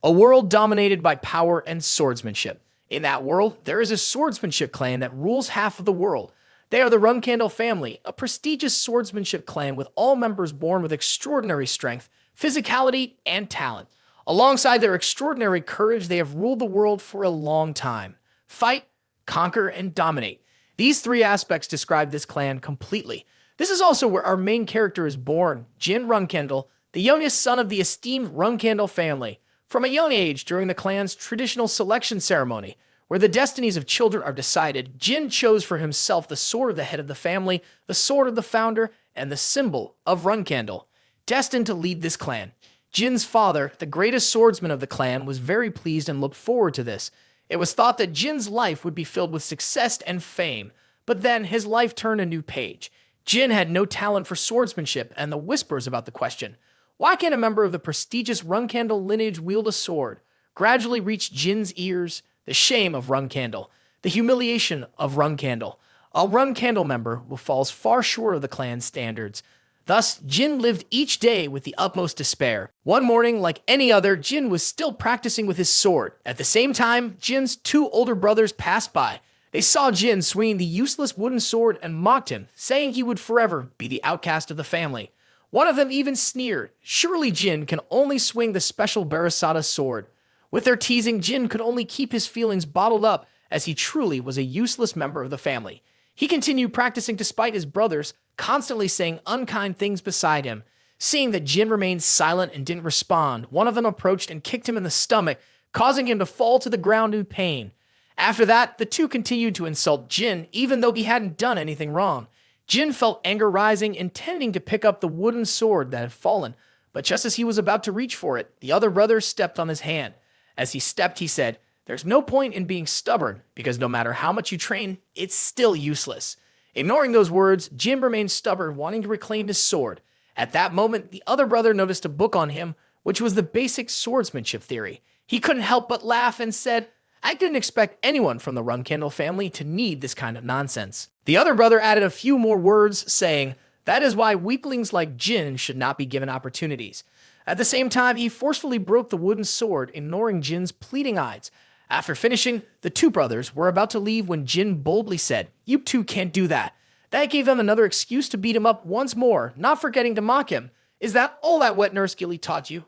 A world dominated by power and swordsmanship. In that world, there is a swordsmanship clan that rules half of the world. They are the Runcandel family, a prestigious swordsmanship clan with all members born with extraordinary strength, physicality, and talent. Alongside their extraordinary courage, they have ruled the world for a long time. Fight, conquer, and dominate. These three aspects describe this clan completely. This is also where our main character is born, Jin Runcandel, the youngest son of the esteemed Runcandel family. From a young age, during the clan's traditional selection ceremony, where the destinies of children are decided, Jin chose for himself the sword of the head of the family, the sword of the founder, and the symbol of Runcandel, destined to lead this clan. Jin's father, the greatest swordsman of the clan, was very pleased and looked forward to this. It was thought that Jin's life would be filled with success and fame, but then his life turned a new page. Jin had no talent for swordsmanship, and the whispers about the question, why can't a member of the prestigious Runcandel lineage wield a sword, gradually reached Jin's ears. The shame of Runcandel, the humiliation of Runcandel. A Runcandel member who falls far short of the clan's standards. Thus, Jin lived each day with the utmost despair. One morning, like any other, Jin was still practicing with his sword. At the same time, Jin's two older brothers passed by. They saw Jin swinging the useless wooden sword and mocked him, saying he would forever be the outcast of the family. One of them even sneered, surely Jin can only swing the special Barasada sword. With their teasing, Jin could only keep his feelings bottled up, as he truly was a useless member of the family. He continued practicing despite his brothers constantly saying unkind things beside him. Seeing that Jin remained silent and didn't respond, one of them approached and kicked him in the stomach, causing him to fall to the ground in pain. After that, the two continued to insult Jin, even though he hadn't done anything wrong. Jin felt anger rising, intending to pick up the wooden sword that had fallen, but just as he was about to reach for it, the other brother stepped on his hand. As he stepped, he said, "There's no point in being stubborn, because no matter how much you train, it's still useless." Ignoring those words, Jin remained stubborn, wanting to reclaim his sword. At that moment, the other brother noticed a book on him, which was the basic swordsmanship theory. He couldn't help but laugh and said, "I didn't expect anyone from the Runcandel family to need this kind of nonsense." The other brother added a few more words, saying, "That is why weaklings like Jin should not be given opportunities." At the same time, he forcefully broke the wooden sword, ignoring Jin's pleading eyes. After finishing, the two brothers were about to leave when Jin boldly said, "You two can't do that." That gave them another excuse to beat him up once more, not forgetting to mock him. "Is that all that wet nurse Gilly taught you?"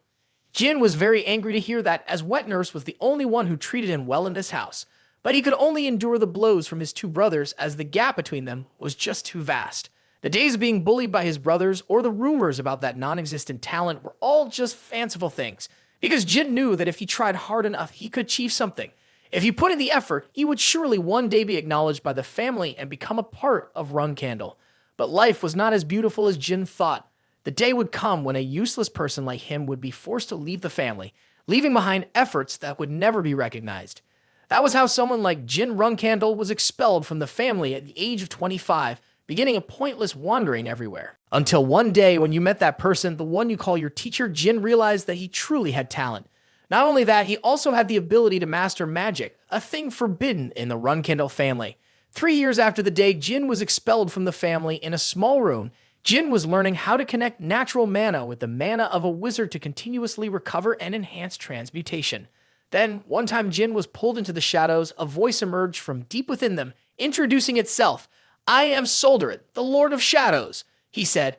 Jin was very angry to hear that, as wet nurse was the only one who treated him well in this house. But he could only endure the blows from his two brothers, as the gap between them was just too vast. The days of being bullied by his brothers or the rumors about that non-existent talent were all just fanciful things, because Jin knew that if he tried hard enough, he could achieve something. If he put in the effort, he would surely one day be acknowledged by the family and become a part of Runcandel. But life was not as beautiful as Jin thought. The day would come when a useless person like him would be forced to leave the family, leaving behind efforts that would never be recognized. That was how someone like Jin Runcandel was expelled from the family at the age of 25, beginning a pointless wandering everywhere. Until one day when you met that person, the one you call your teacher, Jin realized that he truly had talent. Not only that, he also had the ability to master magic, a thing forbidden in the Runcandel family. 3 years after the day Jin was expelled from the family, in a small room, Jin was learning how to connect natural mana with the mana of a wizard to continuously recover and enhance transmutation. Then, one time Jin was pulled into the shadows, a voice emerged from deep within them, introducing itself. "I am Solderit, the Lord of Shadows," he said.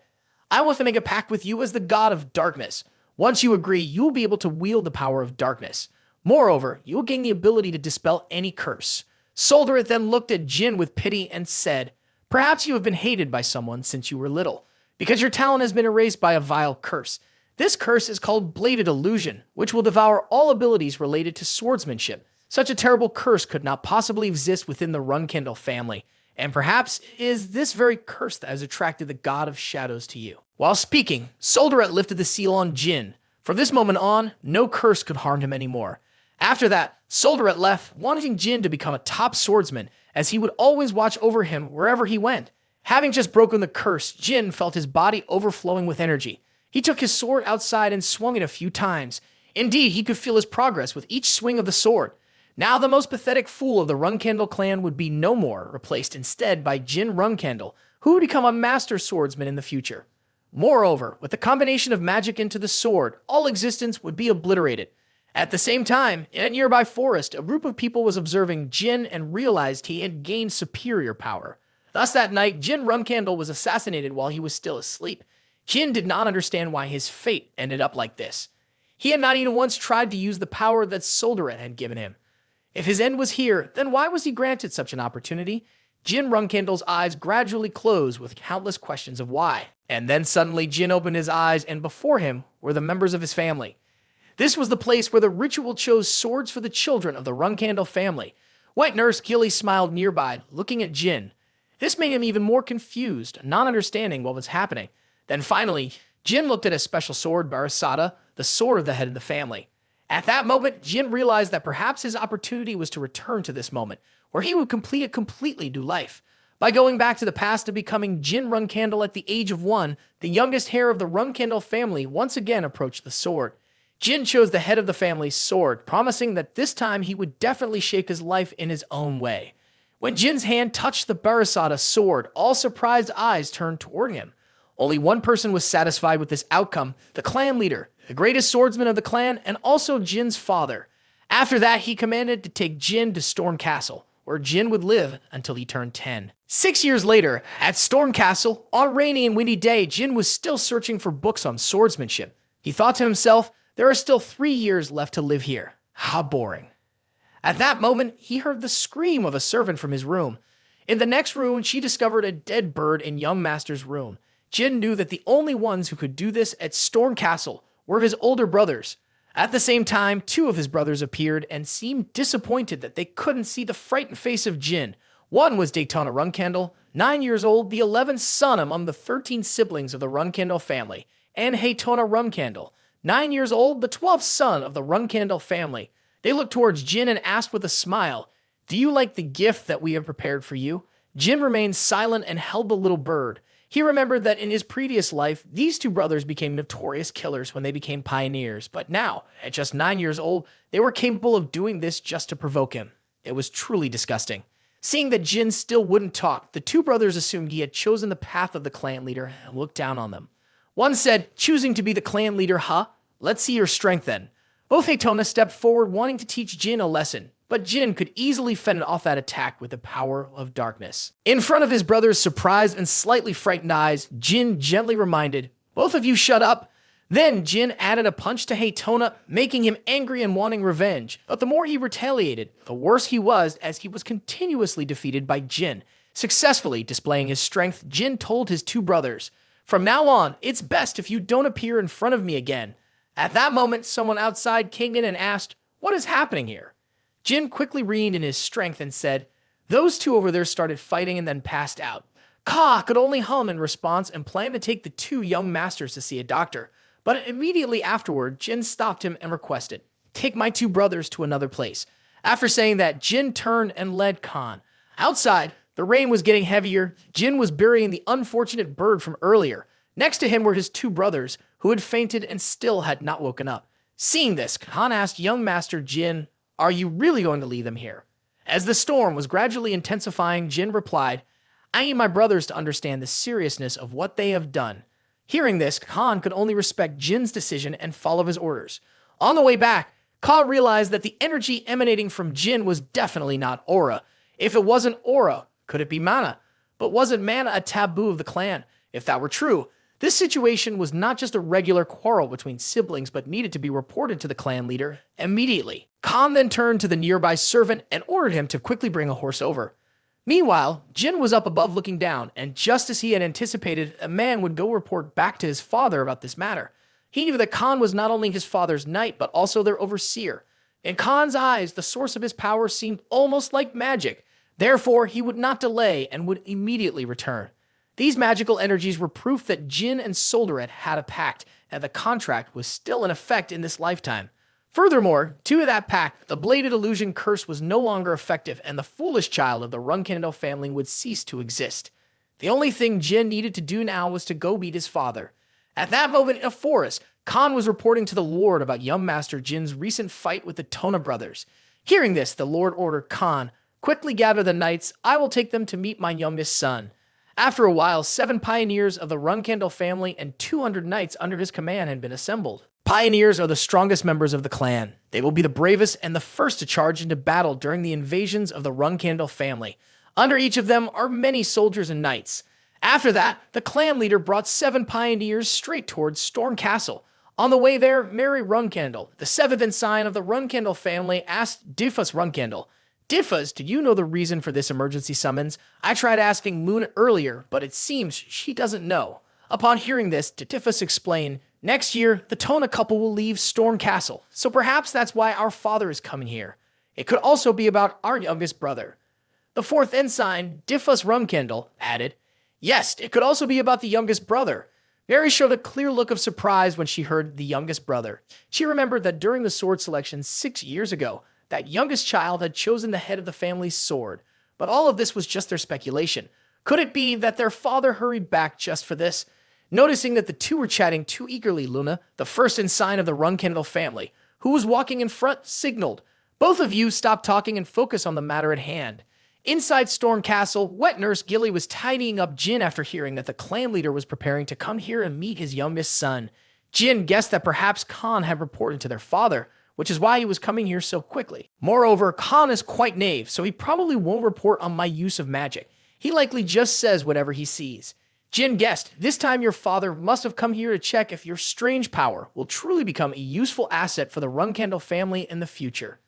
"I want to make a pact with you as the god of darkness. Once you agree, you will be able to wield the power of darkness. Moreover, you will gain the ability to dispel any curse." Solderit then looked at Jin with pity and said, "Perhaps you have been hated by someone since you were little, because your talent has been erased by a vile curse. This curse is called Bladed Illusion, which will devour all abilities related to swordsmanship. Such a terrible curse could not possibly exist within the Runcandel family, and perhaps it is this very curse that has attracted the god of shadows to you." While speaking, Solderit lifted the seal on Jin. From this moment on, no curse could harm him anymore. After that, Solderit left, wanting Jin to become a top swordsman, as he would always watch over him wherever he went. Having just broken the curse, Jin felt his body overflowing with energy. He took his sword outside and swung it a few times. Indeed, he could feel his progress with each swing of the sword. Now the most pathetic fool of the Runcandel clan would be no more, replaced instead by Jin Runcandel, who would become a master swordsman in the future. Moreover, with the combination of magic into the sword, all existence would be obliterated. At the same time, in a nearby forest, a group of people was observing Jin and realized he had gained superior power. Thus that night, Jin Runcandel was assassinated while he was still asleep. Jin did not understand why his fate ended up like this. He had not even once tried to use the power that Soldaret had given him. If his end was here, then why was he granted such an opportunity? Jin Runcandel's eyes gradually closed with countless questions of why. And then suddenly Jin opened his eyes, and before him were the members of his family. This was the place where the ritual chose swords for the children of the Runcandel family. White nurse Gilly smiled nearby, looking at Jin. This made him even more confused, not understanding what was happening. Then finally, Jin looked at his special sword, Barasada, the sword of the head of the family. At that moment, Jin realized that perhaps his opportunity was to return to this moment, where he would complete a completely new life. By going back to the past and becoming Jin Runcandel at the age of 1, the youngest heir of the Runcandel family once again approached the sword. Jin chose the head of the family's sword, promising that this time he would definitely shape his life in his own way. When Jin's hand touched the Barasada sword, all surprised eyes turned toward him. Only one person was satisfied with this outcome, the clan leader, the greatest swordsman of the clan, and also Jin's father. After that, he commanded to take Jin to Storm Castle, where Jin would live until he turned 10. 6 years later, at Storm Castle, on a rainy and windy day, Jin was still searching for books on swordsmanship. He thought to himself, there are still 3 years left to live here. How boring. At that moment, he heard the scream of a servant from his room. In the next room, she discovered a dead bird in young master's room. Jin knew that the only ones who could do this at Storm Castle were his older brothers. At the same time, 2 of his brothers appeared and seemed disappointed that they couldn't see the frightened face of Jin. One was Daytona Runcandel, 9 years old, the 11th son among the 13 siblings of the Runcandel family, and Haytona Runcandel, 9 years old, the 12th son of the Runcandel family. They looked towards Jin and asked with a smile, "Do you like the gift that we have prepared for you?" Jin remained silent and held the little bird. He remembered that in his previous life, these 2 brothers became notorious killers when they became pioneers, but now, at just 9 years old, they were capable of doing this just to provoke him. It was truly disgusting. Seeing that Jin still wouldn't talk, the 2 brothers assumed he had chosen the path of the clan leader and looked down on them. One said, "Choosing to be the clan leader, huh? Let's see your strength then." Both Haytona stepped forward wanting to teach Jin a lesson, but Jin could easily fend off that attack with the power of darkness. In front of his brother's surprised and slightly frightened eyes, Jin gently reminded, "Both of you shut up." Then Jin added a punch to Haytona, making him angry and wanting revenge. But the more he retaliated, the worse he was, as he was continuously defeated by Jin. Successfully displaying his strength, Jin told his 2 brothers, "From now on, it's best if you don't appear in front of me again." At that moment, someone outside came in and asked, "What is happening here?" Jin quickly reined in his strength and said, "Those 2 over there started fighting and then passed out." Ka could only hum in response and planned to take the 2 young masters to see a doctor. But immediately afterward, Jin stopped him and requested, "Take my 2 brothers to another place." After saying that, Jin turned and led Khan. Outside, the rain was getting heavier. Jin was burying the unfortunate bird from earlier. Next to him were his 2 brothers, who had fainted and still had not woken up. Seeing this, Khan asked young master Jin, "Are you really going to leave them here?" As the storm was gradually intensifying, Jin replied, "I need my brothers to understand the seriousness of what they have done." Hearing this, Khan could only respect Jin's decision and follow his orders. On the way back, Khan realized that the energy emanating from Jin was definitely not aura. If it wasn't aura, could it be mana? But wasn't mana a taboo of the clan? If that were true, this situation was not just a regular quarrel between siblings, but needed to be reported to the clan leader immediately. Khan then turned to the nearby servant and ordered him to quickly bring a horse over. Meanwhile, Jin was up above looking down, and just as he had anticipated, a man would go report back to his father about this matter. He knew that Khan was not only his father's knight, but also their overseer. In Khan's eyes, the source of his power seemed almost like magic. Therefore, he would not delay and would immediately return. These magical energies were proof that Jin and Soldaret had a pact, and the contract was still in effect in this lifetime. Furthermore, to that pact, the bladed illusion curse was no longer effective, and the foolish child of the Runcandel family would cease to exist. The only thing Jin needed to do now was to go meet his father. At that moment in a forest, Khan was reporting to the Lord about young master Jin's recent fight with the Tona brothers. Hearing this, the Lord ordered Khan, "Quickly gather the knights, I will take them to meet my youngest son." After a while, 7 pioneers of the Runcandel family and 200 knights under his command had been assembled. Pioneers are the strongest members of the clan. They will be the bravest and the first to charge into battle during the invasions of the Runcandel family. Under each of them are many soldiers and knights. After that, the clan leader brought 7 pioneers straight towards Storm Castle. On the way there, Mary Runcandel, the 7th ensign of the Runcandel family, asked Diffus Runcandel, "Diffus, do you know the reason for this emergency summons? I tried asking Moon earlier, but it seems she doesn't know." Upon hearing this, Diffus explained, "Next year, the Tona couple will leave Storm Castle, so perhaps that's why our father is coming here. It could also be about our youngest brother." The 4th ensign, Diffus Runcandel, added, "Yes, it could also be about the youngest brother." Mary showed a clear look of surprise when she heard the youngest brother. She remembered that during the sword selection 6 years ago, that youngest child had chosen the head of the family's sword. But all of this was just their speculation. Could it be that their father hurried back just for this? Noticing that the two were chatting too eagerly, Luna, the 1st ensign of the Runcandel family, who was walking in front, signaled, "Both of you stop talking and focus on the matter at hand." Inside Storm Castle, Wet Nurse Gilly was tidying up Jin after hearing that the clan leader was preparing to come here and meet his youngest son. Jin guessed that perhaps Khan had reported to their father, which is why he was coming here so quickly. Moreover, Khan is quite naive, so he probably won't report on my use of magic. He likely just says whatever he sees. Jin guessed, this time your father must have come here to check if your strange power will truly become a useful asset for the Runcandel family in the future.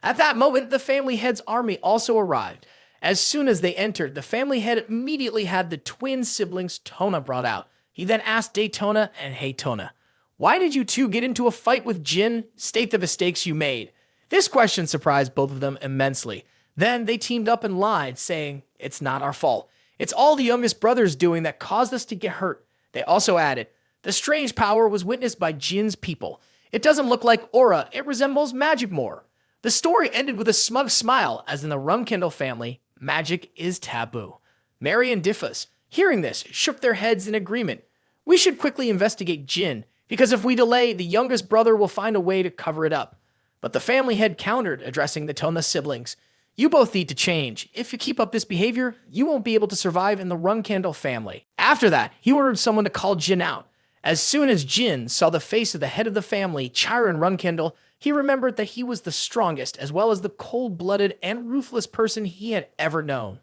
At that moment, the family head's army also arrived. As soon as they entered, the family head immediately had the twin siblings Tona brought out. He then asked Daytona and Haytona, "Why did you two get into a fight with Jin? State the mistakes you made." This question surprised both of them immensely. Then they teamed up and lied, saying, "It's not our fault. It's all the youngest brother's doing that caused us to get hurt." They also added, "The strange power was witnessed by Jin's people. It doesn't look like aura, it resembles magic more." The story ended with a smug smile, as in the Runcandel family, magic is taboo. Mary and Diffus, hearing this, shook their heads in agreement. "We should quickly investigate Jin, because if we delay, the youngest brother will find a way to cover it up." But the family head countered, addressing the Tona siblings. "You both need to change. If you keep up this behavior, you won't be able to survive in the Runcandel family." After that, he ordered someone to call Jin out. As soon as Jin saw the face of the head of the family, Chiron Runcandel, he remembered that he was the strongest as well as the cold-blooded and ruthless person he had ever known.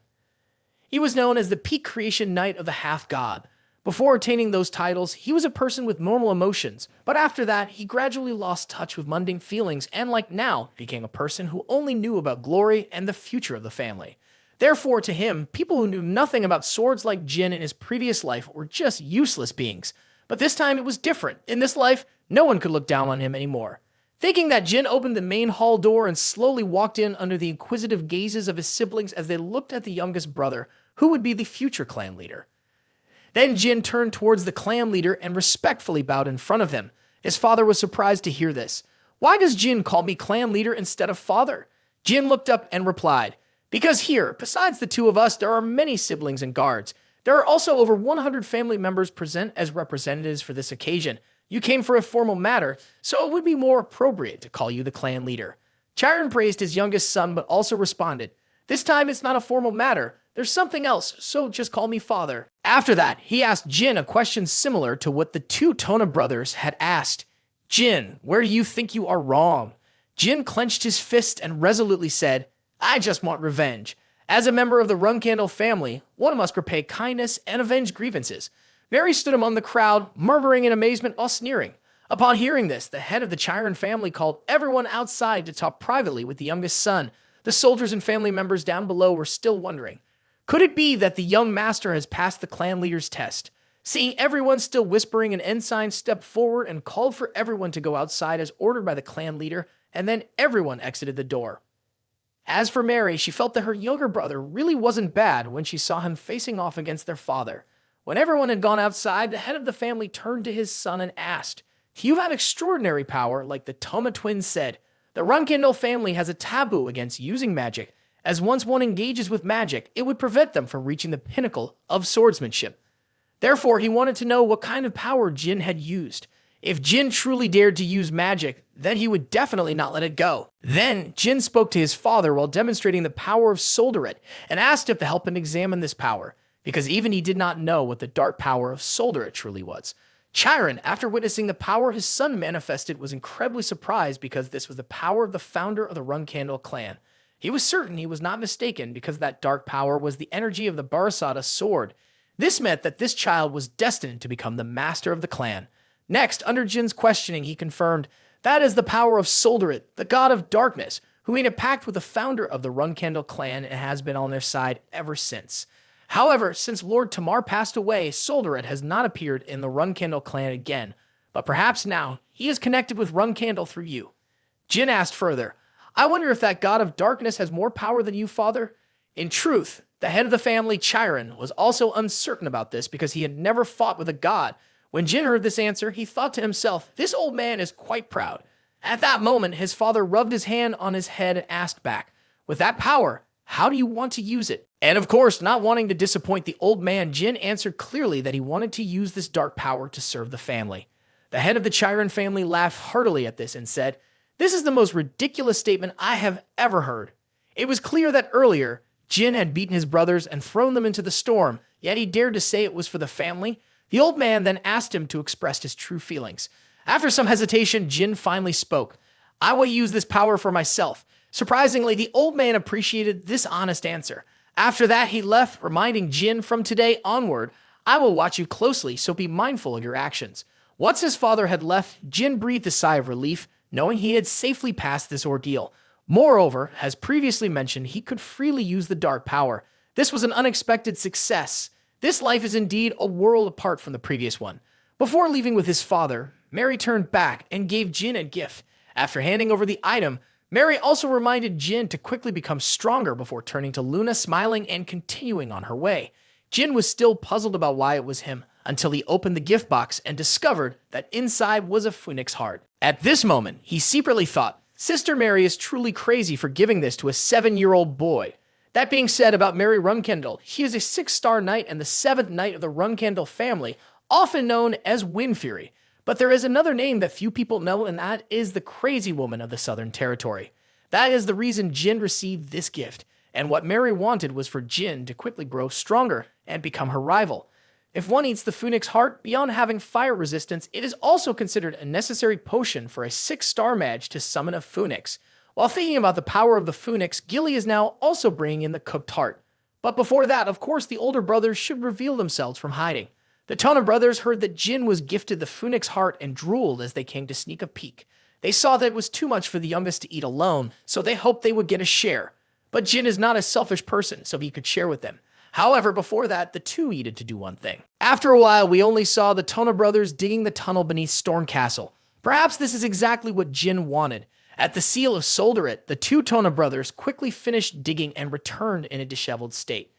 He was known as the peak creation knight of the half-god. Before attaining those titles, he was a person with normal emotions, but after that, he gradually lost touch with mundane feelings and, like now, became a person who only knew about glory and the future of the family. Therefore, to him, people who knew nothing about swords like Jin in his previous life were just useless beings. But this time it was different. In this life, no one could look down on him anymore. Thinking that, Jin opened the main hall door and slowly walked in under the inquisitive gazes of his siblings as they looked at the youngest brother, who would be the future clan leader. Then Jin turned towards the clan leader and respectfully bowed in front of him. His father was surprised to hear this. "Why does Jin call me clan leader instead of father?" Jin looked up and replied, "Because here, besides the two of us, there are many siblings and guards. There are also over 100 family members present as representatives for this occasion. You came for a formal matter, so it would be more appropriate to call you the clan leader." Chiron praised his youngest son, but also responded, "This time it's not a formal matter. There's something else, so just call me father." After that, he asked Jin a question similar to what the two Tona brothers had asked. "Jin, where do you think you are wrong?" Jin clenched his fist and resolutely said, "I just want revenge. As a member of the Runcandel family, one must repay kindness and avenge grievances." Mary stood among the crowd, murmuring in amazement while sneering. Upon hearing this, the head of the Chiron family called everyone outside to talk privately with the youngest son. The soldiers and family members down below were still wondering, could it be that the young master has passed the clan leader's test? Seeing everyone still whispering, an ensign stepped forward and called for everyone to go outside as ordered by the clan leader, and then everyone exited the door. As for Mary, she felt that her younger brother really wasn't bad when she saw him facing off against their father. When everyone had gone outside, the head of the family turned to his son and asked, "You have extraordinary power, like the Toma twins said. The Runcandel family has a taboo against using magic, as once one engages with magic, it would prevent them from reaching the pinnacle of swordsmanship." Therefore, he wanted to know what kind of power Jin had used. If Jin truly dared to use magic, then he would definitely not let it go. Then, Jin spoke to his father while demonstrating the power of Solderit and asked him to help him examine this power, because even he did not know what the dark power of Solderit truly was. Chiron, after witnessing the power his son manifested, was incredibly surprised because this was the power of the founder of the Runcandel clan. He was certain he was not mistaken because that dark power was the energy of the Barasada sword. This meant that this child was destined to become the master of the clan. Next, under Jin's questioning, he confirmed, that is the power of Solderit, the god of darkness, who made a pact with the founder of the Runcandel clan and has been on their side ever since. However, since Lord Tamar passed away, Solderit has not appeared in the Runcandel clan again, but perhaps now he is connected with Runcandel through you. Jin asked further, I wonder if that god of darkness has more power than you, father? In truth, the head of the family, Chiron, was also uncertain about this because he had never fought with a god. When Jin heard this answer, he thought to himself, this old man is quite proud. At that moment, his father rubbed his hand on his head and asked back, with that power, how do you want to use it? And of course, not wanting to disappoint the old man, Jin answered clearly that he wanted to use this dark power to serve the family. The head of the Chiron family laughed heartily at this and said, this is the most ridiculous statement I have ever heard. It was clear that earlier, Jin had beaten his brothers and thrown them into the storm, yet he dared to say it was for the family. The old man then asked him to express his true feelings. After some hesitation, Jin finally spoke. I will use this power for myself. Surprisingly, the old man appreciated this honest answer. After that, he left, reminding Jin, from today onward, I will watch you closely, so be mindful of your actions. Once his father had left, Jin breathed a sigh of relief, knowing he had safely passed this ordeal. Moreover, as previously mentioned, he could freely use the dark power. This was an unexpected success. This life is indeed a world apart from the previous one. Before leaving with his father, Mary turned back and gave Jin a gift. After handing over the item, Mary also reminded Jin to quickly become stronger before turning to Luna, smiling and continuing on her way. Jin was still puzzled about why it was him, until he opened the gift box and discovered that inside was a phoenix heart. At this moment, he secretly thought, Sister Mary is truly crazy for giving this to a 7-year-old boy. That being said about Mary Runcandel, she is a 6-star knight and the 7th knight of the Runcandel family, often known as Wind Fury. But there is another name that few people know, and that is the Crazy Woman of the Southern Territory. That is the reason Jin received this gift, and what Mary wanted was for Jin to quickly grow stronger and become her rival. If one eats the Phoenix Heart, beyond having fire resistance, it is also considered a necessary potion for a 6-star mage to summon a Phoenix. While thinking about the power of the Phoenix, Gilly is now also bringing in the cooked heart. But before that, of course, the older brothers should reveal themselves from hiding. The Tona brothers heard that Jin was gifted the Phoenix Heart and drooled as they came to sneak a peek. They saw that it was too much for the youngest to eat alone, so they hoped they would get a share. But Jin is not a selfish person, so he could share with them. However, before that, the two needed to do one thing. After a while, we only saw the Tona brothers digging the tunnel beneath Storm Castle. Perhaps this is exactly what Jin wanted. At the seal of Solderit, the two Tona brothers quickly finished digging and returned in a disheveled state.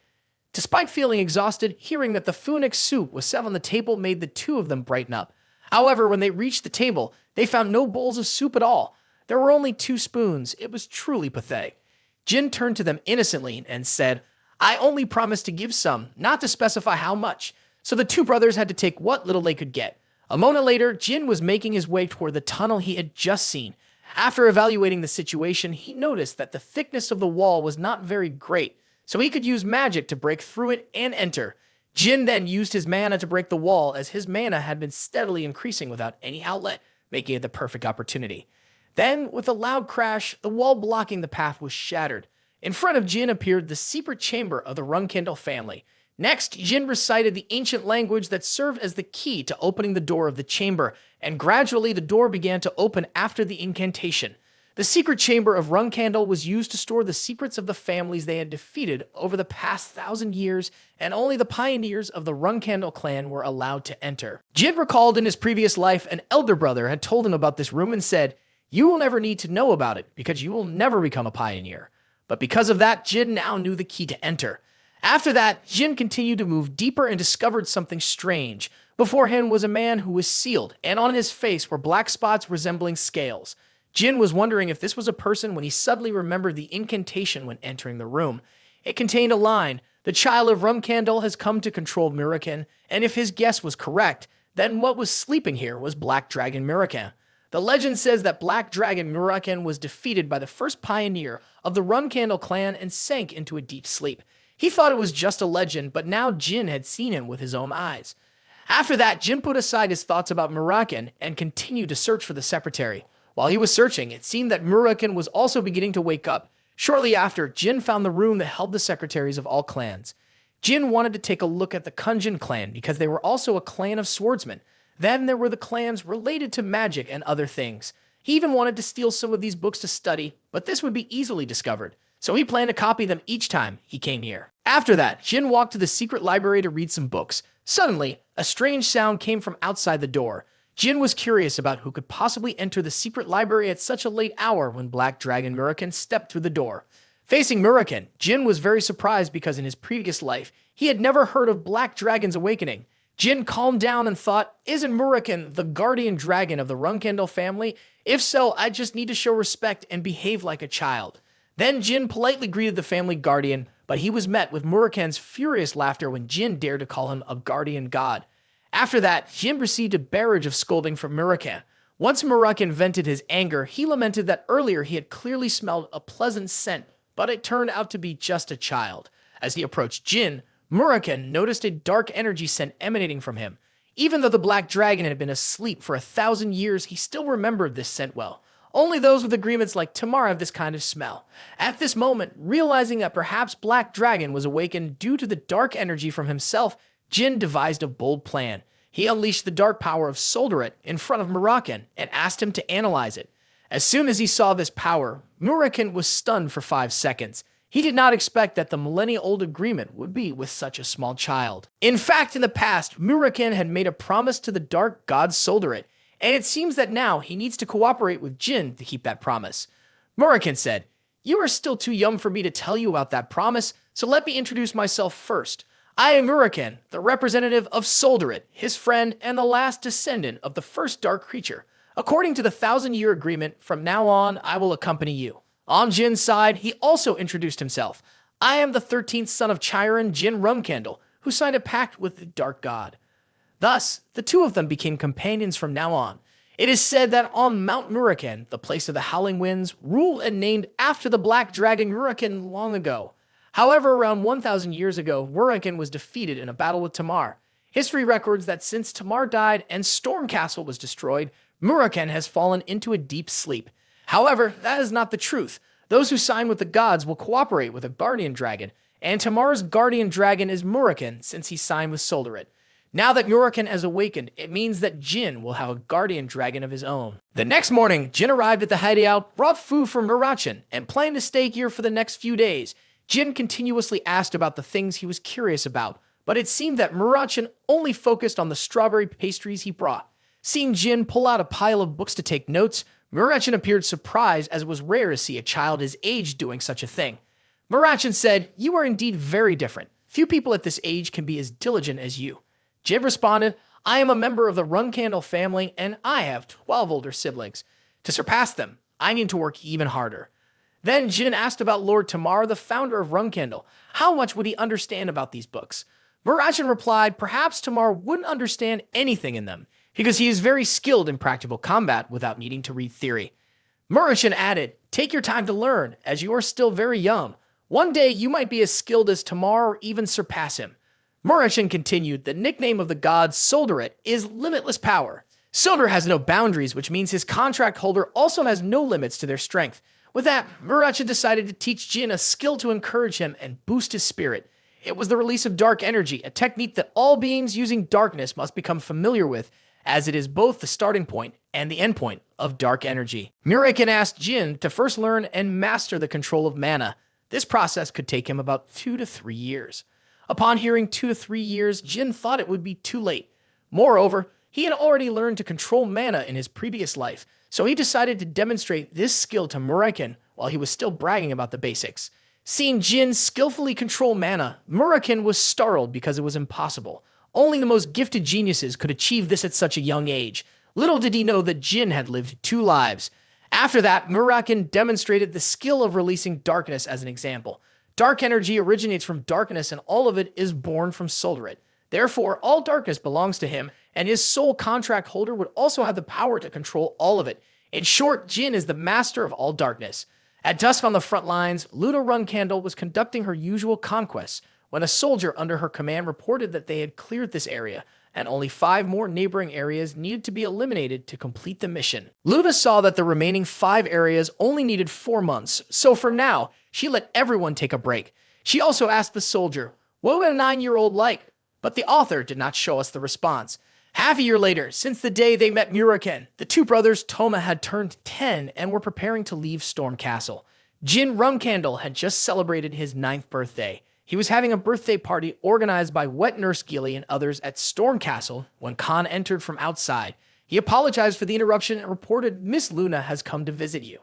Despite feeling exhausted, hearing that the Phoenix soup was set on the table made the two of them brighten up. However, when they reached the table, they found no bowls of soup at all. There were only 2 spoons. It was truly pathetic. Jin turned to them innocently and said, I only promised to give some, not to specify how much. So the two brothers had to take what little they could get. A moment later, Jin was making his way toward the tunnel he had just seen. After evaluating the situation, he noticed that the thickness of the wall was not very great, so he could use magic to break through it and enter. Jin then used his mana to break the wall, as his mana had been steadily increasing without any outlet, making it the perfect opportunity. Then, with a loud crash, the wall blocking the path was shattered. In front of Jin appeared the secret chamber of the Runcandel family. Next, Jin recited the ancient language that served as the key to opening the door of the chamber, and gradually the door began to open after the incantation. The secret chamber of Runcandel was used to store the secrets of the families they had defeated over the past 1,000 years, and only the pioneers of the Runcandel clan were allowed to enter. Jin recalled in his previous life an elder brother had told him about this room and said, You will never need to know about it, because you will never become a pioneer. But because of that, Jin now knew the key to enter. After that, Jin continued to move deeper and discovered something strange. Before him was a man who was sealed, and on his face were black spots resembling scales. Jin was wondering if this was a person when he suddenly remembered the incantation when entering the room. It contained a line, The child of Runcandel has come to control Mirakan, and if his guess was correct, then what was sleeping here was Black Dragon Mirakan. The legend says that Black Dragon Mirakan was defeated by the first pioneer of the Runcandel clan and sank into a deep sleep. He thought it was just a legend, but now Jin had seen him with his own eyes. After that, Jin put aside his thoughts about Muraken and continued to search for the secretary. While he was searching, it seemed that Muraken was also beginning to wake up. Shortly after, Jin found the room that held the secretaries of all clans. Jin wanted to take a look at the Kunjin clan because they were also a clan of swordsmen. Then there were the clans related to magic and other things. He even wanted to steal some of these books to study, but this would be easily discovered, so he planned to copy them each time he came here. After that, Jin walked to the secret library to read some books. Suddenly, a strange sound came from outside the door. Jin was curious about who could possibly enter the secret library at such a late hour when Black Dragon Muraken stepped through the door. Facing Muraken, Jin was very surprised because in his previous life, he had never heard of Black Dragon's awakening. Jin calmed down and thought, isn't Muraken the guardian dragon of the Runcandel family? If so, I just need to show respect and behave like a child. Then Jin politely greeted the family guardian, but he was met with Muraken's furious laughter when Jin dared to call him a guardian god. After that, Jin received a barrage of scolding from Muraken. Once Muraken vented his anger, he lamented that earlier he had clearly smelled a pleasant scent, but it turned out to be just a child. As he approached Jin, Muraken noticed a dark energy scent emanating from him. Even though the Black Dragon had been asleep for 1,000 years, he still remembered this scent well. Only those with agreements like Tamar have this kind of smell. At this moment, realizing that perhaps Black Dragon was awakened due to the dark energy from himself, Jin devised a bold plan. He unleashed the dark power of Solderit in front of Muraken and asked him to analyze it. As soon as he saw this power, Muraken was stunned for 5 seconds. He did not expect that the millennia-old agreement would be with such a small child. In fact, in the past, Muraken had made a promise to the dark god Solderit, and it seems that now he needs to cooperate with Jin to keep that promise. Muraken said, "You are still too young for me to tell you about that promise, so let me introduce myself first. I am Muraken, the representative of Solderit, his friend and the last descendant of the first dark creature. According to the 1,000-year agreement, from now on, I will accompany you." On Jin's side, he also introduced himself. "I am the 13th son of Chiron, Jin Runcandel, who signed a pact with the dark god." Thus, the two of them became companions from now on. It is said that on Mount Muraken, the place of the Howling Winds, ruled and named after the Black Dragon Muraken long ago. However, around 1,000 years ago, Muraken was defeated in a battle with Tamar. History records that since Tamar died and Storm Castle was destroyed, Muraken has fallen into a deep sleep. However, that is not the truth. Those who sign with the gods will cooperate with a guardian dragon, and Tamar's guardian dragon is Muraken since he signed with Solderit. Now that Muraken has awakened, it means that Jin will have a guardian dragon of his own. The next morning, Jin arrived at the hideout, brought food for Muraken, and planned to stay here for the next few days. Jin continuously asked about the things he was curious about, but it seemed that Muraken only focused on the strawberry pastries he brought. Seeing Jin pull out a pile of books to take notes, Muraken appeared surprised, as it was rare to see a child his age doing such a thing. Muraken said, "You are indeed very different. Few people at this age can be as diligent as you." Jin responded, "I am a member of the Runcandel family, and I have 12 older siblings. To surpass them, I need to work even harder." Then Jin asked about Lord Tamar, the founder of Runcandel. How much would he understand about these books? Muraken replied, perhaps Tamar wouldn't understand anything in them, because he is very skilled in practical combat without needing to read theory. Muraken added, "Take your time to learn, as you are still very young. One day you might be as skilled as Tamar or even surpass him." Muraken continued, "The nickname of the god Solderit is limitless power. Solder has no boundaries, which means his contract holder also has no limits to their strength." With that, Muraken decided to teach Jin a skill to encourage him and boost his spirit. It was the release of dark energy, a technique that all beings using darkness must become familiar with, as it is both the starting point and the end point of dark energy. Muraken asked Jin to first learn and master the control of mana. This process could take him about 2 to 3 years. Upon hearing 2 to 3 years, Jin thought it would be too late. Moreover, he had already learned to control mana in his previous life, so he decided to demonstrate this skill to Muraken while he was still bragging about the basics. Seeing Jin skillfully control mana, Muraken was startled because it was impossible. Only the most gifted geniuses could achieve this at such a young age. Little did he know that Jin had lived 2 lives. After that, Muraken demonstrated the skill of releasing darkness as an example. Dark energy originates from darkness, and all of it is born from Solderit. Therefore, all darkness belongs to him, and his sole contract holder would also have the power to control all of it. In short, Jin is the master of all darkness. At dusk on the front lines, Luna Runcandel was conducting her usual conquests when a soldier under her command reported that they had cleared this area. and only 5 more neighboring areas needed to be eliminated to complete the mission. Luna saw that the remaining 5 areas only needed 4 months, so for now, she let everyone take a break. She also asked the soldier, "What would a 9-year-old like?" But the author did not show us the response. Half a year later, since the day they met Muroken, the two brothers Toma had turned 10 and were preparing to leave Storm Castle. Jin Runcandel had just celebrated his 9th birthday. He was having a birthday party organized by Wet Nurse Gilly and others at Storm Castle when Khan entered from outside. He apologized for the interruption and reported, "Miss Luna has come to visit you."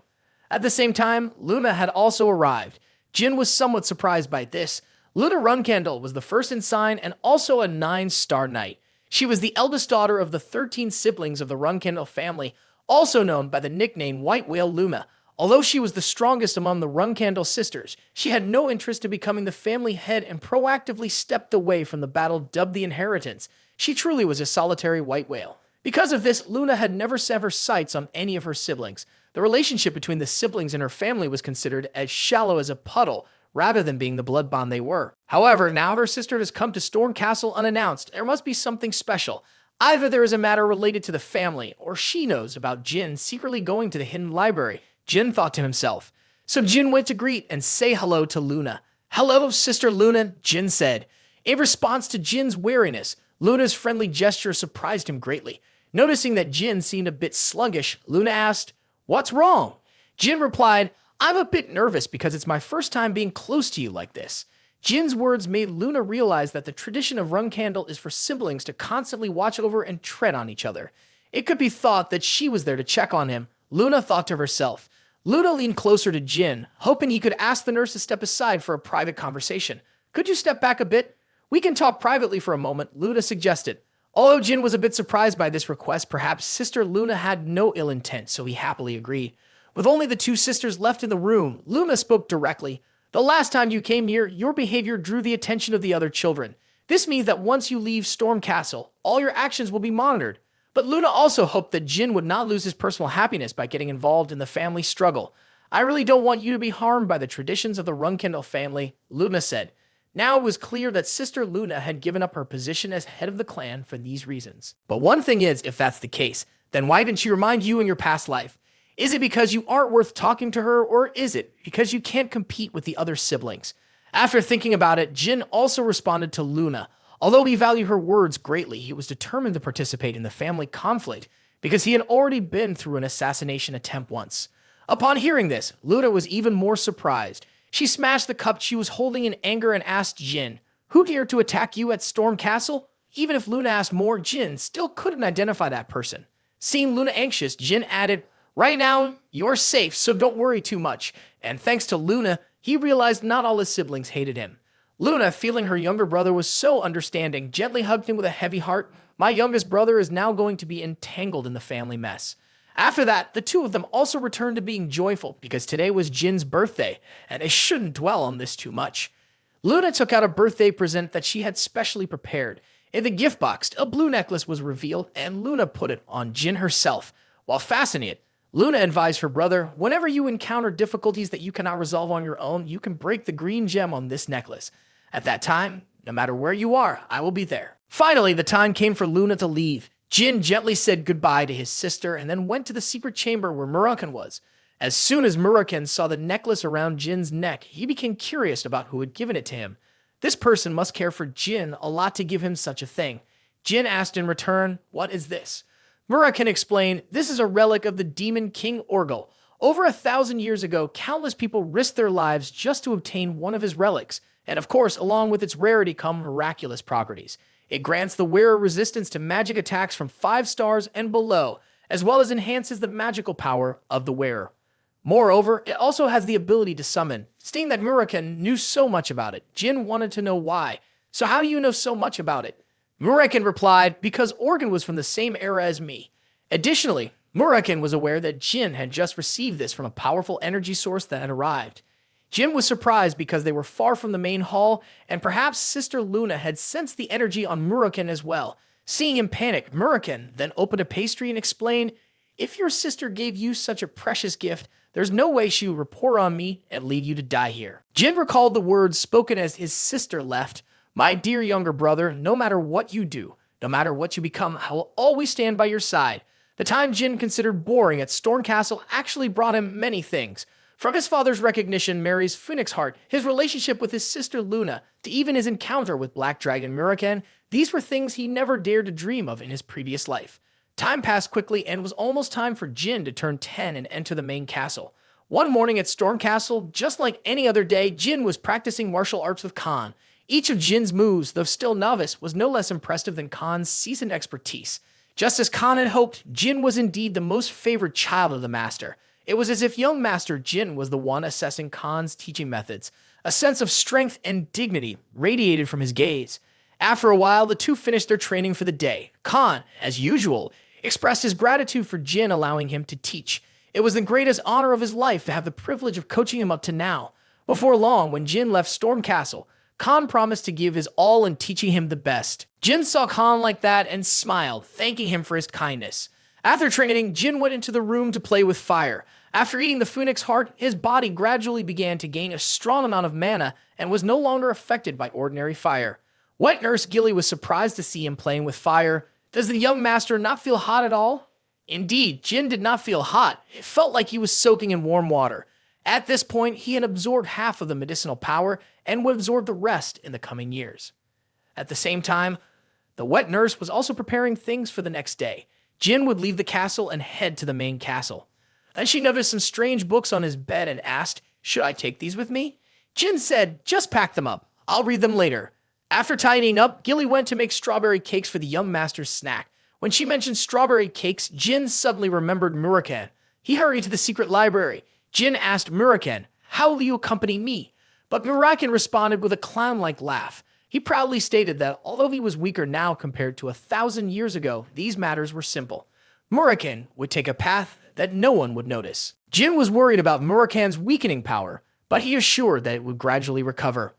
At the same time, Luna had also arrived. Jin was somewhat surprised by this. Luna Runcandel was the first in sign and also a 9-star knight. She was the eldest daughter of the 13 siblings of the Runcandel family, also known by the nickname White Whale Luma. Although she was the strongest among the Runcandel sisters, she had no interest in becoming the family head and proactively stepped away from the battle dubbed the Inheritance. She truly was a solitary white whale. Because of this, Luna had never set her sights on any of her siblings. The relationship between the siblings and her family was considered as shallow as a puddle, rather than being the blood bond they were. However, now her sister has come to Storm Castle unannounced. There must be something special. Either there is a matter related to the family, or she knows about Jin secretly going to the hidden library, Jin thought to himself. So Jin went to greet and say hello to Luna. "Hello, Sister Luna," Jin said. In response to Jin's wariness, Luna's friendly gesture surprised him greatly. Noticing that Jin seemed a bit sluggish, Luna asked, "What's wrong?" Jin replied, "I'm a bit nervous because it's my first time being close to you like this." Jin's words made Luna realize that the tradition of Runcandel is for siblings to constantly watch over and tread on each other. It could be thought that she was there to check on him. Luna thought to herself. Luna leaned closer to Jin, hoping he could ask the nurse to step aside for a private conversation. "Could you step back a bit? We can talk privately for a moment," Luna suggested. Although Jin was a bit surprised by this request, perhaps Sister Luna had no ill intent, so he happily agreed. With only the two sisters left in the room, Luna spoke directly. "The last time you came here, your behavior drew the attention of the other children. This means that once you leave Storm Castle, all your actions will be monitored." But Luna also hoped that Jin would not lose his personal happiness by getting involved in the family struggle. "I really don't want you to be harmed by the traditions of the Runcandel family," Luna said. Now it was clear that Sister Luna had given up her position as head of the clan for these reasons. But one thing is, if that's the case, then why didn't she remind you in your past life? Is it because you aren't worth talking to her, or is it because you can't compete with the other siblings? After thinking about it, Jin also responded to Luna. Although he valued her words greatly, he was determined to participate in the family conflict because he had already been through an assassination attempt once. Upon hearing this, Luna was even more surprised. She smashed the cup she was holding in anger and asked Jin, "Who dared to attack you at Storm Castle?" Even if Luna asked more, Jin still couldn't identify that person. Seeing Luna anxious, Jin added, "Right now, you're safe, so don't worry too much." And thanks to Luna, he realized not all his siblings hated him. Luna, feeling her younger brother was so understanding, gently hugged him with a heavy heart. "My youngest brother is now going to be entangled in the family mess." After that, the two of them also returned to being joyful because today was Jin's birthday, and they shouldn't dwell on this too much. Luna took out a birthday present that she had specially prepared. In the gift box, a blue necklace was revealed, and Luna put it on Jin herself. While fastening it, Luna advised her brother, "Whenever you encounter difficulties that you cannot resolve on your own, you can break the green gem on this necklace. At that time, no matter where you are, I will be there." Finally, the time came for Luna to leave. Jin gently said goodbye to his sister and then went to the secret chamber where Muroken was. As soon as Muroken saw the necklace around Jin's neck, he became curious about who had given it to him. This person must care for Jin a lot to give him such a thing. Jin asked in return, "What is this?" Muroken explained, "This is a relic of the demon King Orgel. Over 1,000 years ago, countless people risked their lives just to obtain one of his relics. And of course, along with its rarity come miraculous properties. It grants the wearer resistance to magic attacks from 5 stars and below, as well as enhances the magical power of the wearer. Moreover, it also has the ability to summon." Seeing that Muroken knew so much about it, Jin wanted to know why. "So how do you know so much about it?" Muroken replied, "Because Organ was from the same era as me." Additionally, Muroken was aware that Jin had just received this from a powerful energy source that had arrived. Jin was surprised because they were far from the main hall, and perhaps Sister Luna had sensed the energy on Muroken as well. Seeing him panic, Muroken then opened a pastry and explained, "If your sister gave you such a precious gift, there's no way she would report on me and leave you to die here." Jin recalled the words spoken as his sister left. "My dear younger brother, no matter what you do, No matter what you become, I will always stand by your side. The time Jin considered boring at Storm Castle actually brought him many things. From his father's recognition, Mary's Phoenix Heart, his relationship with his sister Luna, to even his encounter with Black Dragon Murokan, these were things he never dared to dream of in his previous life. Time passed quickly and it was almost time for Jin to turn 10 and enter the main castle. One morning at Storm Castle, just like any other day, Jin was practicing martial arts with Khan. Each of Jin's moves, though still novice, was no less impressive than Khan's seasoned expertise. Just as Khan had hoped, Jin was indeed the most favored child of the master. It was as if young master Jin was the one assessing Khan's teaching methods. A sense of strength and dignity radiated from his gaze. After a while, the two finished their training for the day. Khan, as usual, expressed his gratitude for Jin allowing him to teach. It was the greatest honor of his life to have the privilege of coaching him up to now. Before long, when Jin left Storm Castle, Khan promised to give his all in teaching him the best. Jin saw Khan like that and smiled, thanking him for his kindness. After training, Jin went into the room to play with fire. After eating the Phoenix Heart, his body gradually began to gain a strong amount of mana and was no longer affected by ordinary fire. Wet Nurse Gilly was surprised to see him playing with fire. Does the young master not feel hot at all? Indeed, Jin did not feel hot. It felt like he was soaking in warm water. At this point, he had absorbed half of the medicinal power and would absorb the rest in the coming years. At the same time, the wet nurse was also preparing things for the next day. Jin would leave the castle and head to the main castle. Then she noticed some strange books on his bed and asked, "Should I take these with me?" Jin said, "Just pack them up. I'll read them later." After tidying up, Gilly went to make strawberry cakes for the young master's snack. When she mentioned strawberry cakes, Jin suddenly remembered Murokan. He hurried to the secret library. Jin asked Murokan, "How will you accompany me?" But Murokan responded with a clown-like laugh. He proudly stated that although he was weaker now compared to 1,000 years ago, these matters were simple. Murokan would take a path that no one would notice. Jin was worried about Murokan's weakening power, but he assured that it would gradually recover.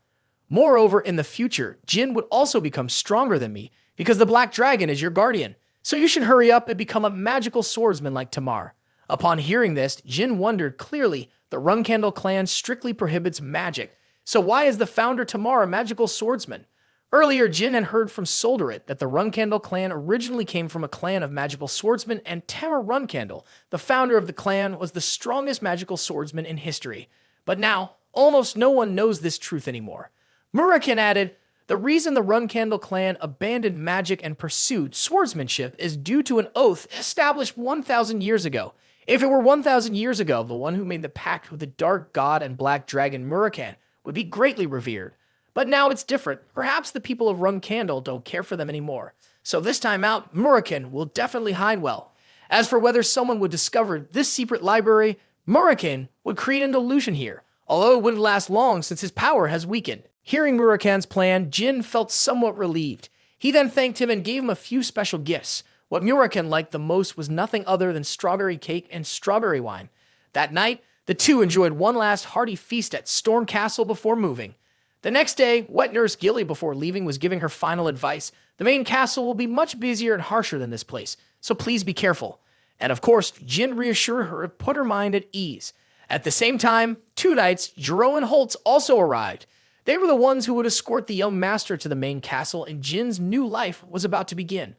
Moreover, in the future, Jin would also become stronger than me because the Black Dragon is your guardian. So you should hurry up and become a magical swordsman like Tamar. Upon hearing this, Jin wondered clearly the Runcandel clan strictly prohibits magic. So why is the founder Tamar a magical swordsman? Earlier, Jin had heard from Solderit that the Runcandel clan originally came from a clan of magical swordsmen, and Tamar Runcandel, the founder of the clan, was the strongest magical swordsman in history. But now, almost no one knows this truth anymore. Murokan added, "The reason the Runcandel clan abandoned magic and pursued swordsmanship is due to an oath established 1,000 years ago. If it were 1,000 years ago, the one who made the pact with the dark god and black dragon Murokan would be greatly revered. But now it's different. Perhaps the people of Runcandel don't care for them anymore. So this time out, Murokan will definitely hide well. As for whether someone would discover this secret library, Murokan would create an illusion here, although it wouldn't last long since his power has weakened." Hearing Murokan's plan, Jin felt somewhat relieved. He then thanked him and gave him a few special gifts. What Murokan liked the most was nothing other than strawberry cake and strawberry wine. That night, the two enjoyed one last hearty feast at Storm Castle before moving. The next day, Wet Nurse Gilly, before leaving, was giving her final advice. The main castle will be much busier and harsher than this place, so please be careful. And of course, Jin reassured her and put her mind at ease. At the same time, two knights, Jiro and Holtz, also arrived. They were the ones who would escort the young master to the main castle, and Jin's new life was about to begin.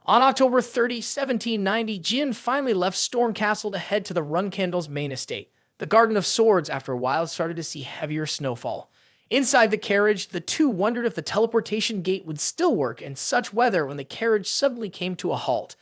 On October 30, 1790, Jin finally left Storm Castle to head to the Runcandel's main estate. The Garden of Swords, after a while, started to see heavier snowfall. Inside the carriage, the two wondered if the teleportation gate would still work in such weather when the carriage suddenly came to a halt.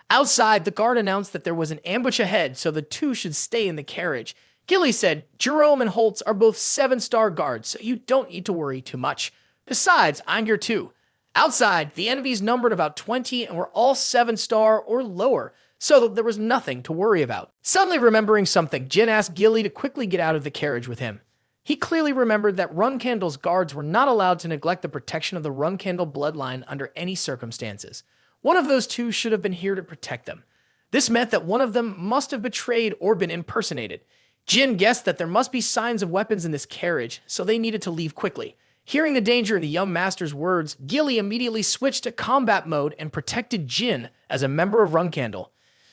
Outside, the guard announced that there was an ambush ahead, so the two should stay in the carriage. Gilly said, "Jerome and Holtz are both 7-star guards, so you don't need to worry too much. Besides, I'm here too." Outside, the enemies numbered about 20 and were all 7-star or lower, so there was nothing to worry about. Suddenly remembering something, Jin asked Gilly to quickly get out of the carriage with him. He clearly remembered that Runcandel's guards were not allowed to neglect the protection of the Runcandel bloodline under any circumstances. One of those two should have been here to protect them. This meant that one of them must have betrayed or been impersonated. Jin guessed that there must be signs of weapons in this carriage, so they needed to leave quickly. Hearing the danger in the young master's words, Gilly immediately switched to combat mode and protected Jin as a member of Runcandel.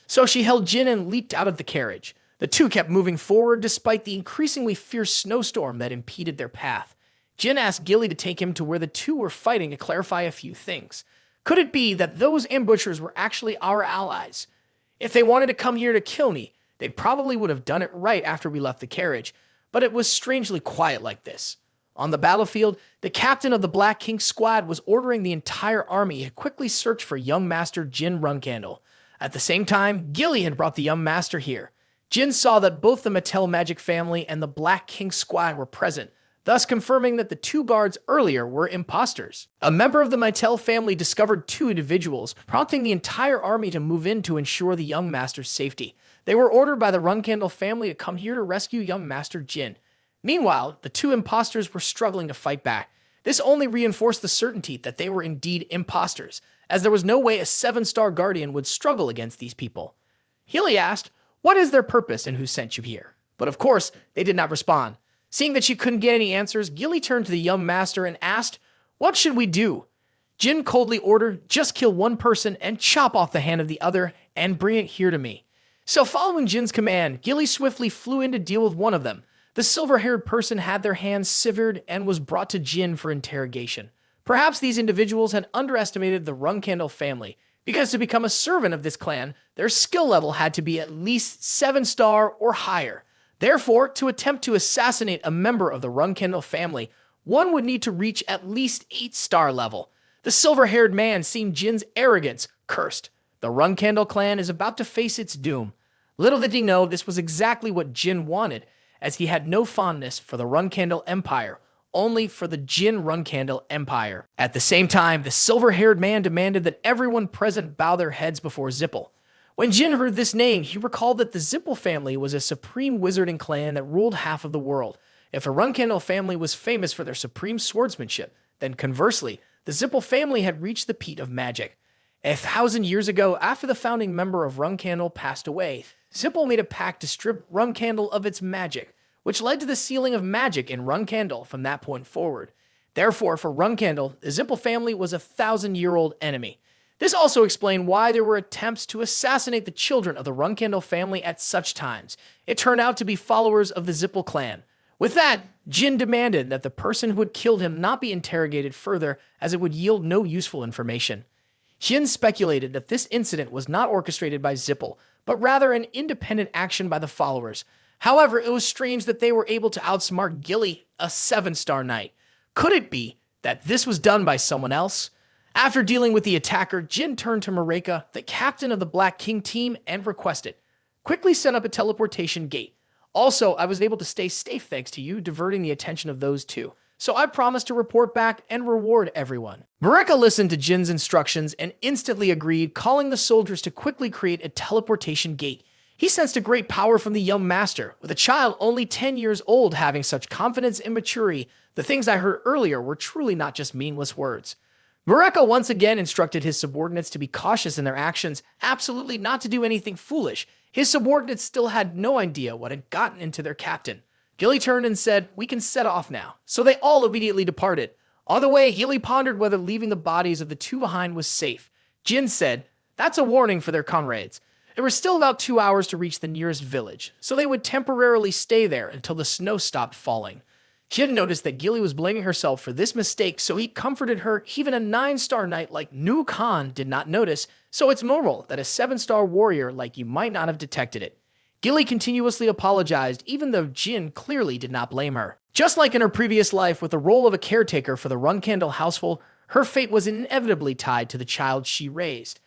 So she held Jin and leaped out of the carriage. The two kept moving forward despite the increasingly fierce snowstorm that impeded their path. Jin asked Gilly to take him to where the two were fighting to clarify a few things. Could it be that those ambushers were actually our allies? If they wanted to come here to kill me, they probably would have done it right after we left the carriage, but it was strangely quiet like this. On the battlefield, the captain of the Black King squad was ordering the entire army to quickly search for young master Jin Runcandel. At the same time, Gilly had brought the young master here. Jin saw that both the Mattel magic family and the Black King squad were present, thus confirming that the two guards earlier were imposters. A member of the Mattel family discovered two individuals, prompting the entire army to move in to ensure the young master's safety. They were ordered by the Runcandel family to come here to rescue young master Jin. Meanwhile, the two imposters were struggling to fight back. This only reinforced the certainty that they were indeed imposters, as there was no way a 7-star guardian would struggle against these people. Healy asked, "What is their purpose and who sent you here?" But of course, they did not respond. Seeing that she couldn't get any answers, Gilly turned to the young master and asked, "What should we do?" Jin coldly ordered, "Just kill one person and chop off the hand of the other and bring it here to me." So following Jin's command, Gilly swiftly flew in to deal with one of them. The silver-haired person had their hands severed and was brought to Jin for interrogation. Perhaps these individuals had underestimated the Runcandel family, because to become a servant of this clan, their skill level had to be at least 7-star or higher. Therefore, to attempt to assassinate a member of the Runcandel family, one would need to reach at least 8-star level. The silver-haired man seeing Jin's arrogance cursed. The Runcandel clan is about to face its doom. Little did he know this was exactly what Jin wanted, as he had no fondness for the Runcandel Empire, only for the Jin Runcandel Empire. At the same time, the silver-haired man demanded that everyone present bow their heads before Zippel. When Jin heard this name, he recalled that the Zippel family was a supreme wizarding clan that ruled half of the world. If a Runcandel family was famous for their supreme swordsmanship, then conversely, the Zippel family had reached the peak of magic. 1,000 years ago, after the founding member of Runcandel passed away, Zippel made a pact to strip Runcandel of its magic, which led to the sealing of magic in Runcandel from that point forward. Therefore, for Runcandel, the Zippel family was a 1,000-year-old enemy. This also explained why there were attempts to assassinate the children of the Runcandel family at such times. It turned out to be followers of the Zippel clan. With that, Jin demanded that the person who had killed him not be interrogated further, as it would yield no useful information. Jin speculated that this incident was not orchestrated by Zippel, but rather an independent action by the followers. However, it was strange that they were able to outsmart Gilly, a 7-star knight. Could it be that this was done by someone else? After dealing with the attacker, Jin turned to Mareka, the captain of the Black King team, and requested, "Quickly set up a teleportation gate. Also, I was able to stay safe thanks to you diverting the attention of those two. So I promise to report back and reward everyone." Mareka listened to Jin's instructions and instantly agreed, calling the soldiers to quickly create a teleportation gate. He sensed a great power from the young master. With a child only 10 years old having such confidence and maturity, the things I heard earlier were truly not just meaningless words. Mareka once again instructed his subordinates to be cautious in their actions, absolutely not to do anything foolish. His subordinates still had no idea what had gotten into their captain. Gilly turned and said, "We can set off now." So they all immediately departed. On the way, Gilly pondered whether leaving the bodies of the two behind was safe. Jin said, "That's a warning for their comrades." It was still about 2 hours to reach the nearest village, so they would temporarily stay there until the snow stopped falling. Jin noticed that Gilly was blaming herself for this mistake, so he comforted her. Even a 9-star knight like Nu Khan did not notice, so it's normal that a 7-star warrior like you might not have detected it. Gilly continuously apologized, even though Jin clearly did not blame her. Just like in her previous life with the role of a caretaker for the Runcandel household, her fate was inevitably tied to the child she raised.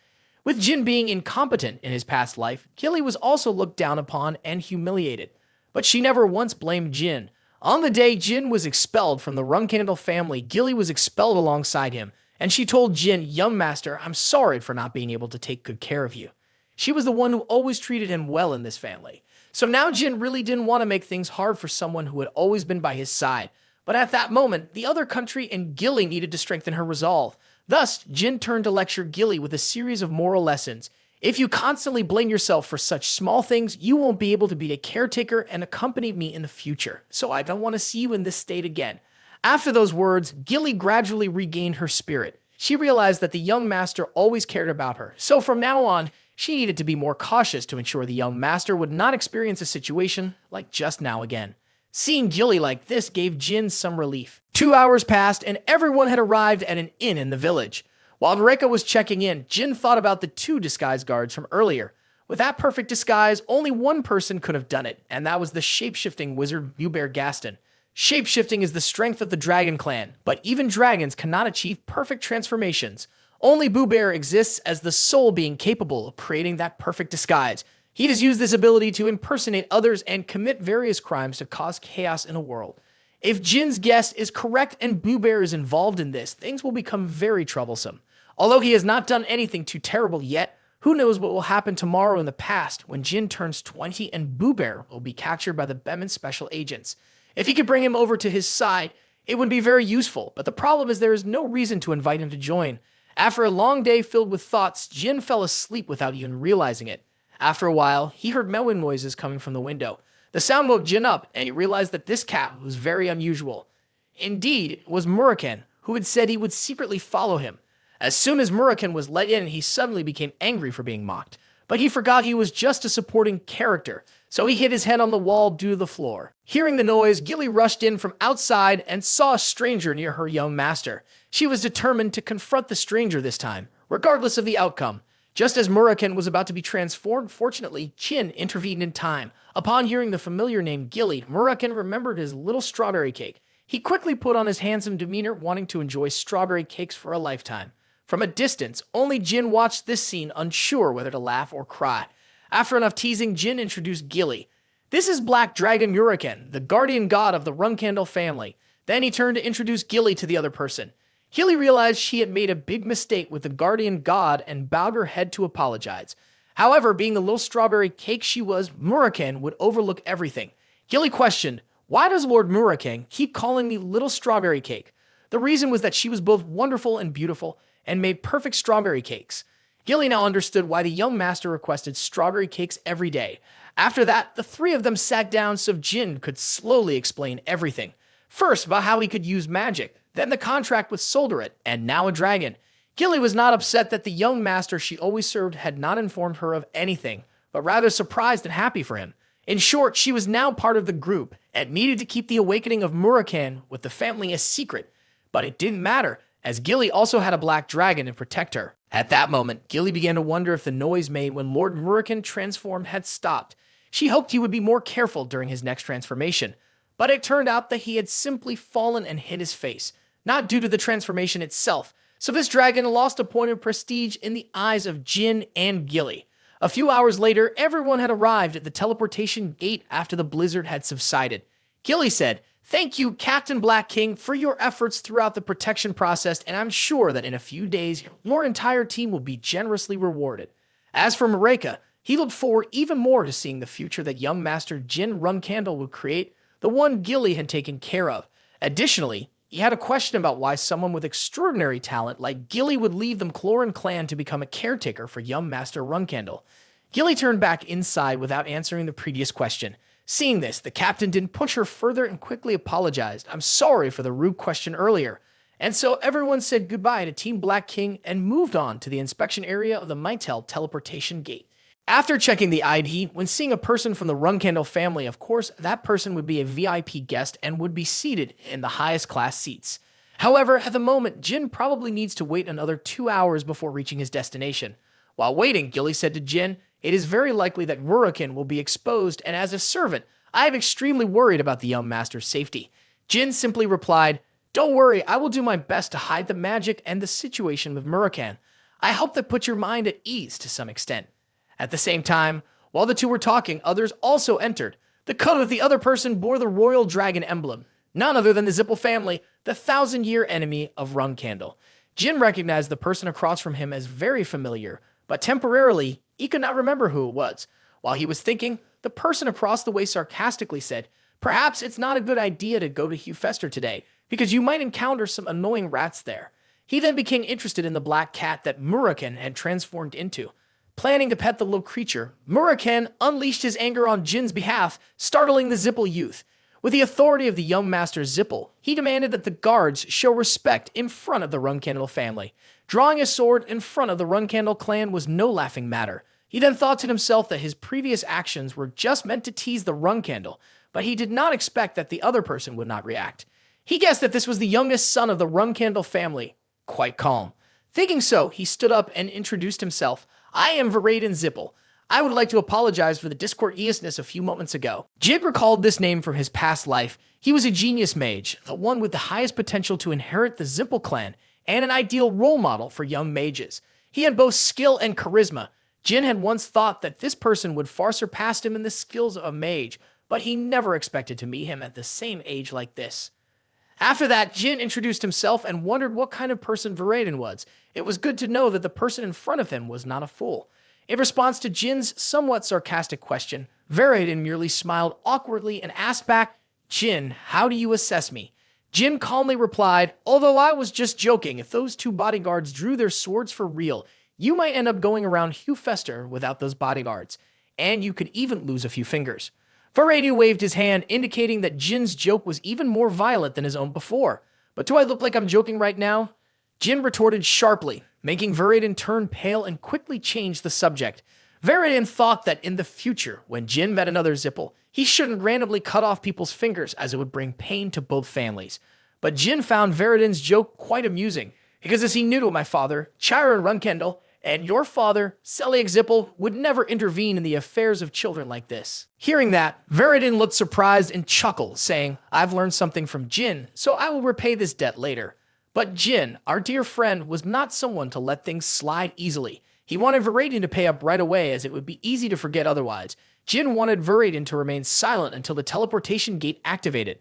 With Jin being incompetent in his past life, Gilly was also looked down upon and humiliated. But she never once blamed Jin. On the day Jin was expelled from the Runcandel family, Gilly was expelled alongside him, and she told Jin, "Young master, I'm sorry for not being able to take good care of you." She was the one who always treated him well in this family. So now Jin really didn't want to make things hard for someone who had always been by his side. But at that moment, the other country and Gilly needed to strengthen her resolve. Thus, Jin turned to lecture Gilly with a series of moral lessons. If you constantly blame yourself for such small things, you won't be able to be a caretaker and accompany me in the future. So I don't want to see you in this state again. After those words, Gilly gradually regained her spirit. She realized that the young master always cared about her. So from now on, she needed to be more cautious to ensure the young master would not experience a situation like just now again. Seeing Gilly like this gave Jin some relief. 2 hours passed and everyone had arrived at an inn in the village. While Reika was checking in, Jin thought about the two disguise guards from earlier. With that perfect disguise, only one person could have done it, and that was the shape-shifting wizard Bubear Gaston. Shape-shifting is the strength of the Dragon Clan, but even dragons cannot achieve perfect transformations. Only Bubear exists as the sole being capable of creating that perfect disguise. He has used this ability to impersonate others and commit various crimes to cause chaos in a world. If Jin's guess is correct and Bubear is involved in this, things will become very troublesome. Although he has not done anything too terrible yet, who knows what will happen tomorrow in the past when Jin turns 20 and Bubear will be captured by the Bemin special agents. If he could bring him over to his side, it would be very useful, but the problem is there is no reason to invite him to join. After a long day filled with thoughts, Jin fell asleep without even realizing it. After a while, he heard mewing noises coming from the window. The sound woke Jin up, and he realized that this cat was very unusual. Indeed, it was Muraken, who had said he would secretly follow him. As soon as Muraken was let in, he suddenly became angry for being mocked. But he forgot he was just a supporting character, so he hit his head on the wall due to the floor. Hearing the noise, Gilly rushed in from outside and saw a stranger near her young master. She was determined to confront the stranger this time, regardless of the outcome. Just as Muraken was about to be transformed, fortunately, Jin intervened in time. Upon hearing the familiar name Gilly, Muraken remembered his little strawberry cake. He quickly put on his handsome demeanor, wanting to enjoy strawberry cakes for a lifetime. From a distance, only Jin watched this scene, unsure whether to laugh or cry. After enough teasing, Jin introduced Gilly. This is Black Dragon Muraken, the guardian god of the Runcandel family. Then he turned to introduce Gilly to the other person. Gilly realized she had made a big mistake with the guardian god and bowed her head to apologize. However, being the little strawberry cake she was, Muraken would overlook everything. Gilly questioned, "Why does Lord Muraken keep calling me little strawberry cake?" The reason was that she was both wonderful and beautiful, and made perfect strawberry cakes. Gilly now understood why the young master requested strawberry cakes every day. After that, the three of them sat down so Jin could slowly explain everything. First, about how he could use magic, then the contract with Solderit, and now a dragon. Gilly was not upset that the young master she always served had not informed her of anything, but rather surprised and happy for him. In short, she was now part of the group, and needed to keep the awakening of Muraken with the family a secret. But it didn't matter, as Gilly also had a black dragon to protect her. At that moment, Gilly began to wonder if the noise made when Lord Muraken transformed had stopped. She hoped he would be more careful during his next transformation, but it turned out that he had simply fallen and hit his face, not due to the transformation itself, so this dragon lost a point of prestige in the eyes of Jin and Gilly. A few hours later, everyone had arrived at the teleportation gate after the blizzard had subsided. Gilly said, "Thank you, Captain Black King, for your efforts throughout the protection process, and I'm sure that in a few days, your entire team will be generously rewarded." As for Mareka, he looked forward even more to seeing the future that young master Jin Runcandel would create, the one Gilly had taken care of. Additionally, he had a question about why someone with extraordinary talent like Gilly would leave the Cloran clan to become a caretaker for young master Runcandel. Gilly turned back inside without answering the previous question. Seeing this, the captain didn't push her further and quickly apologized. "I'm sorry for the rude question earlier." And so everyone said goodbye to Team Black King and moved on to the inspection area of the Mytel teleportation gate. After checking the ID, when seeing a person from the Runcandel family, of course, that person would be a VIP guest and would be seated in the highest class seats. However, at the moment, Jin probably needs to wait another 2 hours before reaching his destination. While waiting, Gilly said to Jin, "It is very likely that Muraken will be exposed, and as a servant, I am extremely worried about the young master's safety." Jin simply replied, "Don't worry, I will do my best to hide the magic and the situation with Muraken. I hope that puts your mind at ease to some extent." At the same time, while the two were talking, others also entered. The coat of the other person bore the royal dragon emblem, none other than the Zippel family, the 1,000-year enemy of Runcandel. Jin recognized the person across from him as very familiar, but temporarily, he could not remember who it was. While he was thinking, the person across the way sarcastically said, "Perhaps it's not a good idea to go to Hugh Fester today, because you might encounter some annoying rats there." He then became interested in the black cat that Muraken had transformed into. Planning to pet the little creature, Muraken unleashed his anger on Jin's behalf, startling the Zippel youth. With the authority of the young master Zippel, he demanded that the guards show respect in front of the Runcandel family. Drawing a sword in front of the Runcandel clan was no laughing matter. He then thought to himself that his previous actions were just meant to tease the Runcandel, but he did not expect that the other person would not react. He guessed that this was the youngest son of the Runcandel family. Quite calm. Thinking so, he stood up and introduced himself. I am Varadin Zippel. I would like to apologize for the discourteousness a few moments ago. Jin recalled this name from his past life. He was a genius mage, the one with the highest potential to inherit the Zippel clan, and an ideal role model for young mages. He had both skill and charisma. Jin had once thought that this person would far surpass him in the skills of a mage, but he never expected to meet him at the same age like this. After that, Jin introduced himself and wondered what kind of person Varadin was. It was good to know that the person in front of him was not a fool. In response to Jin's somewhat sarcastic question, Varadin merely smiled awkwardly and asked back, Jin, how do you assess me? Jin calmly replied, although I was just joking, if those two bodyguards drew their swords for real, you might end up going around Hugh Fester without those bodyguards, and you could even lose a few fingers. Varadin waved his hand, indicating that Jin's joke was even more violent than his own before. But do I look like I'm joking right now? Jin retorted sharply, making Varadin turn pale and quickly change the subject. Varadin thought that in the future, when Jin met another Zippel, he shouldn't randomly cut off people's fingers as it would bring pain to both families. But Jin found Varadin's joke quite amusing, because as he knew to my father, Jin Runcandel, and your father, Selig Zippel, would never intervene in the affairs of children like this. Hearing that, Varadin looked surprised and chuckled, saying, I've learned something from Jin, so I will repay this debt later. But Jin, our dear friend, was not someone to let things slide easily. He wanted Varadin to pay up right away, as it would be easy to forget otherwise. Jin wanted Varadin to remain silent until the teleportation gate activated.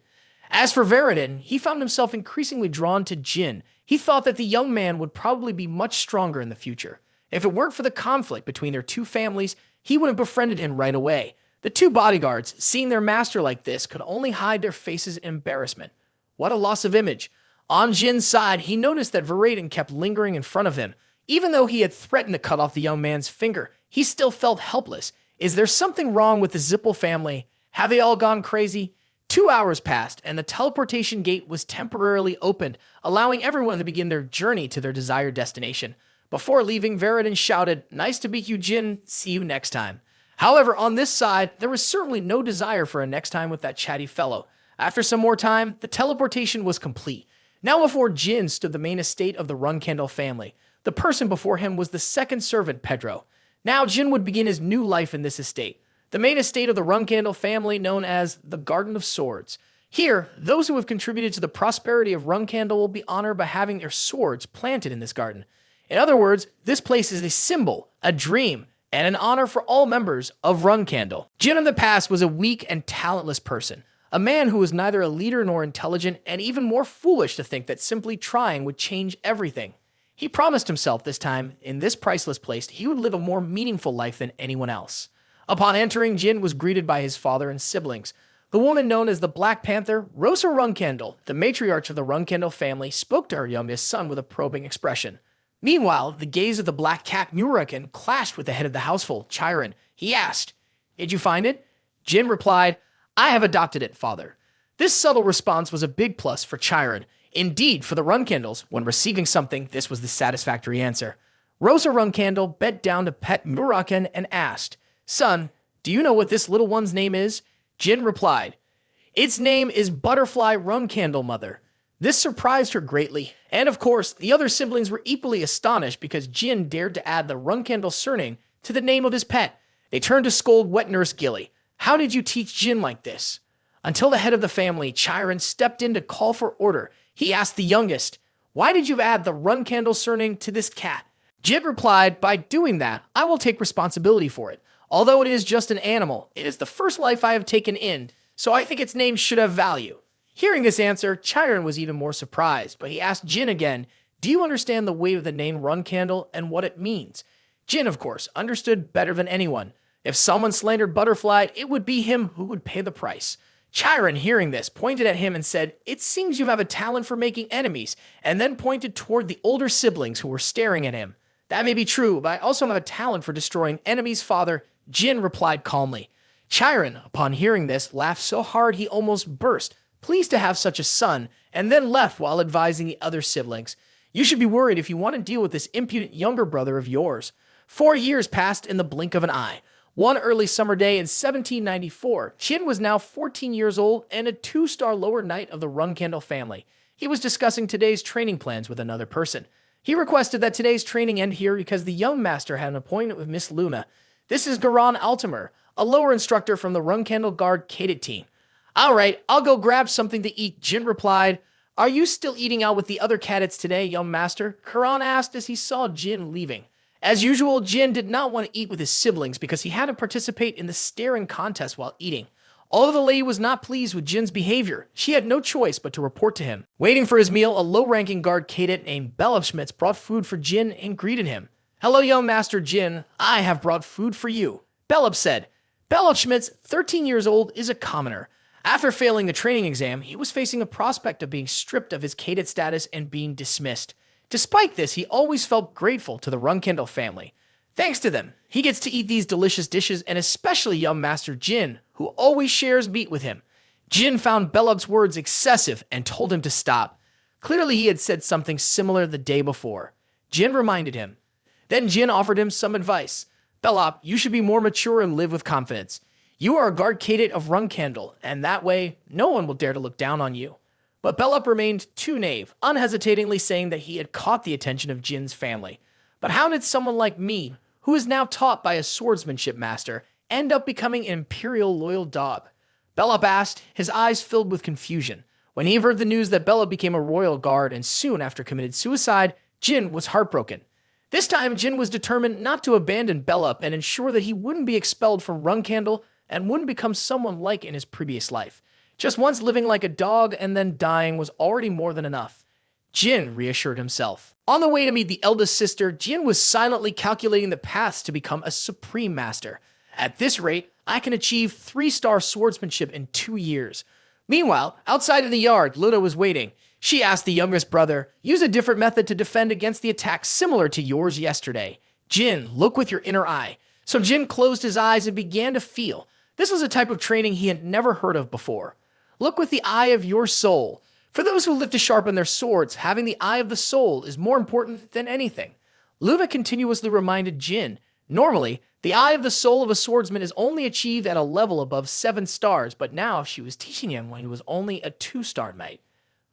As for Varadin, he found himself increasingly drawn to Jin. He thought that the young man would probably be much stronger in the future. If it weren't for the conflict between their two families, he would have befriended him right away. The two bodyguards, seeing their master like this, could only hide their faces in embarrassment. What a loss of image. On Jin's side, he noticed that Varadin kept lingering in front of him. Even though he had threatened to cut off the young man's finger, he still felt helpless. Is there something wrong with the Zippel family? Have they all gone crazy? 2 hours passed, and the teleportation gate was temporarily opened, allowing everyone to begin their journey to their desired destination. Before leaving, Varadin shouted, Nice to meet you, Jin. See you next time. However, on this side, there was certainly no desire for a next time with that chatty fellow. After some more time, the teleportation was complete. Now before Jin stood the main estate of the Runcandel family. The person before him was the second servant, Pedro. Now Jin would begin his new life in this estate. The main estate of the Runcandel family known as the Garden of Swords. Here, those who have contributed to the prosperity of Runcandel will be honored by having their swords planted in this garden. In other words, this place is a symbol, a dream, and an honor for all members of Runcandel. Jin of the past was a weak and talentless person, a man who was neither a leader nor intelligent, and even more foolish to think that simply trying would change everything. He promised himself this time, in this priceless place, he would live a more meaningful life than anyone else. Upon entering, Jin was greeted by his father and siblings. The woman known as the Black Panther, Rosa Runcandel, the matriarch of the Runcandel family, spoke to her youngest son with a probing expression. Meanwhile, the gaze of the black cat Muraken clashed with the head of the household, Chiron. He asked, Did you find it? Jin replied, I have adopted it, father. This subtle response was a big plus for Chiron. Indeed, for the Runcandels, when receiving something, this was the satisfactory answer. Rosa Runcandel bent down to pet Muraken and asked, Son, do you know what this little one's name is? Jin replied, Its name is Butterfly Runcandel, mother. This surprised her greatly, and of course, the other siblings were equally astonished because Jin dared to add the Runcandel surname to the name of his pet. They turned to scold Wet Nurse Gilly. How did you teach Jin like this? Until the head of the family, Chiron, stepped in to call for order. He asked the youngest, Why did you add the Runcandel surname to this cat? Jin replied, By doing that, I will take responsibility for it. Although it is just an animal, it is the first life I have taken in, so I think its name should have value. Hearing this answer, Chiron was even more surprised, but he asked Jin again, Do you understand the weight of the name Runcandel and what it means? Jin, of course, understood better than anyone. If someone slandered Butterfly, it would be him who would pay the price. Chiron, hearing this, pointed at him and said, It seems you have a talent for making enemies, and then pointed toward the older siblings who were staring at him. That may be true, but I also have a talent for destroying enemies, father, Jin replied calmly. Chiron, upon hearing this, laughed so hard he almost burst, pleased to have such a son, and then left while advising the other siblings. You should be worried if you want to deal with this impudent younger brother of yours. 4 years passed in the blink of an eye. One early summer day in 1794, Jin was now 14 years old and a 2-star lower knight of the Runcandel family. He was discussing today's training plans with another person. He requested that today's training end here because the young master had an appointment with Miss Luna. This is Garan Altimer, a lower instructor from the Runcandel Guard cadet team. All right, I'll go grab something to eat, Jin replied. Are you still eating out with the other cadets today, young master? Karan asked as he saw Jin leaving. As usual, Jin did not want to eat with his siblings because he had to participate in the staring contest while eating. Although the lady was not pleased with Jin's behavior, she had no choice but to report to him. Waiting for his meal, a low-ranking guard cadet named Belopschmitz brought food for Jin and greeted him. Hello, young master Jin. I have brought food for you, Belop said. Belopschmitz, 13 years old, is a commoner. After failing the training exam, he was facing a prospect of being stripped of his cadet status and being dismissed. Despite this, he always felt grateful to the Runcandel family. Thanks to them, he gets to eat these delicious dishes, and especially young master Jin, who always shares meat with him. Jin found Belop's words excessive and told him to stop. Clearly, he had said something similar the day before. Jin reminded him. Then Jin offered him some advice. Belop, you should be more mature and live with confidence. You are a guard cadet of Runcandel, and that way, no one will dare to look down on you. But Belop remained too naive, unhesitatingly saying that he had caught the attention of Jin's family. But how did someone like me, who is now taught by a swordsmanship master, end up becoming an imperial loyal dog? Belop asked, his eyes filled with confusion. When he heard the news that Belop became a royal guard and soon after committed suicide, Jin was heartbroken. This time, Jin was determined not to abandon Belop and ensure that he wouldn't be expelled from Runcandel and wouldn't become someone like in his previous life. Just once living like a dog and then dying was already more than enough. Jin reassured himself. On the way to meet the eldest sister, Jin was silently calculating the paths to become a supreme master. At this rate, I can achieve 3-star swordsmanship in 2 years. Meanwhile, outside in the yard, Luna was waiting. She asked the youngest brother, use a different method to defend against the attack similar to yours yesterday. Jin, look with your inner eye. So Jin closed his eyes and began to feel. This was a type of training he had never heard of before. Look with the eye of your soul. For those who live to sharpen their swords, having the eye of the soul is more important than anything. Luna continuously reminded Jin, normally, the eye of the soul of a swordsman is only achieved at a level above 7 stars, but now she was teaching him when he was only a 2-star knight.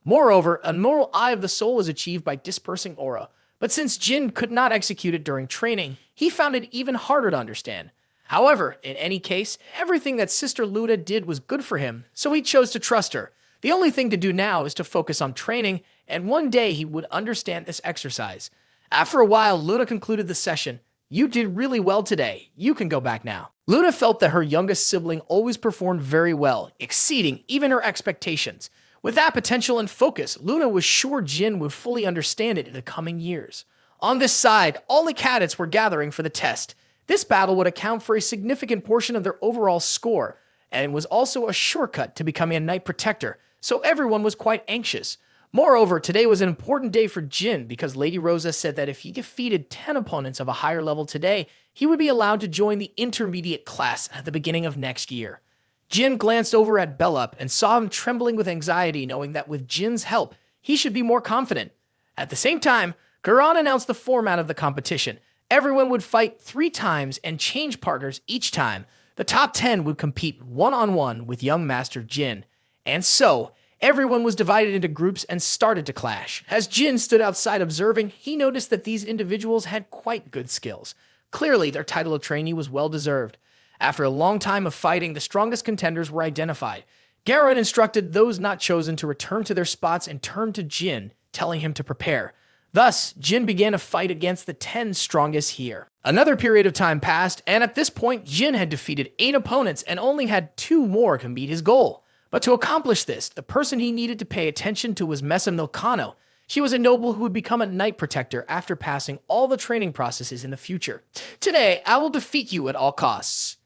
Moreover, a normal eye of the soul is achieved by dispersing aura, but since Jin could not execute it during training, he found it even harder to understand. However, in any case, everything that Sister Luna did was good for him, so he chose to trust her. The only thing to do now is to focus on training, and one day he would understand this exercise. After a while, Luna concluded the session. You did really well today. You can go back now. Luna felt that her youngest sibling always performed very well, exceeding even her expectations. With that potential and focus, Luna was sure Jin would fully understand it in the coming years. On this side, all the cadets were gathering for the test. This battle would account for a significant portion of their overall score, and was also a shortcut to becoming a Knight Protector, so everyone was quite anxious. Moreover, today was an important day for Jin because Lady Rosa said that if he defeated 10 opponents of a higher level today, he would be allowed to join the intermediate class at the beginning of next year. Jin glanced over at Belop and saw him trembling with anxiety, knowing that with Jin's help, he should be more confident. At the same time, Garan announced the format of the competition. Everyone would fight 3 times and change partners each time. The top 10 would compete one-on-one with young Master Jin. And so, everyone was divided into groups and started to clash. As Jin stood outside observing, he noticed that these individuals had quite good skills. Clearly, their title of trainee was well-deserved. After a long time of fighting, the strongest contenders were identified. Garan instructed those not chosen to return to their spots and turned to Jin, telling him to prepare. Thus, Jin began a fight against the 10 strongest here. Another period of time passed, and at this point, Jin had defeated 8 opponents and only had 2 more to meet his goal. But to accomplish this, the person he needed to pay attention to was Mesa Milcano. She was a noble who would become a Knight Protector after passing all the training processes in the future. Today, I will defeat you at all costs,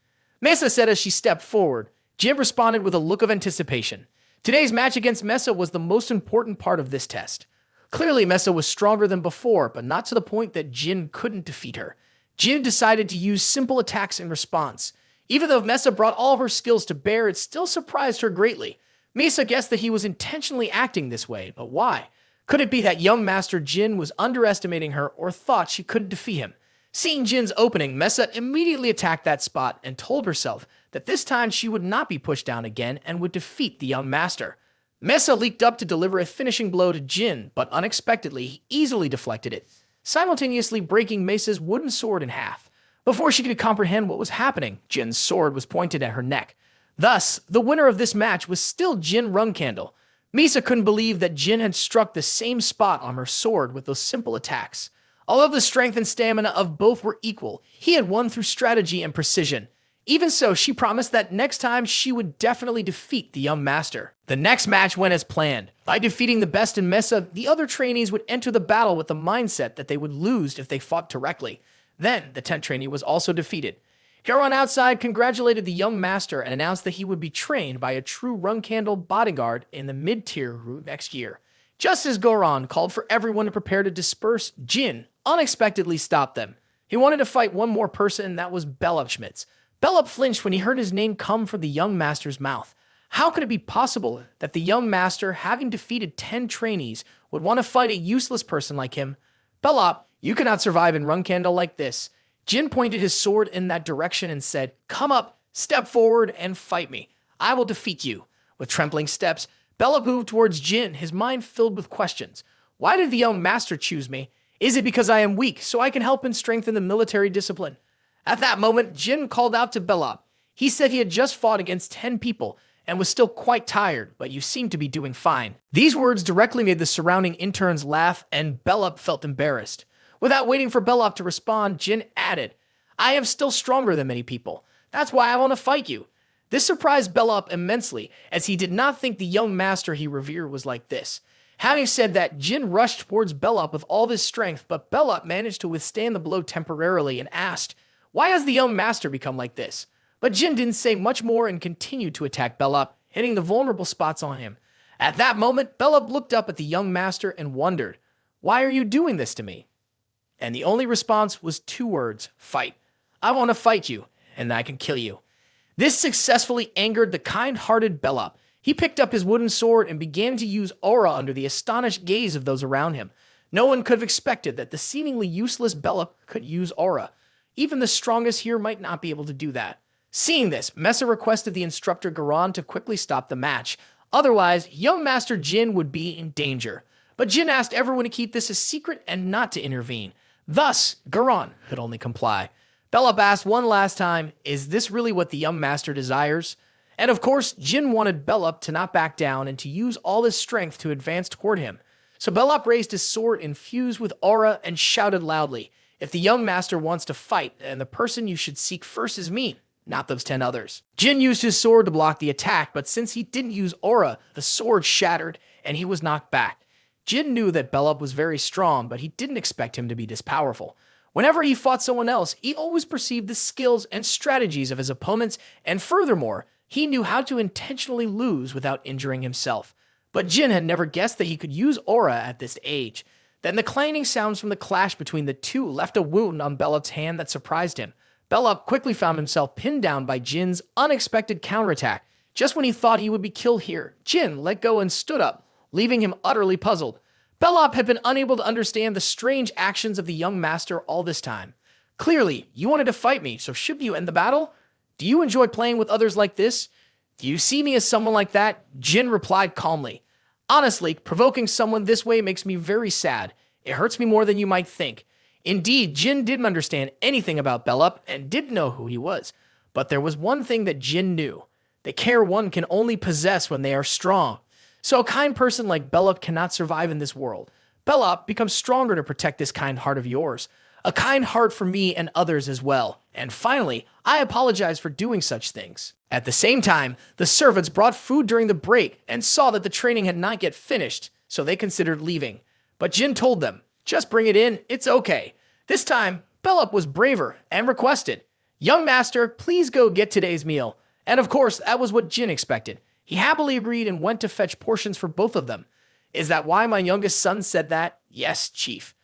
Mesa said as she stepped forward. Jin responded with a look of anticipation. Today's match against Mesa was the most important part of this test. Clearly, Mesa was stronger than before, but not to the point that Jin couldn't defeat her. Jin decided to use simple attacks in response. Even though Mesa brought all of her skills to bear, it still surprised her greatly. Mesa guessed that he was intentionally acting this way, but why? Could it be that young Master Jin was underestimating her or thought she couldn't defeat him? Seeing Jin's opening, Mesa immediately attacked that spot and told herself that this time she would not be pushed down again and would defeat the young master. Mesa leaped up to deliver a finishing blow to Jin, but unexpectedly, he easily deflected it, simultaneously breaking Mesa's wooden sword in half. Before she could comprehend what was happening, Jin's sword was pointed at her neck. Thus, the winner of this match was still Jin Runcandel. Misa couldn't believe that Jin had struck the same spot on her sword with those simple attacks. Although the strength and stamina of both were equal, he had won through strategy and precision. Even so, she promised that next time she would definitely defeat the young master. The next match went as planned. By defeating the best in Mesa, the other trainees would enter the battle with the mindset that they would lose if they fought directly. Then, the 10th trainee was also defeated. Garon outside congratulated the young master and announced that he would be trained by a true Runcandel bodyguard in the mid-tier route next year. Just as Goron called for everyone to prepare to disperse, Jin unexpectedly stopped them. He wanted to fight one more person, and that was Bellup Schmitz. Bellup flinched when he heard his name come from the young master's mouth. How could it be possible that the young master, having defeated 10 trainees, would want to fight a useless person like him? Bellup, you cannot survive in Runcandel like this. Jin pointed his sword in that direction and said, "Come up, step forward, and fight me. I will defeat you." With trembling steps, Bellup moved towards Jin, his mind filled with questions. Why did the young master choose me? Is it because I am weak, so I can help and strengthen the military discipline? At that moment, Jin called out to Bellup. He said he had just fought against 10 people and was still quite tired, but you seem to be doing fine. These words directly made the surrounding interns laugh, and Bellup felt embarrassed. Without waiting for Bellup to respond, Jin added, "I am still stronger than many people. That's why I want to fight you." This surprised Bellup immensely, as he did not think the young master he revered was like this. Having said that, Jin rushed towards Bellup with all his strength, but Bellup managed to withstand the blow temporarily and asked, "Why has the young master become like this?" But Jin didn't say much more and continued to attack Bellup, hitting the vulnerable spots on him. At that moment, Bellup looked up at the young master and wondered, "Why are you doing this to me?" And the only response was 2 words, "Fight. I want to fight you, and I can kill you." This successfully angered the kind-hearted Bellup. He picked up his wooden sword and began to use aura under the astonished gaze of those around him. No one could have expected that the seemingly useless Bellup could use aura. Even the strongest here might not be able to do that. Seeing this, Mesa requested the instructor Garon to quickly stop the match. Otherwise, young Master Jin would be in danger. But Jin asked everyone to keep this a secret and not to intervene. Thus, Garon could only comply. Bellup asked one last time, "Is this really what the young master desires?" And of course, Jin wanted Bellup to not back down and to use all his strength to advance toward him. So Bellup raised his sword infused with aura and shouted loudly, "If the young master wants to fight, then the person you should seek first is me, not those 10 others." Jin used his sword to block the attack, but since he didn't use aura, the sword shattered and he was knocked back. Jin knew that Bellup was very strong, but he didn't expect him to be this powerful. Whenever he fought someone else, he always perceived the skills and strategies of his opponents, and furthermore, he knew how to intentionally lose without injuring himself. But Jin had never guessed that he could use aura at this age. Then the clanging sounds from the clash between the two left a wound on Bellup's hand that surprised him. Bellup quickly found himself pinned down by Jin's unexpected counterattack. Just when he thought he would be killed here, Jin let go and stood up, leaving him utterly puzzled. Bellup had been unable to understand the strange actions of the young master all this time. "Clearly, you wanted to fight me, so should you end the battle? Do you enjoy playing with others like this? Do you see me as someone like that?" Jin replied calmly. "Honestly, provoking someone this way makes me very sad. It hurts me more than you might think." Indeed, Jin didn't understand anything about Bellup and didn't know who he was. But there was one thing that Jin knew: the care one can only possess when they are strong. So a kind person like Bellup cannot survive in this world. Bellup, become stronger to protect this kind heart of yours. A kind heart for me and others as well. And finally, I apologize for doing such things. At the same time, the servants brought food during the break and saw that the training had not yet finished, so they considered leaving. But Jin told them, "Just bring it in, it's okay." This time, Bellup was braver and requested, "Young master, please go get today's meal." And of course, that was what Jin expected. He happily agreed and went to fetch portions for both of them. "Is that why my youngest son said that?" "Yes, chief."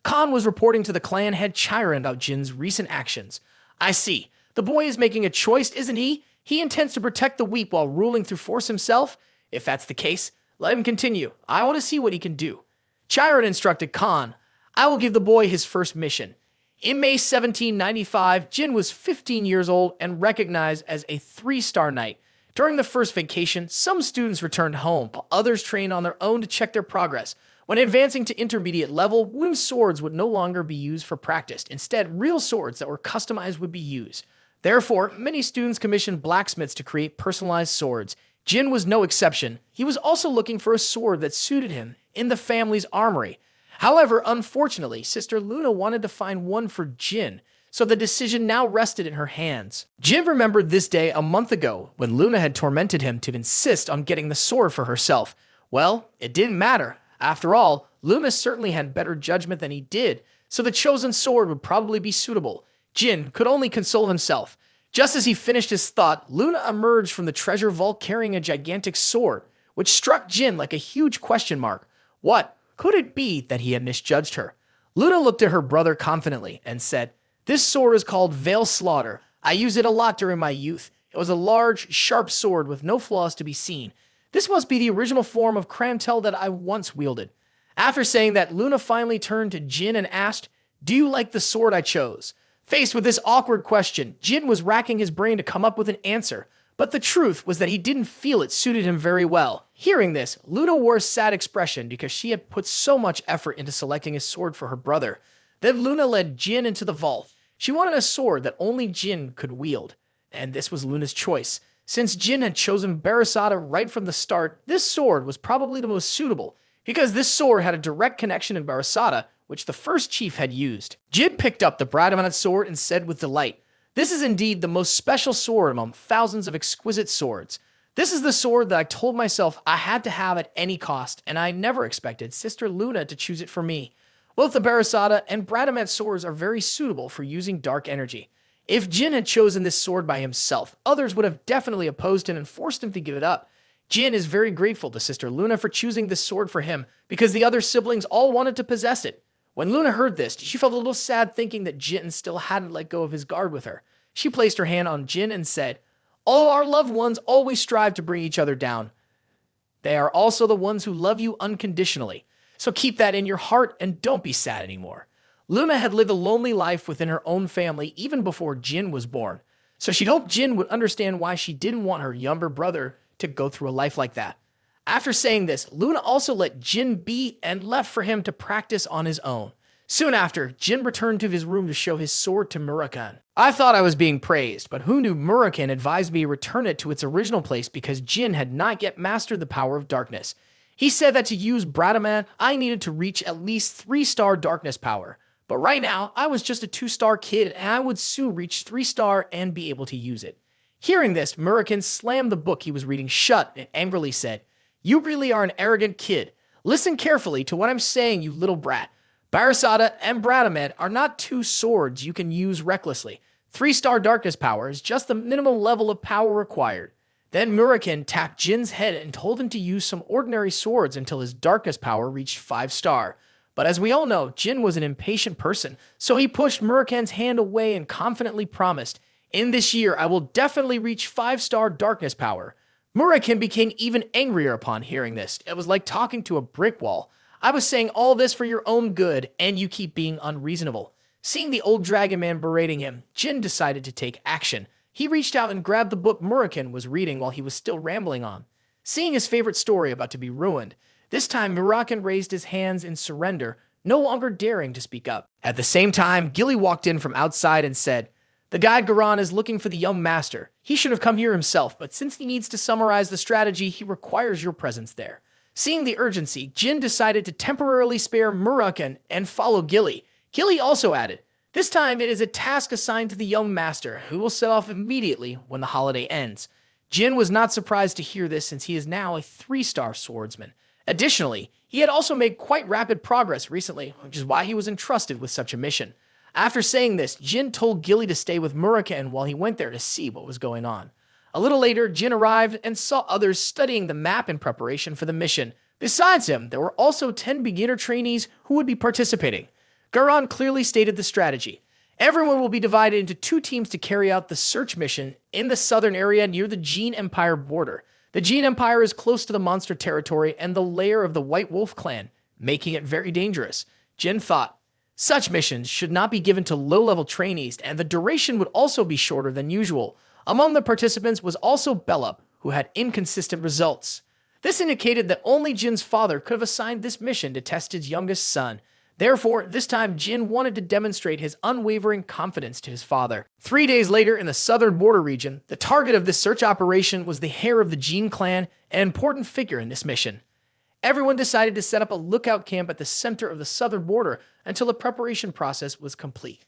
Khan was reporting to the clan head Chiron about Jin's recent actions. "I see. The boy is making a choice, isn't he? He intends to protect the weak while ruling through force himself? If that's the case, let him continue. I want to see what he can do." Chiron instructed Khan, "I will give the boy his first mission." In May 1795, Jin was 15 years old and recognized as a 3-star knight. During the first vacation, some students returned home, while others trained on their own to check their progress. When advancing to intermediate level, wooden swords would no longer be used for practice. Instead, real swords that were customized would be used. Therefore, many students commissioned blacksmiths to create personalized swords. Jin was no exception. He was also looking for a sword that suited him in the family's armory. However, unfortunately, Sister Luna wanted to find one for Jin, so the decision now rested in her hands. Jin remembered this day a month ago when Luna had tormented him to insist on getting the sword for herself. Well, it didn't matter. After all, Luna certainly had better judgment than he did, so the chosen sword would probably be suitable. Jin could only console himself. Just as he finished his thought, Luna emerged from the treasure vault carrying a gigantic sword, which struck Jin like a huge question mark. What could it be that he had misjudged her? Luna looked at her brother confidently and said, "This sword is called Veil Slaughter. I used it a lot during my youth. It was a large, sharp sword with no flaws to be seen. This must be the original form of Crantel that I once wielded." After saying that, Luna finally turned to Jin and asked, "Do you like the sword I chose?" Faced with this awkward question, Jin was racking his brain to come up with an answer, but the truth was that he didn't feel it suited him very well. Hearing this, Luna wore a sad expression because she had put so much effort into selecting a sword for her brother. Then Luna led Jin into the vault. She wanted a sword that only Jin could wield, and this was Luna's choice. Since Jin had chosen Barasada right from the start, this sword was probably the most suitable, because this sword had a direct connection in Barasada, which the first chief had used. Jin picked up the Bradamanite sword and said with delight, "This is indeed the most special sword among thousands of exquisite swords. This is the sword that I told myself I had to have at any cost, and I never expected Sister Luna to choose it for me. Both the Barasada and Bradamanite swords are very suitable for using dark energy. If Jin had chosen this sword by himself, others would have definitely opposed him and forced him to give it up. Jin is very grateful to Sister Luna for choosing this sword for him, because the other siblings all wanted to possess it." When Luna heard this, she felt a little sad thinking that Jin still hadn't let go of his guard with her. She placed her hand on Jin and said, "All our loved ones always strive to bring each other down. They are also the ones who love you unconditionally. So keep that in your heart and don't be sad anymore." Luna had lived a lonely life within her own family even before Jin was born, so she'd hoped Jin would understand why she didn't want her younger brother to go through a life like that. After saying this, Luna also let Jin be and left for him to practice on his own. Soon after, Jin returned to his room to show his sword to Murakami. "I thought I was being praised, but who knew Murakami advised me to return it to its original place because Jin had not yet mastered the power of darkness. He said that to use Bradaman, I needed to reach at least 3-star darkness power. But right now, I was just a 2-star kid and I would soon reach 3-star and be able to use it." Hearing this, Murakami slammed the book he was reading shut and angrily said, "You really are an arrogant kid. Listen carefully to what I'm saying, you little brat. Barasada and Bradaman are not 2 swords you can use recklessly. 3-star darkness power is just the minimum level of power required." Then Murakami tapped Jin's head and told him to use some ordinary swords until his darkness power reached 5-star. But as we all know, Jin was an impatient person, so he pushed Murakami's hand away and confidently promised, "In this year, I will definitely reach 5-star darkness power." Murakami became even angrier upon hearing this. It was like talking to a brick wall. "I was saying all this for your own good, and you keep being unreasonable." Seeing the old dragon man berating him, Jin decided to take action. He reached out and grabbed the book Murakami was reading while he was still rambling on. Seeing his favorite story about to be ruined, this time Murakami raised his hands in surrender, no longer daring to speak up. At the same time, Gilly walked in from outside and said, "The guide Garan is looking for the young master. He should have come here himself, but since he needs to summarize the strategy, he requires your presence there." Seeing the urgency, Jin decided to temporarily spare Murakami and follow Gilly. Gilly also added, "This time it is a task assigned to the young master, who will set off immediately when the holiday ends." Jin was not surprised to hear this since he is now a 3-star swordsman. Additionally, he had also made quite rapid progress recently, which is why he was entrusted with such a mission. After saying this, Jin told Gilly to stay with Murakami while he went there to see what was going on. A little later, Jin arrived and saw others studying the map in preparation for the mission. Besides him, there were also 10 beginner trainees who would be participating. Garan clearly stated the strategy. Everyone will be divided into 2 teams to carry out the search mission in the southern area near the Jin Empire border. The Jin Empire is close to the monster territory and the lair of the White Wolf clan, making it very dangerous. Jin thought, such missions should not be given to low-level trainees, and the duration would also be shorter than usual. Among the participants was also Bellup, who had inconsistent results. This indicated that only Jin's father could have assigned this mission to test his youngest son. Therefore, this time Jin wanted to demonstrate his unwavering confidence to his father. 3 days later, in the southern border region, the target of this search operation was the heir of the Jin clan, an important figure in this mission. Everyone decided to set up a lookout camp at the center of the southern border until the preparation process was complete.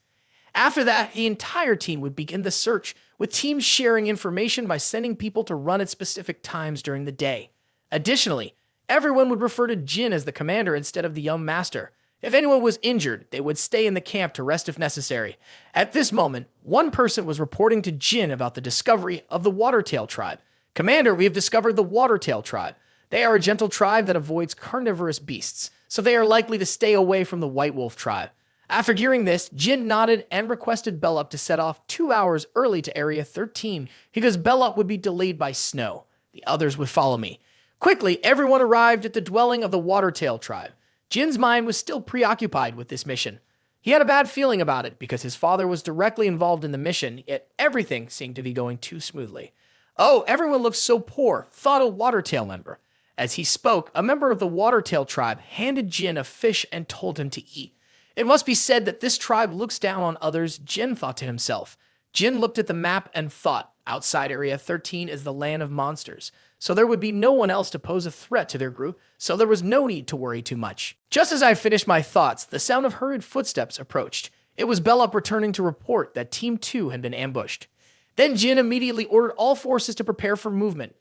After that, the entire team would begin the search, with teams sharing information by sending people to run at specific times during the day. Additionally, everyone would refer to Jin as the commander instead of the young master. If anyone was injured, they would stay in the camp to rest if necessary. At this moment, one person was reporting to Jin about the discovery of the Watertail tribe. Commander, we have discovered the Watertail tribe. They are a gentle tribe that avoids carnivorous beasts, so they are likely to stay away from the White Wolf tribe. After hearing this, Jin nodded and requested Bellup to set off 2 hours early to Area 13 because Bellup would be delayed by snow. The others would follow me. Quickly, everyone arrived at the dwelling of the Watertail tribe. Jin's mind was still preoccupied with this mission. He had a bad feeling about it because his father was directly involved in the mission, yet everything seemed to be going too smoothly. "Oh, everyone looks so poor," thought a Watertail member. As he spoke, a member of the Watertail tribe handed Jin a fish and told him to eat. It must be said that this tribe looks down on others, Jin thought to himself. Jin looked at the map and thought, outside Area 13 is the land of monsters, so there would be no one else to pose a threat to their group, so there was no need to worry too much. Just as I finished my thoughts, the sound of hurried footsteps approached. It was Bellup returning to report that Team 2 had been ambushed. Then Jin immediately ordered all forces to prepare for movement.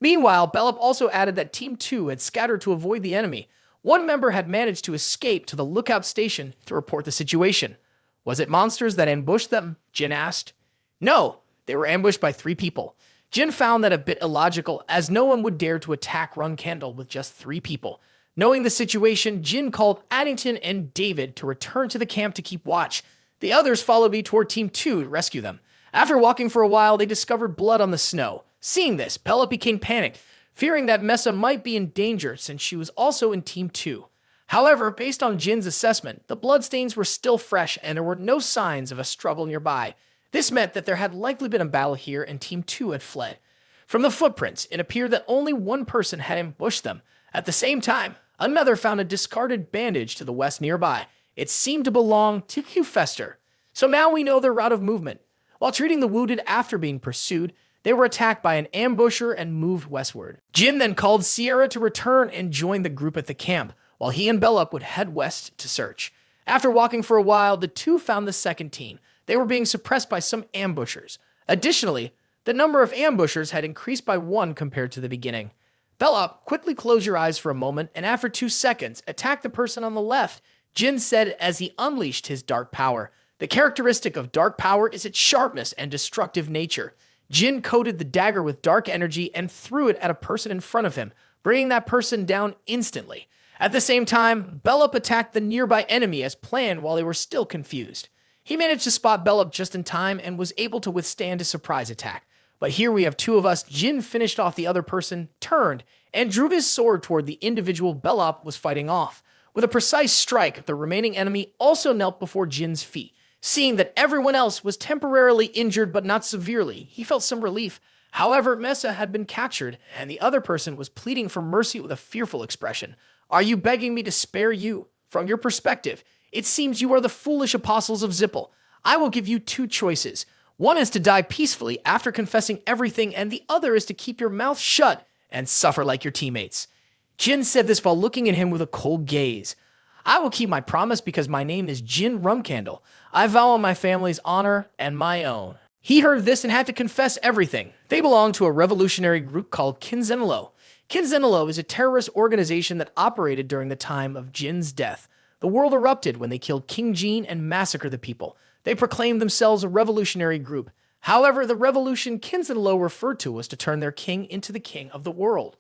Meanwhile, Bellup also added that Team 2 had scattered to avoid the enemy. One member had managed to escape to the lookout station to report the situation. Was it monsters that ambushed them? Jin asked. No, they were ambushed by 3 people. Jin found that a bit illogical, as no one would dare to attack Runcandel with just 3 people. Knowing the situation, Jin called Addington and David to return to the camp to keep watch. The others followed me toward Team 2 to rescue them. After walking for a while, they discovered blood on the snow. Seeing this, Bellup became panicked, fearing that Mesa might be in danger since she was also in Team 2. However, based on Jin's assessment, the bloodstains were still fresh and there were no signs of a struggle nearby. This meant that there had likely been a battle here and Team 2 had fled. From the footprints, it appeared that only one person had ambushed them. At the same time, another found a discarded bandage to the west nearby. It seemed to belong to Fester. So now we know their route of movement. While treating the wounded after being pursued, they were attacked by an ambusher and moved westward. Jin then called Sierra to return and join the group at the camp, while he and Bellup would head west to search. After walking for a while, the two found the second team. They were being suppressed by some ambushers. Additionally, the number of ambushers had increased by 1 compared to the beginning. Bellup, quickly close your eyes for a moment, and after 2 seconds, attack the person on the left, Jin said as he unleashed his dark power. The characteristic of dark power is its sharpness and destructive nature. Jin coated the dagger with dark energy and threw it at a person in front of him, bringing that person down instantly. At the same time, Bellup attacked the nearby enemy as planned while they were still confused. He managed to spot Bellup just in time and was able to withstand a surprise attack. But here we have 2 of us. Jin finished off the other person, turned, and drew his sword toward the individual Bellup was fighting off. With a precise strike, the remaining enemy also knelt before Jin's feet. Seeing that everyone else was temporarily injured but not severely, he felt some relief. However, Mesa had been captured, and the other person was pleading for mercy with a fearful expression. "Are you begging me to spare you? From your perspective, it seems you are the foolish apostles of Zippel. I will give you 2 choices. One is to die peacefully after confessing everything, and the other is to keep your mouth shut and suffer like your teammates." Jin said this while looking at him with a cold gaze. "I will keep my promise because my name is Jin Runcandel. I vow on my family's honor and my own." He heard this and had to confess everything. They belonged to a revolutionary group called Kinzenlo. Kinzenlo is a terrorist organization that operated during the time of Jin's death. The world erupted when they killed King Jin and massacred the people. They proclaimed themselves a revolutionary group. However, the revolution Kinzenlo referred to was to turn their king into the king of the world.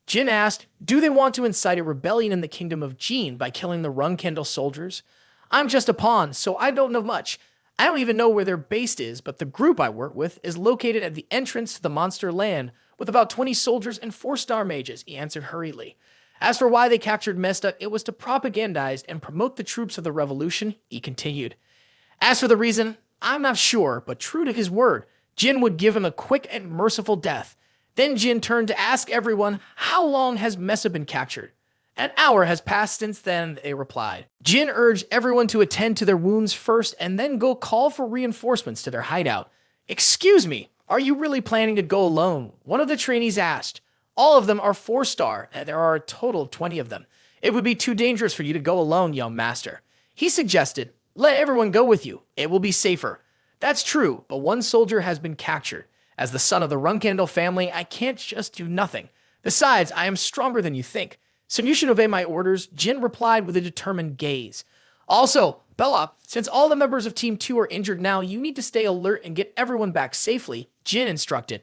Jin asked, do they want to incite a rebellion in the kingdom of Jin by killing the Runcandel soldiers? I'm just a pawn, so I don't know much. I don't even know where their base is, but the group I work with is located at the entrance to the monster land with about 20 soldiers and 4-star mages, he answered hurriedly. As for why they captured Mesta, it was to propagandize and promote the troops of the revolution, he continued. As for the reason, I'm not sure, but true to his word, Jin would give him a quick and merciful death. Then Jin turned to ask everyone, how long has Mesa been captured? An hour has passed since then, they replied. Jin urged everyone to attend to their wounds first and then go call for reinforcements to their hideout. Excuse me, are you really planning to go alone? One of the trainees asked. All of them are 4-star, and there are a total of 20 of them. It would be too dangerous for you to go alone, young master. He suggested, let everyone go with you. It will be safer. That's true, but one soldier has been captured. As the son of the Runcandel family, I can't just do nothing. Besides, I am stronger than you think. So you should obey my orders, Jin replied with a determined gaze. Also, Bella, since all the members of Team 2 are injured now, you need to stay alert and get everyone back safely, Jin instructed.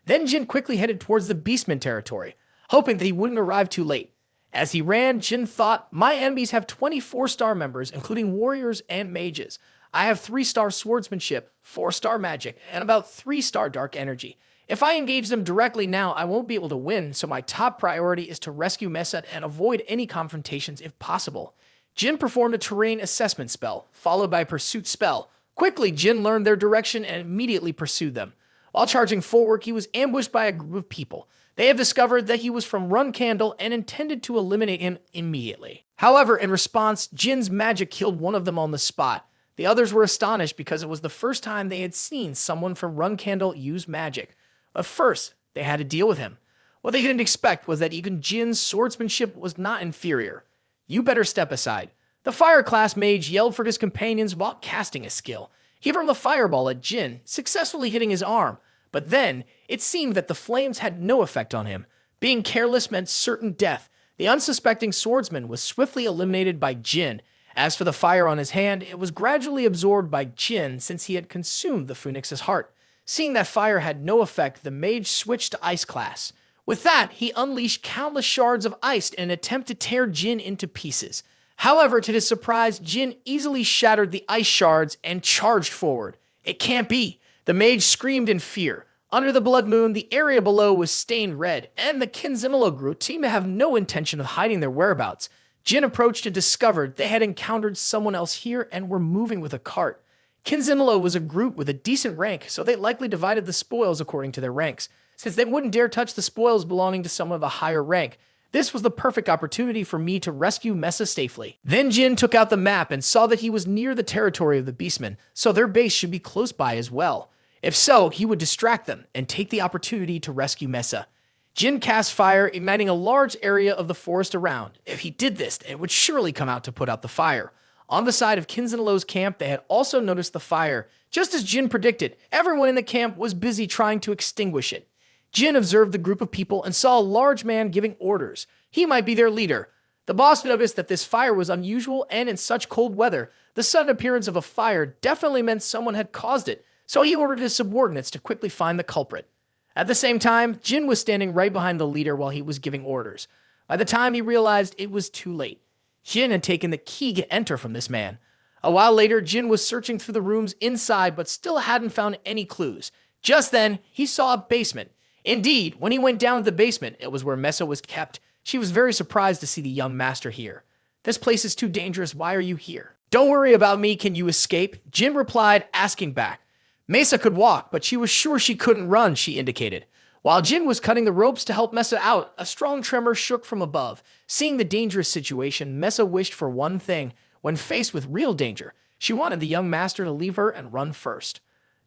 Then Jin quickly headed towards the Beastman territory, hoping that he wouldn't arrive too late. As he ran, Jin thought, my enemies have 24-star members, including warriors and mages. I have 3-star swordsmanship, 4-star magic, and about 3-star dark energy. If I engage them directly now, I won't be able to win, so my top priority is to rescue Mesa and avoid any confrontations if possible. Jin performed a terrain assessment spell, followed by a pursuit spell. Quickly, Jin learned their direction and immediately pursued them. While charging forward, he was ambushed by a group of people. They have discovered that he was from Runcandel and intended to eliminate him immediately. However, in response, Jin's magic killed one of them on the spot. The others were astonished because it was the first time they had seen someone from Runcandel use magic. But first, they had to deal with him. What they didn't expect was that even Jin's swordsmanship was not inferior. You better step aside. The fire class mage yelled for his companions while casting a skill. He hurled a fireball at Jin, successfully hitting his arm. But then, it seemed that the flames had no effect on him. Being careless meant certain death. The unsuspecting swordsman was swiftly eliminated by Jin. As for the fire on his hand, it was gradually absorbed by Jin since he had consumed the phoenix's heart. Seeing that fire had no effect, the mage switched to ice class. With that, he unleashed countless shards of ice in an attempt to tear Jin into pieces. However, to his surprise, Jin easily shattered the ice shards and charged forward. It can't be. The mage screamed in fear. Under the blood moon, the area below was stained red, and the Kinzinalo group seemed to have no intention of hiding their whereabouts. Jin approached and discovered they had encountered someone else here and were moving with a cart. Kinzinalo was a group with a decent rank, so they likely divided the spoils according to their ranks. Since they wouldn't dare touch the spoils belonging to someone of a higher rank, this was the perfect opportunity for me to rescue Mesa safely. Then Jin took out the map and saw that he was near the territory of the Beastmen, so their base should be close by as well. If so, he would distract them and take the opportunity to rescue Mesa. Jin cast fire, igniting a large area of the forest around. If he did this, it would surely come out to put out the fire. On the side of Kinzinalo's camp, they had also noticed the fire. Just as Jin predicted, everyone in the camp was busy trying to extinguish it. Jin observed the group of people and saw a large man giving orders. He might be their leader. The boss noticed that this fire was unusual, and in such cold weather, the sudden appearance of a fire definitely meant someone had caused it, so he ordered his subordinates to quickly find the culprit. At the same time, Jin was standing right behind the leader while he was giving orders. By the time he realized, it was too late. Jin had taken the key to enter from this man. A while later, Jin was searching through the rooms inside but still hadn't found any clues. Just then, he saw a basement. Indeed, when he went down to the basement, it was where Mesa was kept. She was very surprised to see the young master here. This place is too dangerous. Why are you here? Don't worry about me. Can you escape? Jin replied, asking back. Mesa could walk, but she was sure she couldn't run, she indicated. While Jin was cutting the ropes to help Mesa out, a strong tremor shook from above. Seeing the dangerous situation, Mesa wished for one thing. When faced with real danger, she wanted the young master to leave her and run first.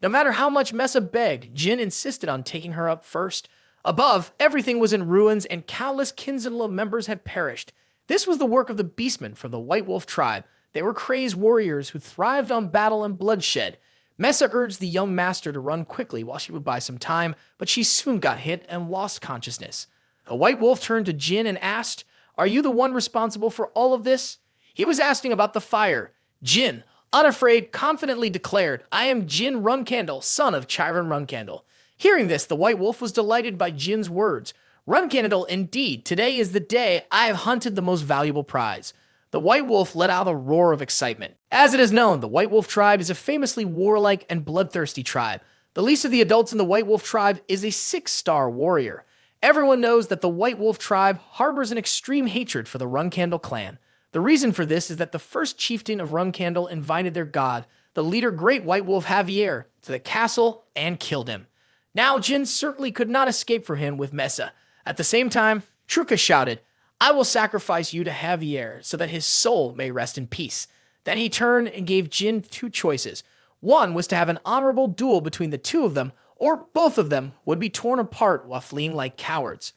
No matter how much Mesa begged, Jin insisted on taking her up first. Above, everything was in ruins and countless Kinzinalo members had perished. This was the work of the Beastmen from the White Wolf tribe. They were crazed warriors who thrived on battle and bloodshed. Mesa urged the young master to run quickly while she would buy some time, but she soon got hit and lost consciousness. The White Wolf turned to Jin and asked, "Are you the one responsible for all of this?" He was asking about the fire. Jin, unafraid, confidently declared, "I am Jin Runcandel, son of Chiron Runcandel." Hearing this, the White Wolf was delighted by Jin's words. "Runcandel, indeed, today is the day I have hunted the most valuable prize." The White Wolf let out a roar of excitement. As it is known, the White Wolf tribe is a famously warlike and bloodthirsty tribe. The least of the adults in the White Wolf tribe is a 6-star warrior. Everyone knows that the White Wolf tribe harbors an extreme hatred for the Runcandel clan. The reason for this is that the first chieftain of Runcandel invited their god, the leader Great White Wolf Javier, to the castle and killed him. Now Jin certainly could not escape from him with Mesa. At the same time, Truca shouted, "I will sacrifice you to Javier so that his soul may rest in peace." Then he turned and gave Jin two choices. One was to have an honorable duel between the two of them, or both of them would be torn apart while fleeing like cowards.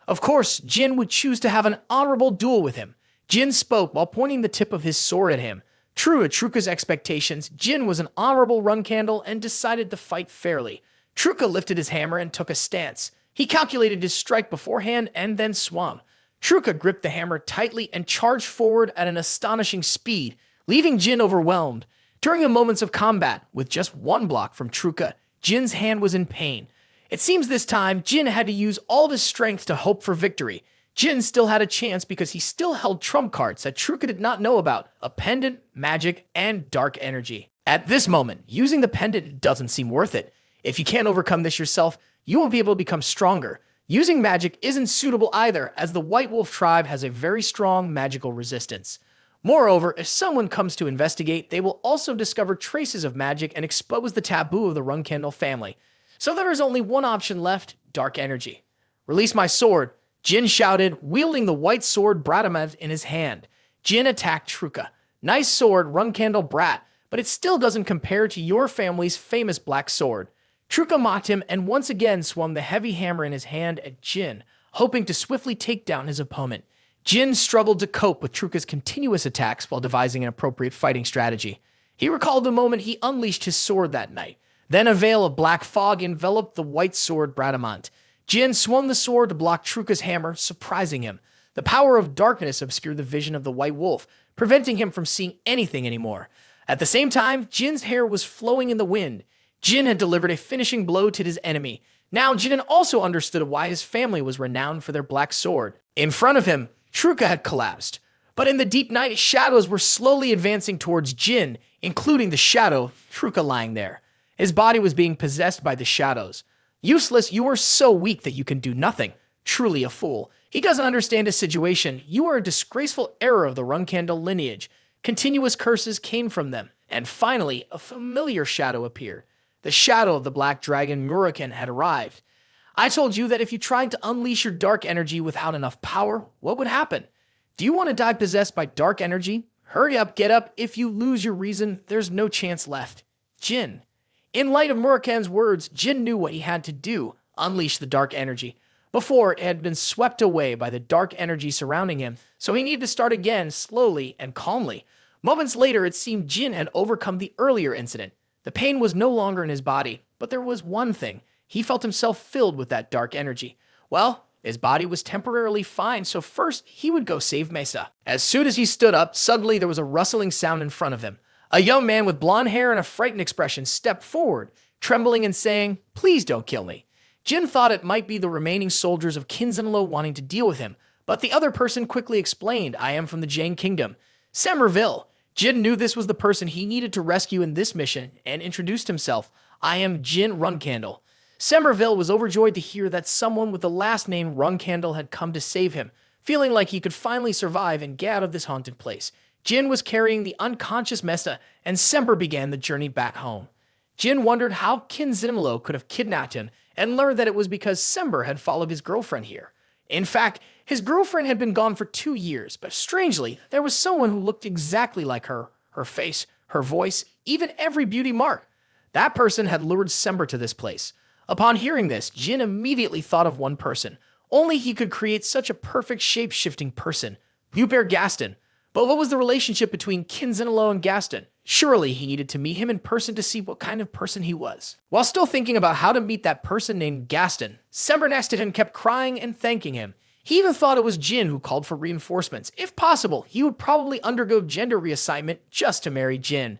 Of course, Jin would choose to have an honorable duel with him. Jin spoke while pointing the tip of his sword at him. True to Truca's expectations, Jin was an honorable Runcandel and decided to fight fairly. Truca lifted his hammer and took a stance. He calculated his strike beforehand and then swung. Truca gripped the hammer tightly and charged forward at an astonishing speed, leaving Jin overwhelmed. During the moments of combat, with just one block from Truca, Jin's hand was in pain. It seems this time, Jin had to use all of his strength to hope for victory. Jin still had a chance because he still held trump cards that Truca did not know about: a pendant, magic, and dark energy. At this moment, using the pendant doesn't seem worth it. If you can't overcome this yourself, you won't be able to become stronger. Using magic isn't suitable either, as the White Wolf tribe has a very strong magical resistance. Moreover, if someone comes to investigate, they will also discover traces of magic and expose the taboo of the Runcandel family. So there is only one option left: dark energy. "Release my sword," Jin shouted, wielding the white sword Bradamant in his hand. Jin attacked Truca. "Nice sword, Runcandel brat, but it still doesn't compare to your family's famous black sword." Truca mocked him and once again swung the heavy hammer in his hand at Jin, hoping to swiftly take down his opponent. Jin struggled to cope with Truca's continuous attacks while devising an appropriate fighting strategy. He recalled the moment he unleashed his sword that night. Then a veil of black fog enveloped the white sword Bradamant. Jin swung the sword to block Truca's hammer, surprising him. The power of darkness obscured the vision of the White Wolf, preventing him from seeing anything anymore. At the same time, Jin's hair was flowing in the wind. Jin had delivered a finishing blow to his enemy. Now Jin also understood why his family was renowned for their black sword. In front of him, Truca had collapsed. But in the deep night, shadows were slowly advancing towards Jin, including the shadow, Truca, lying there. His body was being possessed by the shadows. "Useless, you are so weak that you can do nothing. Truly a fool. He doesn't understand his situation. You are a disgraceful heir of the Runcandel lineage." Continuous curses came from them, and finally, a familiar shadow appeared. The shadow of the black dragon Muraken had arrived. "I told you that if you tried to unleash your dark energy without enough power, what would happen? Do you want to die possessed by dark energy? Hurry up, get up. If you lose your reason, there's no chance left." Jin. In light of Muraken's words, Jin knew what he had to do: unleash the dark energy. Before, it had been swept away by the dark energy surrounding him, so he needed to start again slowly and calmly. Moments later, it seemed Jin had overcome the earlier incident. The pain was no longer in his body, but there was one thing. He felt himself filled with that dark energy. Well, his body was temporarily fine, so first he would go save Mesa. As soon as he stood up, suddenly there was a rustling sound in front of him. A young man with blonde hair and a frightened expression stepped forward, trembling and saying, "Please don't kill me." Jin thought it might be the remaining soldiers of Kinzenlo wanting to deal with him, but the other person quickly explained, "I am from the Jane Kingdom. Somerville." Jin knew this was the person he needed to rescue in this mission and introduced himself. "I am Jin Runcandel." Somerville was overjoyed to hear that someone with the last name Runcandel had come to save him. Feeling like he could finally survive and get out of this haunted place, Jin was carrying the unconscious Mesa, and Semper began the journey back home. Jin wondered how Kinzenlo could have kidnapped him and learned that it was because Semper had followed his girlfriend here. In fact, his girlfriend had been gone for 2 years, but strangely, there was someone who looked exactly like her. Her face, her voice, even every beauty mark. That person had lured Semper to this place. Upon hearing this, Jin immediately thought of one person. Only he could create such a perfect shape-shifting person. Hubert Gaston. But what was the relationship between Kinzenlo and Gaston? Surely he needed to meet him in person to see what kind of person he was. While still thinking about how to meet that person named Gaston, Semper next to him kept crying and thanking him. He even thought it was Jin who called for reinforcements. If possible, he would probably undergo gender reassignment just to marry Jin.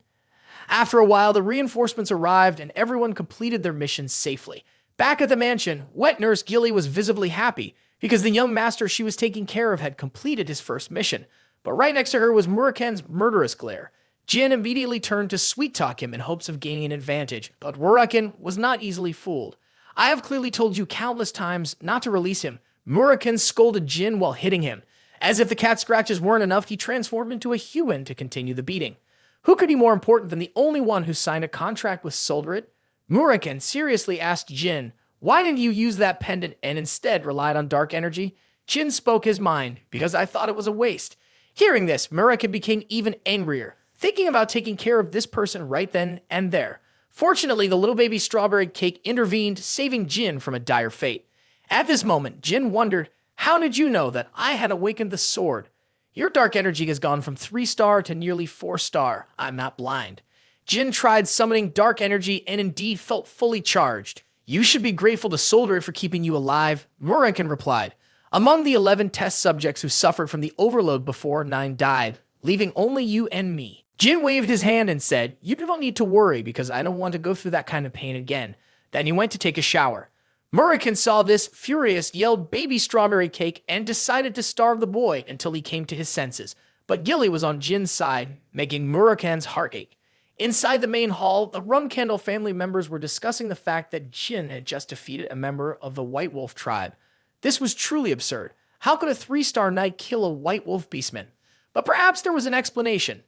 After a while, the reinforcements arrived and everyone completed their mission safely. Back at the mansion, wet nurse Gilly was visibly happy because the young master she was taking care of had completed his first mission. But right next to her was Muraken's murderous glare. Jin immediately turned to sweet-talk him in hopes of gaining an advantage, but Muraken was not easily fooled. "I have clearly told you countless times not to release him." Muraken scolded Jin while hitting him. As if the cat scratches weren't enough, he transformed into a human to continue the beating. Who could be more important than the only one who signed a contract with Soldred? Muraken seriously asked Jin, Why didn't you use that pendant and instead relied on dark energy? Jin spoke his mind, because I thought it was a waste. Hearing this, Murakin became even angrier, thinking about taking care of this person right then and there. Fortunately, the little baby strawberry cake intervened, saving Jin from a dire fate. At this moment, Jin wondered, how did you know that I had awakened the sword? Your dark energy has gone from 3-star to nearly 4-star. I'm not blind. Jin tried summoning dark energy and indeed felt fully charged. You should be grateful to Soldier for keeping you alive, Murankin replied. Among the 11 test subjects who suffered from the overload before, 9 died, leaving only you and me. Jin waved his hand and said, you don't need to worry because I don't want to go through that kind of pain again. Then he went to take a shower. Murankin saw this, furious, yelled baby strawberry cake and decided to starve the boy until he came to his senses. But Gilly was on Jin's side, making Murankin's heart ache. Inside the main hall, the Runcandel family members were discussing the fact that Jin had just defeated a member of the White Wolf tribe. This was truly absurd. How could a 3-star knight kill a White Wolf beastman? But perhaps there was an explanation.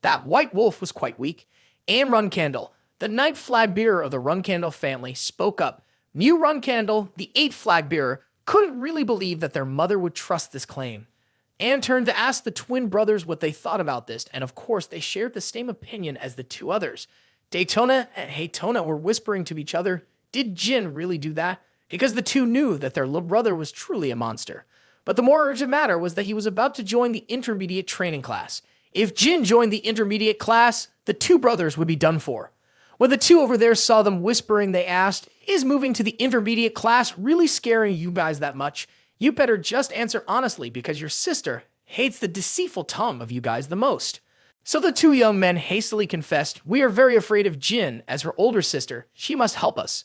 That White Wolf was quite weak. Anne Runcandel, the knight flag bearer of the Runcandel family, spoke up. New Runcandel, the 8th flag bearer, couldn't really believe that their mother would trust this claim. Anne turned to ask the twin brothers what they thought about this, and of course they shared the same opinion as the 2 others. Daytona and Haytona were whispering to each other, did Jin really do that? Because the 2 knew that their little brother was truly a monster. But the more urgent matter was that he was about to join the intermediate training class. If Jin joined the intermediate class, the 2 brothers would be done for. When the 2 over there saw them whispering, they asked, is moving to the intermediate class really scaring you guys that much? You better just answer honestly because your sister hates the deceitful tongue of you guys the most. So the 2 young men hastily confessed, we are very afraid of Jin as her older sister. She must help us.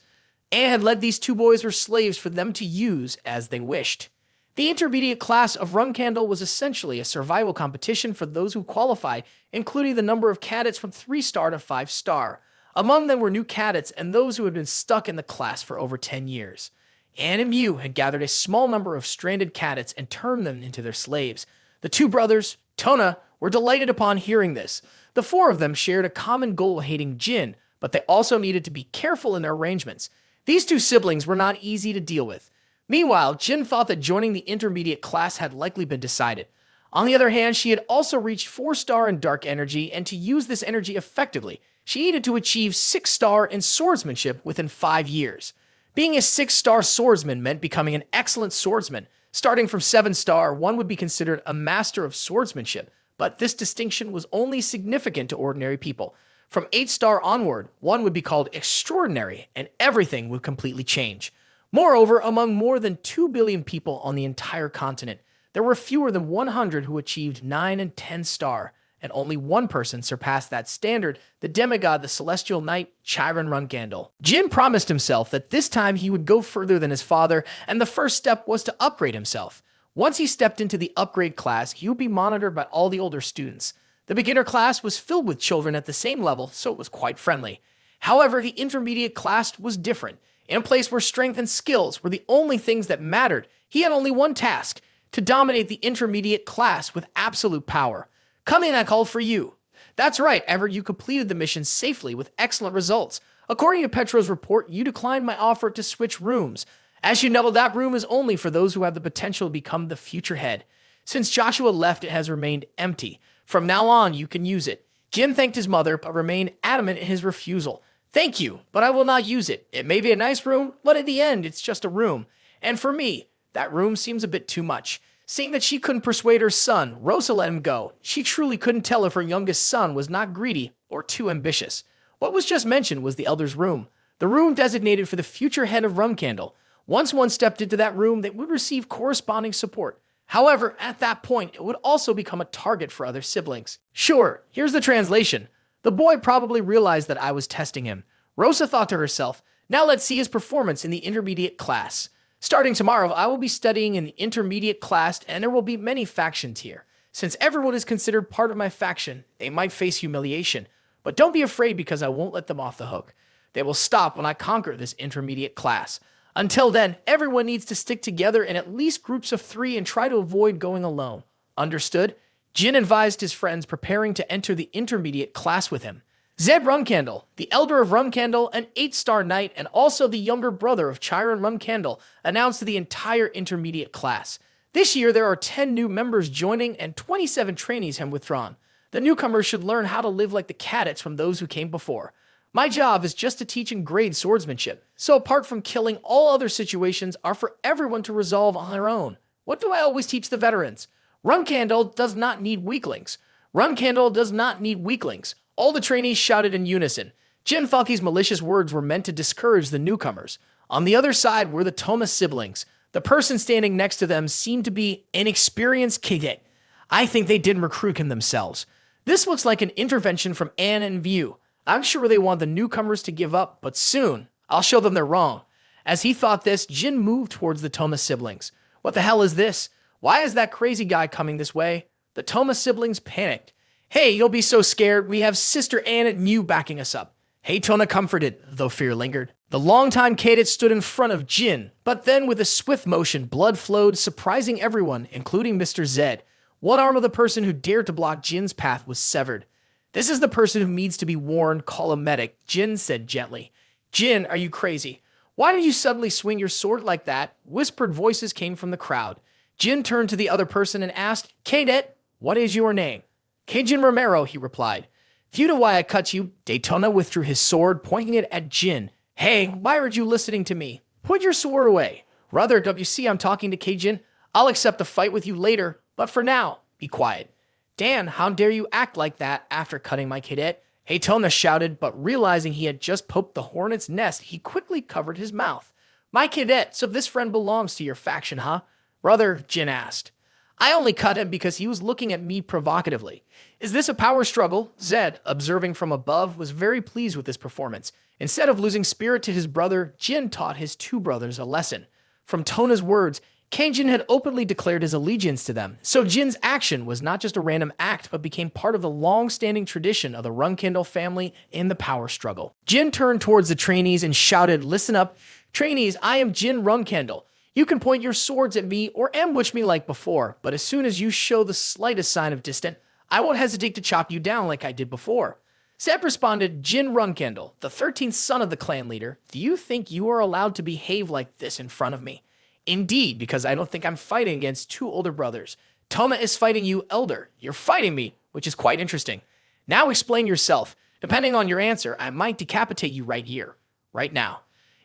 Anne had led these 2 boys as slaves for them to use as they wished. The intermediate class of Runcandel was essentially a survival competition for those who qualified, including the number of cadets from 3-star to 5-star. Among them were new cadets and those who had been stuck in the class for over 10 years. Anne and Mew had gathered a small number of stranded cadets and turned them into their slaves. The 2 brothers, Tona, were delighted upon hearing this. The 4 of them shared a common goal of hating Jin, but they also needed to be careful in their arrangements. These 2 siblings were not easy to deal with. Meanwhile, Jin thought that joining the intermediate class had likely been decided. On the other hand, she had also reached 4-star in dark energy, and to use this energy effectively, she needed to achieve 6-star in swordsmanship within 5 years. Being a 6-star swordsman meant becoming an excellent swordsman. Starting from 7-star, one would be considered a master of swordsmanship, but this distinction was only significant to ordinary people. From 8-star onward, one would be called extraordinary, and everything would completely change. Moreover, among more than 2 billion people on the entire continent, there were fewer than 100 who achieved 9 and 10-star, and only 1 person surpassed that standard, the demigod, the celestial knight, Chiron Runcandel. Jin promised himself that this time he would go further than his father, and the first step was to upgrade himself. Once he stepped into the upgrade class, he would be monitored by all the older students. The beginner class was filled with children at the same level, so it was quite friendly. However, the intermediate class was different. In a place where strength and skills were the only things that mattered, he had only one task: to dominate the intermediate class with absolute power. Come in, I called for you. That's right, Everett, you completed the mission safely with excellent results. According to Petro's report, you declined my offer to switch rooms. As you know, that room is only for those who have the potential to become the future head. Since Joshua left, it has remained empty. From now on, you can use it. Jin thanked his mother, but remained adamant in his refusal. Thank you, but I will not use it. It may be a nice room, but at the end, it's just a room. And for me, that room seems a bit too much. Seeing that she couldn't persuade her son, Rosa let him go. She truly couldn't tell if her youngest son was not greedy or too ambitious. What was just mentioned was the elder's room, the room designated for the future head of Runcandel. Once one stepped into that room, they would receive corresponding support. However, at that point, it would also become a target for other siblings. Sure, here's the translation. The boy probably realized that I was testing him. Rosa thought to herself, now let's see his performance in the intermediate class. Starting tomorrow, I will be studying in the intermediate class, and there will be many factions here. Since everyone is considered part of my faction, they might face humiliation. But don't be afraid because I won't let them off the hook. They will stop when I conquer this intermediate class. Until then, everyone needs to stick together in at least groups of 3 and try to avoid going alone. Understood? Jin advised his friends preparing to enter the intermediate class with him. Jin Runcandel, the elder of Runcandel, an 8-star knight, and also the younger brother of Chiron Runcandel, announced to the entire intermediate class. This year, there are 10 new members joining and 27 trainees have withdrawn. The newcomers should learn how to live like the cadets from those who came before. My job is just to teach and grade swordsmanship, so apart from killing, all other situations are for everyone to resolve on their own. What do I always teach the veterans? Runcandel does not need weaklings. Runcandel does not need weaklings. All the trainees shouted in unison. Jin thought these malicious words were meant to discourage the newcomers. On the other side were the Toma siblings. The person standing next to them seemed to be an experienced cadet. I think they didn't recruit him themselves. This looks like an intervention from An and View. I'm sure they want the newcomers to give up, but soon, I'll show them they're wrong. As he thought this, Jin moved towards the Toma siblings. What the hell is this? Why is that crazy guy coming this way? The Toma siblings panicked. Hey, you'll be so scared. We have Sister Ann and Mew backing us up. Tona comforted, though fear lingered. The longtime cadet stood in front of Jin, but then with a swift motion, blood flowed, surprising everyone, including Mr. Zed. One arm of the person who dared to block Jin's path was severed. This is the person who needs to be warned. Call a medic, Jin said gently. Jin, are you crazy? Why did you suddenly swing your sword like that? Whispered voices came from the crowd. Jin turned to the other person and asked, Cadet, what is your name? Keijin Romero, he replied. If you know why I cut you, Daytona withdrew his sword, pointing it at Jin. Hey, why aren't you listening to me? Put your sword away. Brother, don't you see I'm talking to Keijin? I'll accept a fight with you later, but for now, be quiet. Dan, how dare you act like that after cutting my cadet? Daytona shouted, but realizing he had just poked the hornet's nest, he quickly covered his mouth. My cadet, so this friend belongs to your faction, huh? Brother, Jin asked. I only cut him because he was looking at me provocatively. Is this a power struggle? Zed, observing from above, was very pleased with this performance. Instead of losing spirit to his brother, Jin taught his two brothers a lesson. From Tona's words, Keijin had openly declared his allegiance to them, so Jin's action was not just a random act, but became part of the long-standing tradition of the Runcandel family in the power struggle. Jin turned towards the trainees and shouted, Listen up. Trainees, I am Jin Runcandel. You can point your swords at me or ambush me like before, but as soon as you show the slightest sign of dissent, I won't hesitate to chop you down like I did before. Zeb responded, Jin Runcandel, the 13th son of the clan leader, do you think you are allowed to behave like this in front of me? Indeed, because I don't think I'm fighting against two older brothers. Toma is fighting you, elder. You're fighting me, which is quite interesting. Now explain yourself. Depending on your answer, I might decapitate you right here, right now.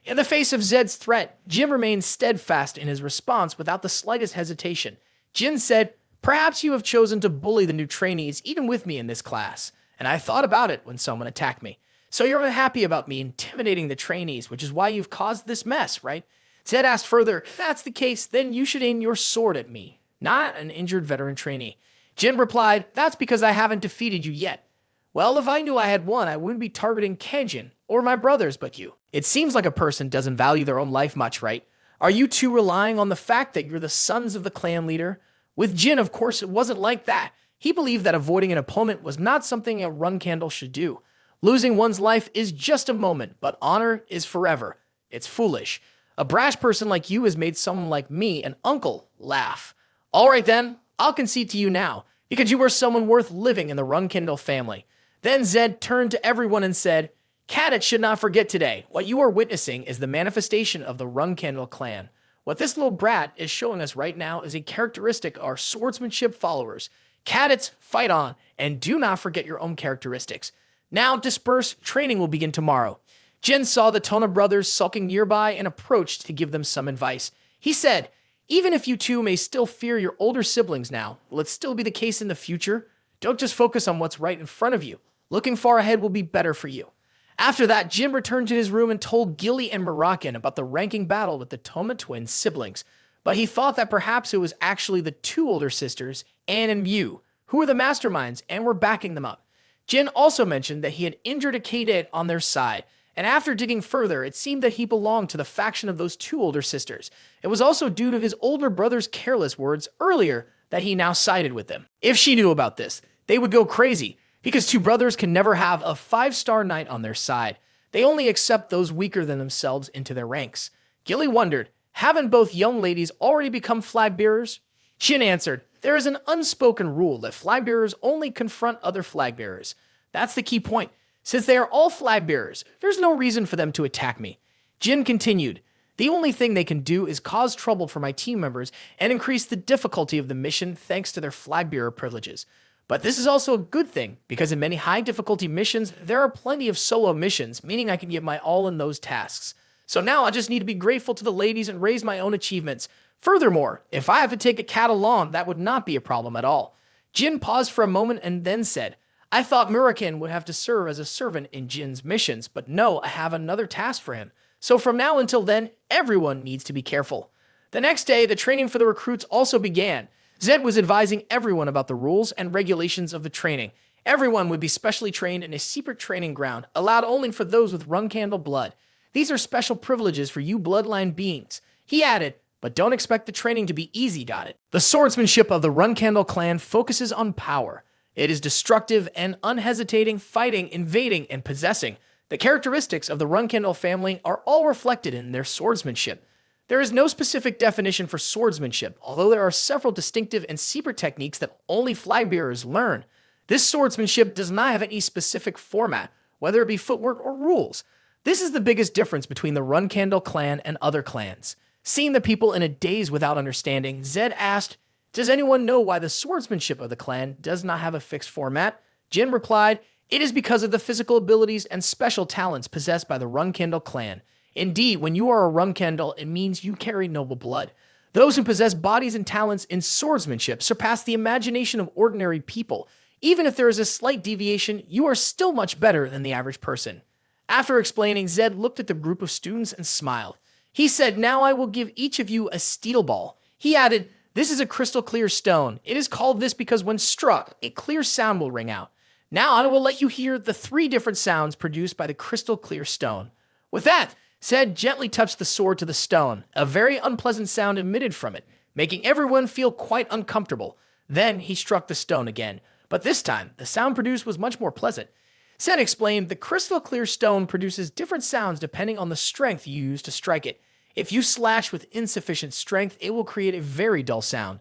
In the face of Zed's threat, Jin remained steadfast in his response without the slightest hesitation. Jin said, Perhaps you have chosen to bully the new trainees even with me in this class, and I thought about it when someone attacked me. So you're unhappy about me intimidating the trainees, which is why you've caused this mess, right? Zed asked further, If that's the case, then you should aim your sword at me, not an injured veteran trainee. Jin replied, That's because I haven't defeated you yet. Well, if I knew I had won, I wouldn't be targeting Keijin or my brothers but you. It seems like a person doesn't value their own life much, right? Are you two relying on the fact that you're the sons of the clan leader? With Jin, of course, it wasn't like that. He believed that avoiding an opponent was not something a Runcandel should do. Losing one's life is just a moment, but honor is forever. It's foolish. A brash person like you has made someone like me, an uncle, laugh. All right then, I'll concede to you now, because you are someone worth living in the Runcandel family. Then Zed turned to everyone and said, Cadets should not forget today. What you are witnessing is the manifestation of the Runcandel clan. What this little brat is showing us right now is a characteristic of our swordsmanship followers. Cadets, fight on, and do not forget your own characteristics. Now disperse, training will begin tomorrow. Jin saw the Tona brothers sulking nearby and approached to give them some advice. He said, Even if you two may still fear your older siblings now, will it still be the case in the future? Don't just focus on what's right in front of you. Looking far ahead will be better for you. After that, Jin returned to his room and told Gilly and Moroccan about the ranking battle with the Toma twin siblings. But he thought that perhaps it was actually the two older sisters, Anne and Mew, who were the masterminds and were backing them up. Jin also mentioned that he had injured a cadet on their side, and after digging further, it seemed that he belonged to the faction of those two older sisters. It was also due to his older brother's careless words earlier that he now sided with them. If she knew about this, they would go crazy, because two brothers can never have a 5-star knight on their side. They only accept those weaker than themselves into their ranks. Gilly wondered, haven't both young ladies already become flag bearers? Jin answered, there is an unspoken rule that flag bearers only confront other flag bearers. That's the key point. Since they are all flag bearers, there's no reason for them to attack me. Jin continued, the only thing they can do is cause trouble for my team members and increase the difficulty of the mission thanks to their flag bearer privileges. But this is also a good thing, because in many high difficulty missions, there are plenty of solo missions, meaning I can give my all in those tasks. So now I just need to be grateful to the ladies and raise my own achievements. Furthermore, if I have to take a cat along, that would not be a problem at all. Jin paused for a moment and then said, I thought Murakin would have to serve as a servant in Jin's missions, but no, I have another task for him. So from now until then, everyone needs to be careful. The next day, the training for the recruits also began. Zed was advising everyone about the rules and regulations of the training. Everyone would be specially trained in a secret training ground, allowed only for those with Runcandel blood. These are special privileges for you bloodline beings. He added, but don't expect the training to be easy, got it? The swordsmanship of the Runcandel clan focuses on power. It is destructive and unhesitating fighting, invading, and possessing. The characteristics of the Runcandel family are all reflected in their swordsmanship. There is no specific definition for swordsmanship, although there are several distinctive and secret techniques that only flag bearers learn. This swordsmanship does not have any specific format, whether it be footwork or rules. This is the biggest difference between the Runcandel clan and other clans. Seeing the people in a daze without understanding, Zed asked, does anyone know why the swordsmanship of the clan does not have a fixed format? Jin replied, it is because of the physical abilities and special talents possessed by the Runcandel clan. Indeed, when you are a Runcandel, it means you carry noble blood. Those who possess bodies and talents in swordsmanship surpass the imagination of ordinary people. Even if there is a slight deviation, you are still much better than the average person. After explaining, Zed looked at the group of students and smiled. He said, now I will give each of you a steel ball. He added, this is a crystal clear stone. It is called this because when struck, a clear sound will ring out. Now I will let you hear the 3 different sounds produced by the crystal clear stone. With that, Zed gently touched the sword to the stone. A very unpleasant sound emitted from it, making everyone feel quite uncomfortable. Then he struck the stone again, but this time the sound produced was much more pleasant. Zed explained the crystal clear stone produces different sounds depending on the strength you use to strike it. If you slash with insufficient strength, it will create a very dull sound.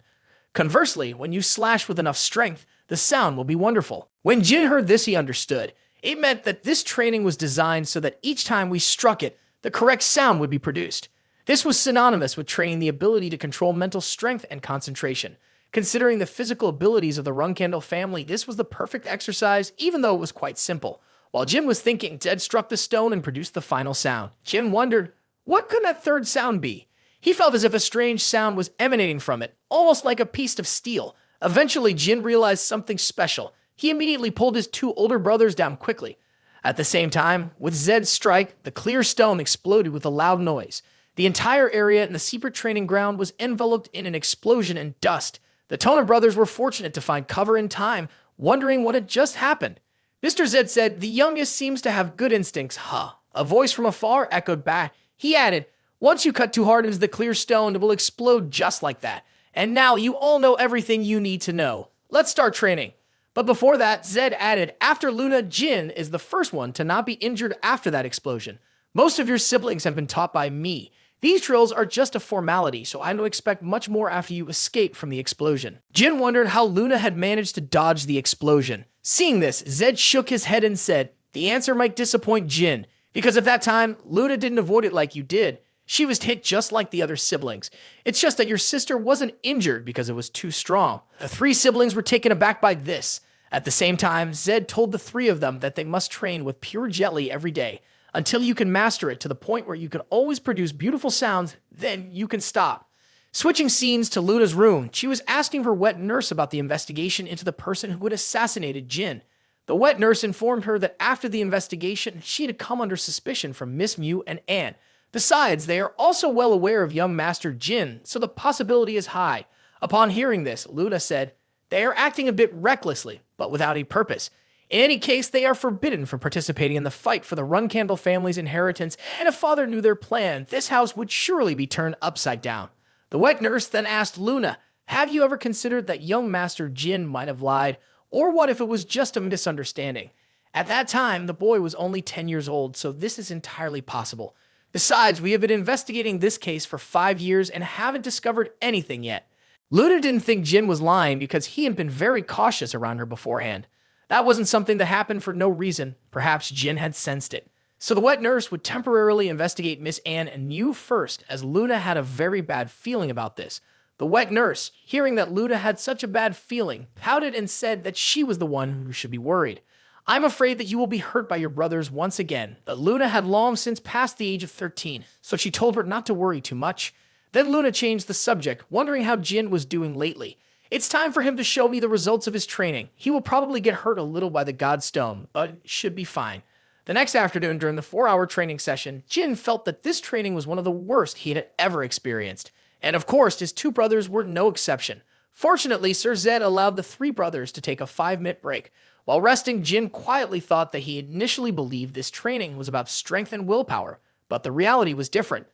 Conversely, when you slash with enough strength, the sound will be wonderful. When Jin heard this, he understood. It meant that this training was designed so that each time we struck it, the correct sound would be produced. This was synonymous with training the ability to control mental strength and concentration. Considering the physical abilities of the Runcandel family, this was the perfect exercise, even though it was quite simple. While Jin was thinking, Zed struck the stone and produced the final sound. Jin wondered, what could that third sound be? He felt as if a strange sound was emanating from it, almost like a piece of steel. Eventually, Jin realized something special. He immediately pulled his 2 older brothers down quickly. At the same time, with Zed's strike, the clear stone exploded with a loud noise. The entire area in the secret training ground was enveloped in an explosion and dust. The Tona brothers were fortunate to find cover in time, wondering what had just happened. Mr. Zed said, the youngest seems to have good instincts, huh? A voice from afar echoed back. He added, once you cut too hard into the clear stone, it will explode just like that. And now you all know everything you need to know. Let's start training. But before that, Zed added, after Luna, Jin is the first one to not be injured after that explosion. Most of your siblings have been taught by me. These drills are just a formality, so I don't expect much more after you escape from the explosion. Jin wondered how Luna had managed to dodge the explosion. Seeing this, Zed shook his head and said, the answer might disappoint Jin, because at that time, Luna didn't avoid it like you did. She was hit just like the other siblings. It's just that your sister wasn't injured because it was too strong. The 3 siblings were taken aback by this. At the same time, Zed told the 3 of them that they must train with pure jelly every day. Until you can master it to the point where you can always produce beautiful sounds, then you can stop. Switching scenes to Luna's room, she was asking her wet nurse about the investigation into the person who had assassinated Jin. The wet nurse informed her that after the investigation, she had come under suspicion from Miss Mew and Anne. Besides, they are also well aware of young Master Jin, so the possibility is high. Upon hearing this, Luna said, they are acting a bit recklessly, but without a purpose. In any case, they are forbidden from participating in the fight for the Runcandel family's inheritance, and if father knew their plan, this house would surely be turned upside down. The wet nurse then asked Luna, have you ever considered that young Master Jin might have lied, or what if it was just a misunderstanding? At that time, the boy was only 10 years old, so this is entirely possible. Besides, we have been investigating this case for 5 years and haven't discovered anything yet. Luna didn't think Jin was lying because he had been very cautious around her beforehand. That wasn't something that happened for no reason. Perhaps Jin had sensed it. So the wet nurse would temporarily investigate Miss Anne and knew first, as Luna had a very bad feeling about this. The wet nurse, hearing that Luna had such a bad feeling, pouted and said that she was the one who should be worried. I'm afraid that you will be hurt by your brothers once again. But Luna had long since passed the age of 13, so she told her not to worry too much. Then Luna changed the subject, wondering how Jin was doing lately. It's time for him to show me the results of his training. He will probably get hurt a little by the God Stone, but should be fine. The next afternoon, during the 4-hour training session, Jin felt that this training was one of the worst he had ever experienced. And of course, his two brothers were no exception. Fortunately, Sir Zed allowed the 3 brothers to take a 5-minute break. While resting, Jin quietly thought that he initially believed this training was about strength and willpower, but the reality was different.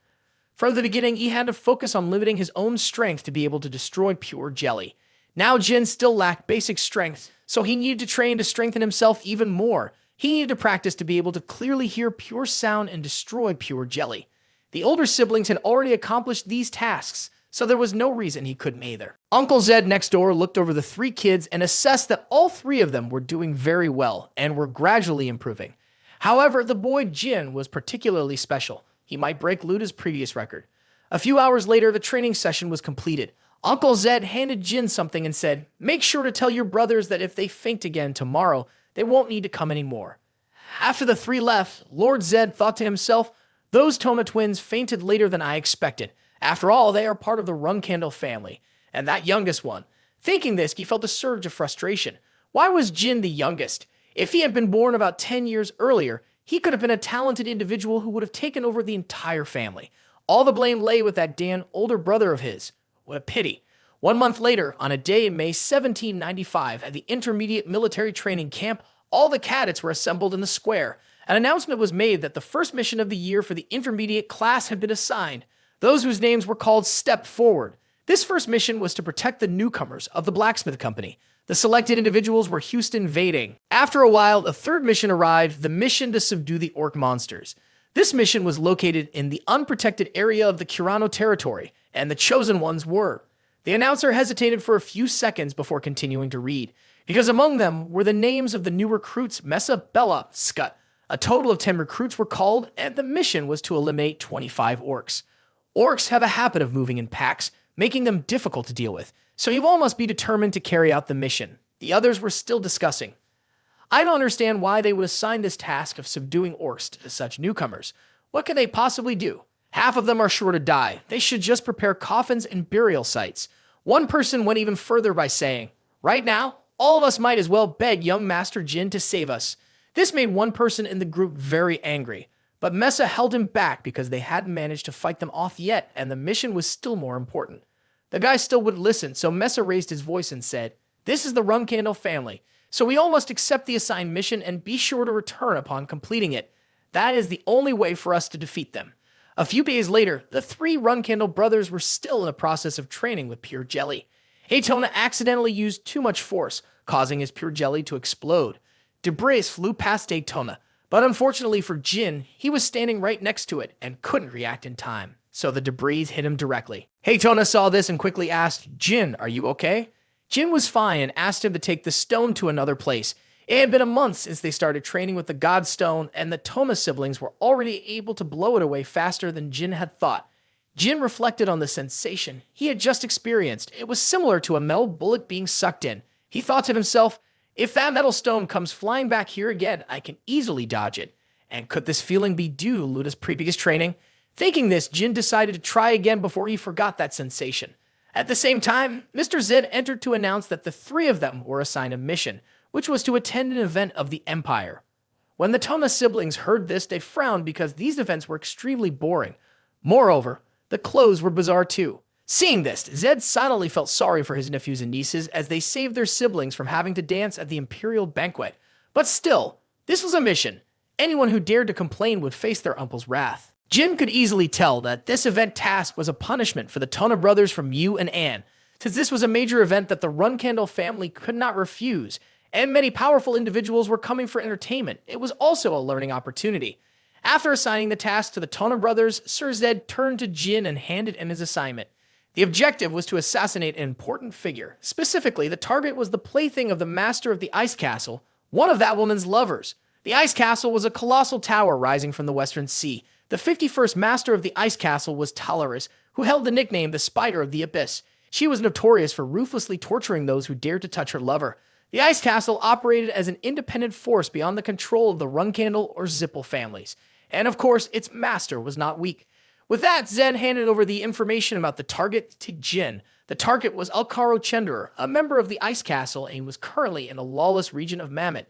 From the beginning, he had to focus on limiting his own strength to be able to destroy pure jelly. Now Jin still lacked basic strength, so he needed to train to strengthen himself even more. He needed to practice to be able to clearly hear pure sound and destroy pure jelly. The older siblings had already accomplished these tasks, so there was no reason he couldn't either. Uncle Zed next door looked over the 3 kids and assessed that all 3 of them were doing very well and were gradually improving. However, the boy Jin was particularly special. He might break Luda's previous record. A few hours later, the training session was completed. Uncle Zed handed Jin something and said, "Make sure to tell your brothers that if they faint again tomorrow, they won't need to come anymore." After the 3 left, Lord Zed thought to himself, "Those Toma twins fainted later than I expected. After all, they are part of the Runcandel family, and that youngest one." Thinking this, he felt a surge of frustration. Why was Jin the youngest? If he had been born about 10 years earlier, he could have been a talented individual who would have taken over the entire family. All the blame lay with that damn older brother of his. What a pity. 1 month later, on a day in May 1795, at the Intermediate Military Training Camp, all the cadets were assembled in the square. An announcement was made that the first mission of the year for the intermediate class had been assigned. Those whose names were called stepped forward. This first mission was to protect the newcomers of the blacksmith company. The selected individuals were Houston Vading. After a while, a third mission arrived, the mission to subdue the orc monsters. This mission was located in the unprotected area of the Kurano territory, and the chosen ones were. The announcer hesitated for a few seconds before continuing to read, because among them were the names of the new recruits Mesa, Bella, Scut. A total of 10 recruits were called, and the mission was to eliminate 25 orcs. Orcs have a habit of moving in packs, making them difficult to deal with, so you all must be determined to carry out the mission. The others were still discussing. I don't understand why they would assign this task of subduing orcs to such newcomers. What could they possibly do? Half of them are sure to die. They should just prepare coffins and burial sites. One person went even further by saying, "Right now, all of us might as well beg young Master Jin to save us." This made one person in the group very angry. But Mesa held him back because they hadn't managed to fight them off yet, and the mission was still more important. The guy still wouldn't listen, so Mesa raised his voice and said, "This is the Runcandel family, so we all must accept the assigned mission and be sure to return upon completing it. That is the only way for us to defeat them." A few days later, the 3 Runcandel brothers were still in the process of training with pure jelly. Haytona accidentally used too much force, causing his pure jelly to explode. Debris flew past Daytona, but unfortunately for Jin, he was standing right next to it and couldn't react in time, so the debris hit him directly. Haytona saw this and quickly asked, "Jin, are you okay?" Jin was fine and asked him to take the stone to another place. It had been a month since they started training with the God Stone, and the Toma siblings were already able to blow it away faster than Jin had thought. Jin reflected on the sensation he had just experienced. It was similar to a metal bullet being sucked in. He thought to himself, if that metal stone comes flying back here again, I can easily dodge it. And could this feeling be due to Luda's previous training? Thinking this, Jin decided to try again before he forgot that sensation. At the same time, Mr. Zed entered to announce that the 3 of them were assigned a mission, which was to attend an event of the Empire. When the Toma siblings heard this, they frowned because these events were extremely boring. Moreover, the clothes were bizarre too. Seeing this, Zed silently felt sorry for his nephews and nieces as they saved their siblings from having to dance at the Imperial banquet. But still, this was a mission. Anyone who dared to complain would face their uncle's wrath. Jin could easily tell that this event task was a punishment for the Tona brothers from Yu and Anne, since this was a major event that the Runcandel family could not refuse, and many powerful individuals were coming for entertainment. It was also a learning opportunity. After assigning the task to the Tona brothers, Sir Zed turned to Jin and handed him his assignment. The objective was to assassinate an important figure. Specifically, the target was the plaything of the master of the ice castle, one of that woman's lovers. The ice castle was a colossal tower rising from the western sea. The 51st master of the ice castle was Talaris, who held the nickname the Spider of the Abyss. She was notorious for ruthlessly torturing those who dared to touch her lover. The ice castle operated as an independent force beyond the control of the Runcandel or Zippel families. And of course, its master was not weak. With that, Zed handed over the information about the target to Jin. The target was Alcaro Chenderer, a member of the Ice Castle, and he was currently in the lawless region of Mammoth.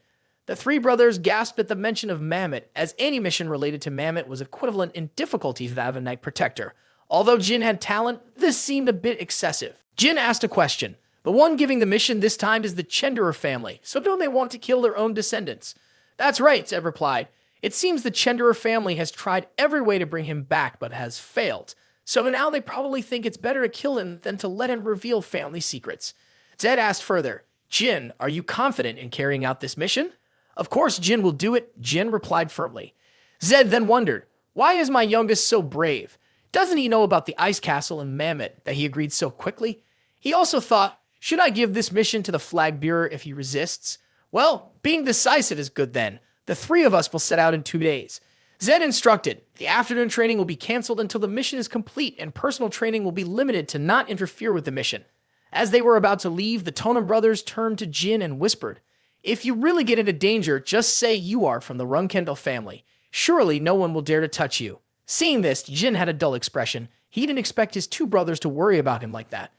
The three brothers gasped at the mention of Mammoth, as any mission related to Mammoth was equivalent in difficulty to that of a Knight Protector. Although Jin had talent, this seemed a bit excessive. Jin asked a question. The one giving the mission this time is the Chenderer family, so don't they want to kill their own descendants? That's right, Zed replied. It seems the Chenderer family has tried every way to bring him back, but has failed. So now they probably think it's better to kill him than to let him reveal family secrets. Zed asked further, Jin, are you confident in carrying out this mission? Of course Jin will do it, Jin replied firmly. Zed then wondered, why is my youngest so brave? Doesn't he know about the Ice Castle and Mammoth that he agreed so quickly? He also thought, should I give this mission to the flag bearer if he resists? Well, being decisive is good then. The three of us will set out in 2 days. Zed instructed, the afternoon training will be canceled until the mission is complete and personal training will be limited to not interfere with the mission. As they were about to leave, the Tonem brothers turned to Jin and whispered, if you really get into danger, just say you are from the Runcandel family. Surely no one will dare to touch you. Seeing this, Jin had a dull expression. He didn't expect his two brothers to worry about him like that.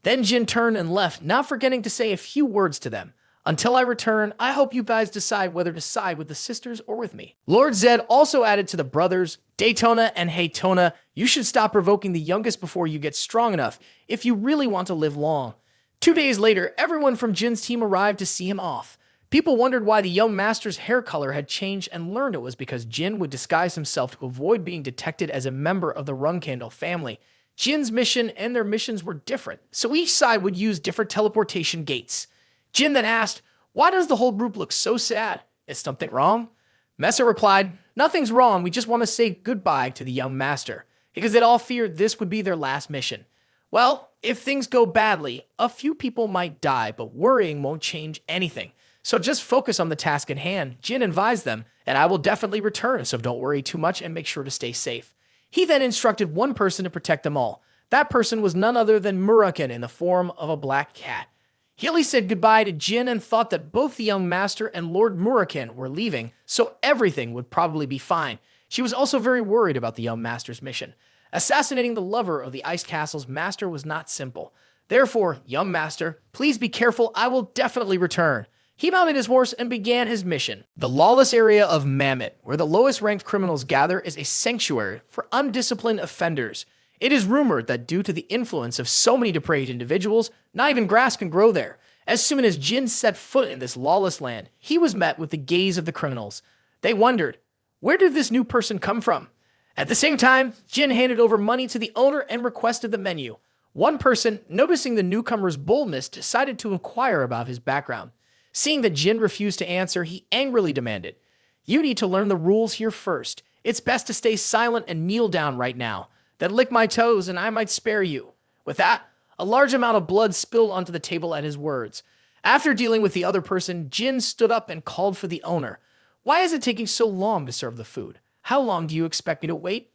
Then Jin turned and left, not forgetting to say a few words to them. Until I return, I hope you guys decide whether to side with the sisters or with me. Lord Zed also added to the brothers, Daytona and Haytona, you should stop provoking the youngest before you get strong enough if you really want to live long. 2 days later, everyone from Jin's team arrived to see him off. People wondered why the young master's hair color had changed and learned it was because Jin would disguise himself to avoid being detected as a member of the Runcandel family. Jin's mission and their missions were different, so each side would use different teleportation gates. Jin then asked, why does the whole group look so sad? Is something wrong? Mesa replied, nothing's wrong, we just want to say goodbye to the young master, because they all feared this would be their last mission. Well, if things go badly, a few people might die, but worrying won't change anything. So just focus on the task at hand, Jin advised them, and I will definitely return, so don't worry too much and make sure to stay safe. He then instructed one person to protect them all. That person was none other than Muraken in the form of a black cat. Healy said goodbye to Jin and thought that both the young master and Lord Muraken were leaving, so everything would probably be fine. She was also very worried about the young master's mission. Assassinating the lover of the Ice Castle's master was not simple. Therefore, young master, please be careful, I will definitely return. He mounted his horse and began his mission. The lawless area of Mammoth, where the lowest ranked criminals gather, is a sanctuary for undisciplined offenders. It is rumored that due to the influence of so many depraved individuals, not even grass can grow there. As soon as Jin set foot in this lawless land, he was met with the gaze of the criminals. They wondered, where did this new person come from? At the same time, Jin handed over money to the owner and requested the menu. One person, noticing the newcomer's boldness, decided to inquire about his background. Seeing that Jin refused to answer, he angrily demanded, you need to learn the rules here first. It's best to stay silent and kneel down right now. Then lick my toes and I might spare you. With that, a large amount of blood spilled onto the table at his words. After dealing with the other person, Jin stood up and called for the owner. Why is it taking so long to serve the food? How long do you expect me to wait?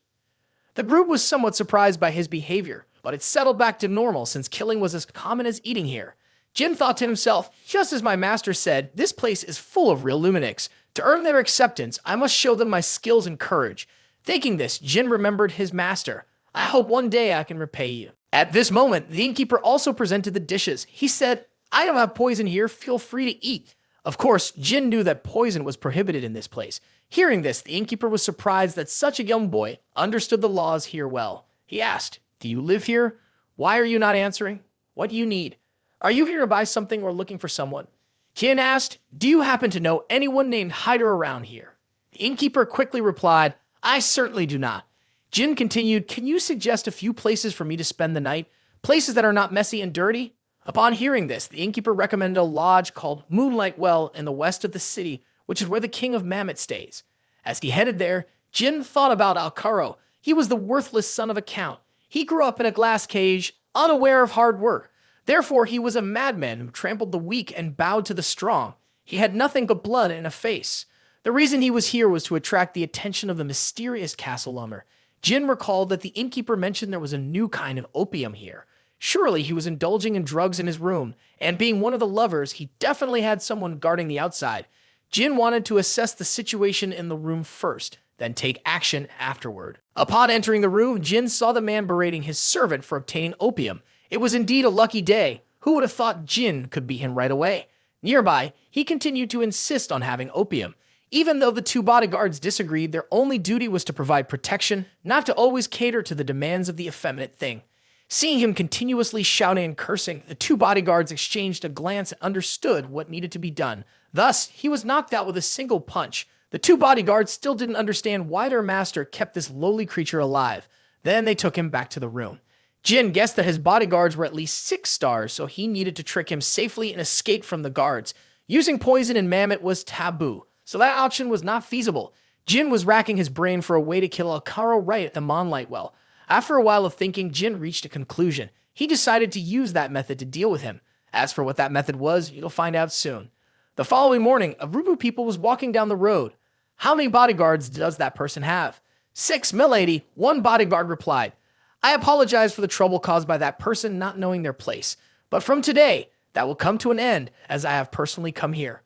The group was somewhat surprised by his behavior, but it settled back to normal since killing was as common as eating here. Jin thought to himself, just as my master said, this place is full of real lunatics. To earn their acceptance, I must show them my skills and courage. Thinking this, Jin remembered his master. I hope one day I can repay you. At this moment, the innkeeper also presented the dishes. He said, I don't have poison here, feel free to eat. Of course, Jin knew that poison was prohibited in this place. Hearing this, the innkeeper was surprised that such a young boy understood the laws here well. He asked, do you live here? Why are you not answering? What do you need? Are you here to buy something or looking for someone? Jin asked, do you happen to know anyone named Hyder around here? The innkeeper quickly replied, I certainly do not. Jin continued, can you suggest a few places for me to spend the night? Places that are not messy and dirty? Upon hearing this, the innkeeper recommended a lodge called Moonlight Well in the west of the city, which is where the king of Mammoth stays. As he headed there, Jin thought about Alcaro. He was the worthless son of a count. He grew up in a glass cage, unaware of hard work. Therefore, he was a madman who trampled the weak and bowed to the strong. He had nothing but blood and a face. The reason he was here was to attract the attention of the mysterious castle owner. Jin recalled that the innkeeper mentioned there was a new kind of opium here. Surely he was indulging in drugs in his room, and being one of the lovers, he definitely had someone guarding the outside. Jin wanted to assess the situation in the room first, then take action afterward. Upon entering the room, Jin saw the man berating his servant for obtaining opium. It was indeed a lucky day. Who would have thought Jin could beat him right away? Nearby, he continued to insist on having opium. Even though the two bodyguards disagreed, their only duty was to provide protection, not to always cater to the demands of the effeminate thing. Seeing him continuously shouting and cursing, the two bodyguards exchanged a glance and understood what needed to be done. Thus, he was knocked out with a single punch. The two bodyguards still didn't understand why their master kept this lowly creature alive. Then they took him back to the room. Jin guessed that his bodyguards were at least 6 stars, so he needed to trick him safely and escape from the guards. Using poison in Mammoth was taboo, so that option was not feasible. Jin was racking his brain for a way to kill Alcaro right at the Moonlight Well. After a while of thinking, Jin reached a conclusion. He decided to use that method to deal with him. As for what that method was, you'll find out soon. The following morning, a group of people was walking down the road. How many bodyguards does that person have? 6, milady, one bodyguard replied. I apologize for the trouble caused by that person not knowing their place, but from today, that will come to an end as I have personally come here.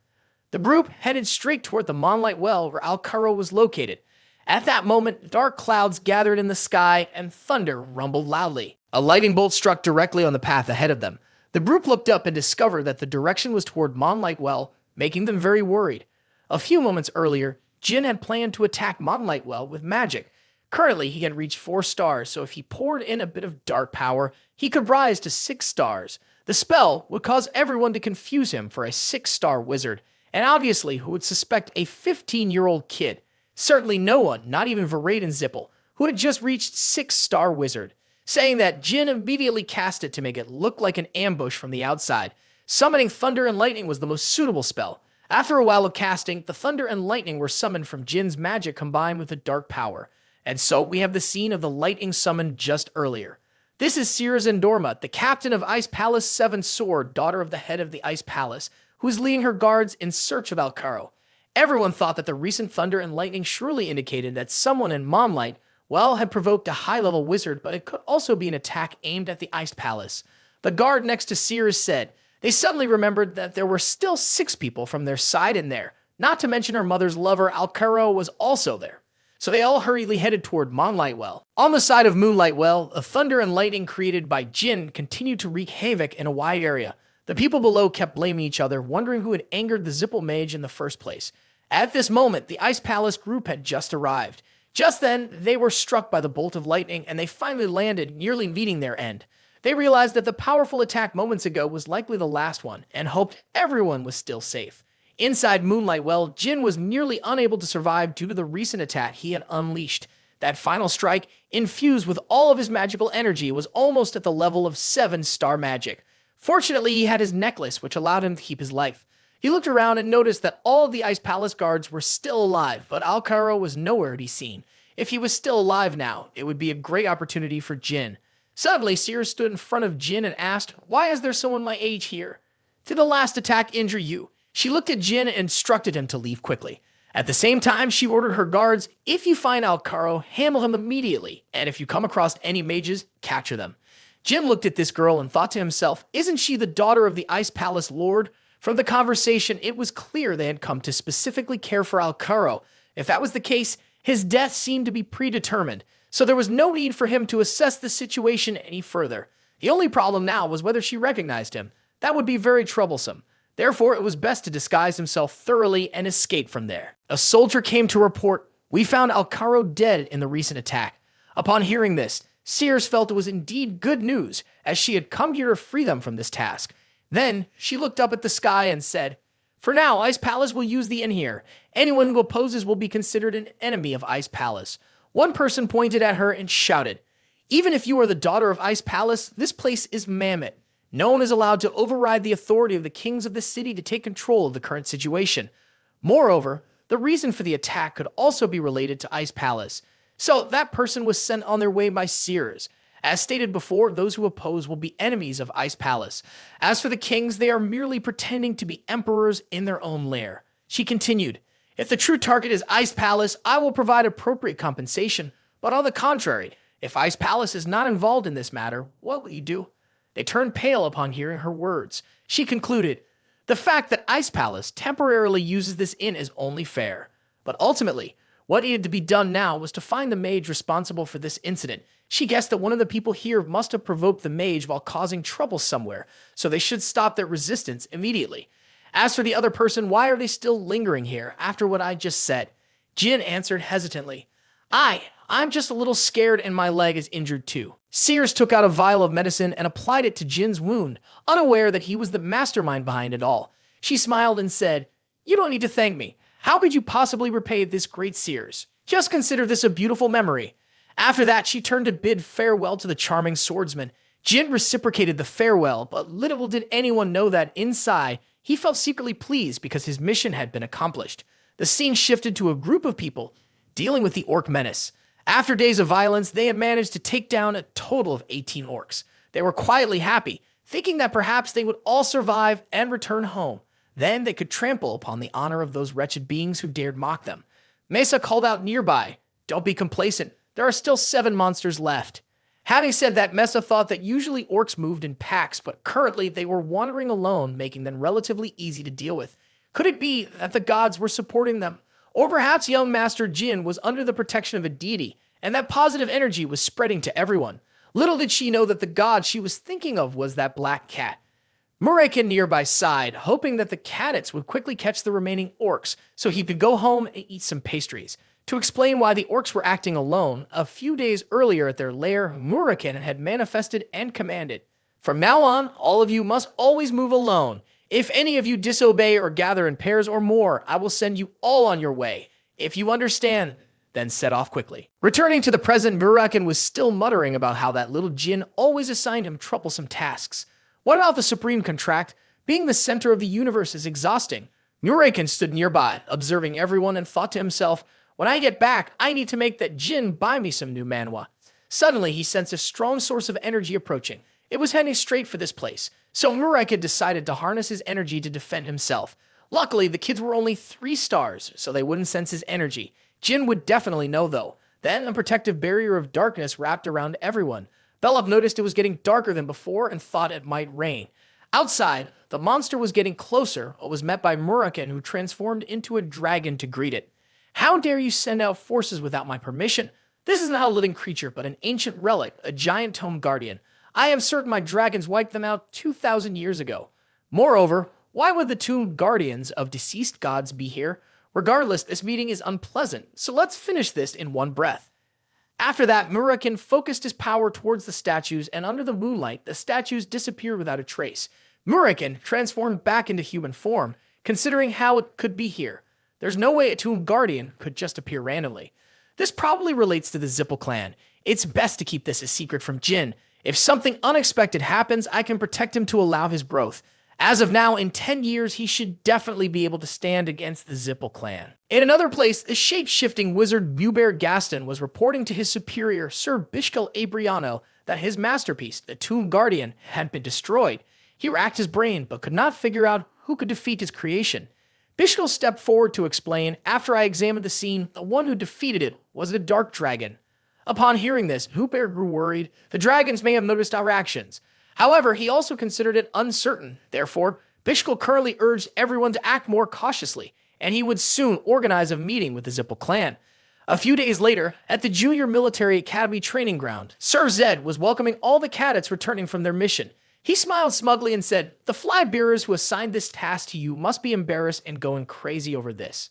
The group headed straight toward the Moonlight Well where Alcaro was located. At that moment, dark clouds gathered in the sky and thunder rumbled loudly. A lightning bolt struck directly on the path ahead of them. The group looked up and discovered that the direction was toward Moonlight Well, making them very worried. A few moments earlier, Jin had planned to attack Moonlight Well with magic. Currently, he had reached 4 stars, so if he poured in a bit of dark power, he could rise to 6 stars. The spell would cause everyone to confuse him for a 6-star wizard, and obviously who would suspect a 15-year-old kid. Certainly no one, not even Varaid Zippel, who had just reached 6-star wizard. Saying that, Jin immediately cast it to make it look like an ambush from the outside. Summoning thunder and lightning was the most suitable spell. After a while of casting, the thunder and lightning were summoned from Jin's magic combined with the dark power. And so we have the scene of the lightning summoned just earlier. This is Sears Endorma, the captain of Ice Palace 7 Sword, daughter of the head of the Ice Palace, who is leading her guards in search of Alcaro. Everyone thought that the recent thunder and lightning surely indicated that someone in Moonlight Well had provoked a high-level wizard, but it could also be an attack aimed at the Ice Palace. The guard next to Sears said, they suddenly remembered that there were still 6 people from their side in there, not to mention her mother's lover Alcaro was also there. So they all hurriedly headed toward Moonlight Well. On the side of Moonlight Well, the thunder and lightning created by Jin continued to wreak havoc in a wide area. The people below kept blaming each other, wondering who had angered the Zippel mage in the first place. At this moment, the Ice Palace group had just arrived. Just then, they were struck by the bolt of lightning, and they finally landed, nearly meeting their end. They realized that the powerful attack moments ago was likely the last one, and hoped everyone was still safe. Inside Moonlight Well, Jin was nearly unable to survive due to the recent attack he had unleashed. That final strike, infused with all of his magical energy, was almost at the level of 7-star magic. Fortunately, he had his necklace, which allowed him to keep his life. He looked around and noticed that all of the Ice Palace guards were still alive, but Alcaro was nowhere to be seen. If he was still alive now, it would be a great opportunity for Jin. Suddenly, Sears stood in front of Jin and asked, why is there someone my age here? Did the last attack injure you? She looked at Jin and instructed him to leave quickly. At the same time, she ordered her guards, if you find Alcaro, handle him immediately, and if you come across any mages, capture them. Jin looked at this girl and thought to himself, isn't she the daughter of the Ice Palace Lord? From the conversation, it was clear they had come to specifically care for Alcaro. If that was the case, his death seemed to be predetermined, so there was no need for him to assess the situation any further. The only problem now was whether she recognized him. That would be very troublesome. Therefore, it was best to disguise himself thoroughly and escape from there. A soldier came to report, we found Alcaro dead in the recent attack. Upon hearing this, Sears felt it was indeed good news, as she had come here to free them from this task. Then, she looked up at the sky and said, for now, Ice Palace will use the inn here. Anyone who opposes will be considered an enemy of Ice Palace. One person pointed at her and shouted, even if you are the daughter of Ice Palace, this place is Mammoth. No one is allowed to override the authority of the kings of the city to take control of the current situation. Moreover, the reason for the attack could also be related to Ice Palace. So that person was sent on their way by Sears. As stated before, those who oppose will be enemies of Ice Palace. As for the kings, they are merely pretending to be emperors in their own lair. She continued, if the true target is Ice Palace, I will provide appropriate compensation. But on the contrary, if Ice Palace is not involved in this matter, what will you do? They turned pale upon hearing her words. She concluded, the fact that Ice Palace temporarily uses this inn is only fair. But ultimately, what needed to be done now was to find the mage responsible for this incident. She guessed that one of the people here must have provoked the mage while causing trouble somewhere, so they should stop their resistance immediately. As for the other person, why are they still lingering here after what I just said? Jin answered hesitantly, I'm just a little scared and my leg is injured too. Sears took out a vial of medicine and applied it to Jin's wound, unaware that he was the mastermind behind it all. She smiled and said, you don't need to thank me. How could you possibly repay this great Sears? Just consider this a beautiful memory. After that, she turned to bid farewell to the charming swordsman. Jin reciprocated the farewell, but little did anyone know that inside, he felt secretly pleased because his mission had been accomplished. The scene shifted to a group of people dealing with the orc menace. After days of violence, they had managed to take down a total of 18 orcs. They were quietly happy, thinking that perhaps they would all survive and return home. Then they could trample upon the honor of those wretched beings who dared mock them. Mesa called out nearby, don't be complacent. There are still 7 monsters left. Having said that, Mesa thought that usually orcs moved in packs, but currently they were wandering alone, making them relatively easy to deal with. Could it be that the gods were supporting them? Or perhaps young Master Jin was under the protection of a deity, and that positive energy was spreading to everyone. Little did she know that the god she was thinking of was that black cat. Murakin nearby sighed, hoping that the cadets would quickly catch the remaining orcs so he could go home and eat some pastries. To explain why the orcs were acting alone, a few days earlier at their lair, Murakin had manifested and commanded, from now on, all of you must always move alone. If any of you disobey or gather in pairs or more, I will send you all on your way. If you understand, then set off quickly. Returning to the present, Murakin was still muttering about how that little Jin always assigned him troublesome tasks. What about the Supreme Contract? Being the center of the universe is exhausting. Murakin stood nearby, observing everyone, and thought to himself, when I get back, I need to make that Jin buy me some new manhwa. Suddenly, he sensed a strong source of energy approaching. It was heading straight for this place, so Murakin decided to harness his energy to defend himself. Luckily, the kids were only 3 stars, so they wouldn't sense his energy. Jin would definitely know, though. Then, a protective barrier of darkness wrapped around everyone. Belov noticed it was getting darker than before and thought it might rain. Outside, the monster was getting closer, but was met by Murakin, who transformed into a dragon to greet it. How dare you send out forces without my permission? This is not a living creature, but an ancient relic, a giant tomb guardian. I am certain my dragons wiped them out 2,000 years ago. Moreover, why would the tomb guardians of deceased gods be here? Regardless, this meeting is unpleasant, so let's finish this in one breath. After that, Murakin focused his power towards the statues, and under the moonlight, the statues disappeared without a trace. Murakin transformed back into human form, considering how it could be here. There's no way a tomb guardian could just appear randomly. This probably relates to the Zippel clan. It's best to keep this a secret from Jin. If something unexpected happens, I can protect him to allow his growth. As of now, in 10 years, he should definitely be able to stand against the Zippel clan. In another place, the shape-shifting wizard Buber Gaston was reporting to his superior, Sir Bishkel Abriano, that his masterpiece, the Tomb Guardian, had been destroyed. He racked his brain, but could not figure out who could defeat his creation. Bishkel stepped forward to explain, after I examined the scene, the one who defeated it was a dark dragon. Upon hearing this, Hooper grew worried. The dragons may have noticed our actions. However, he also considered it uncertain. Therefore, Bishkel currently urged everyone to act more cautiously, and he would soon organize a meeting with the Zippel clan. A few days later, at the Junior Military Academy training ground, Sir Zed was welcoming all the cadets returning from their mission. He smiled smugly and said, the fly-bearers who assigned this task to you must be embarrassed and going crazy over this.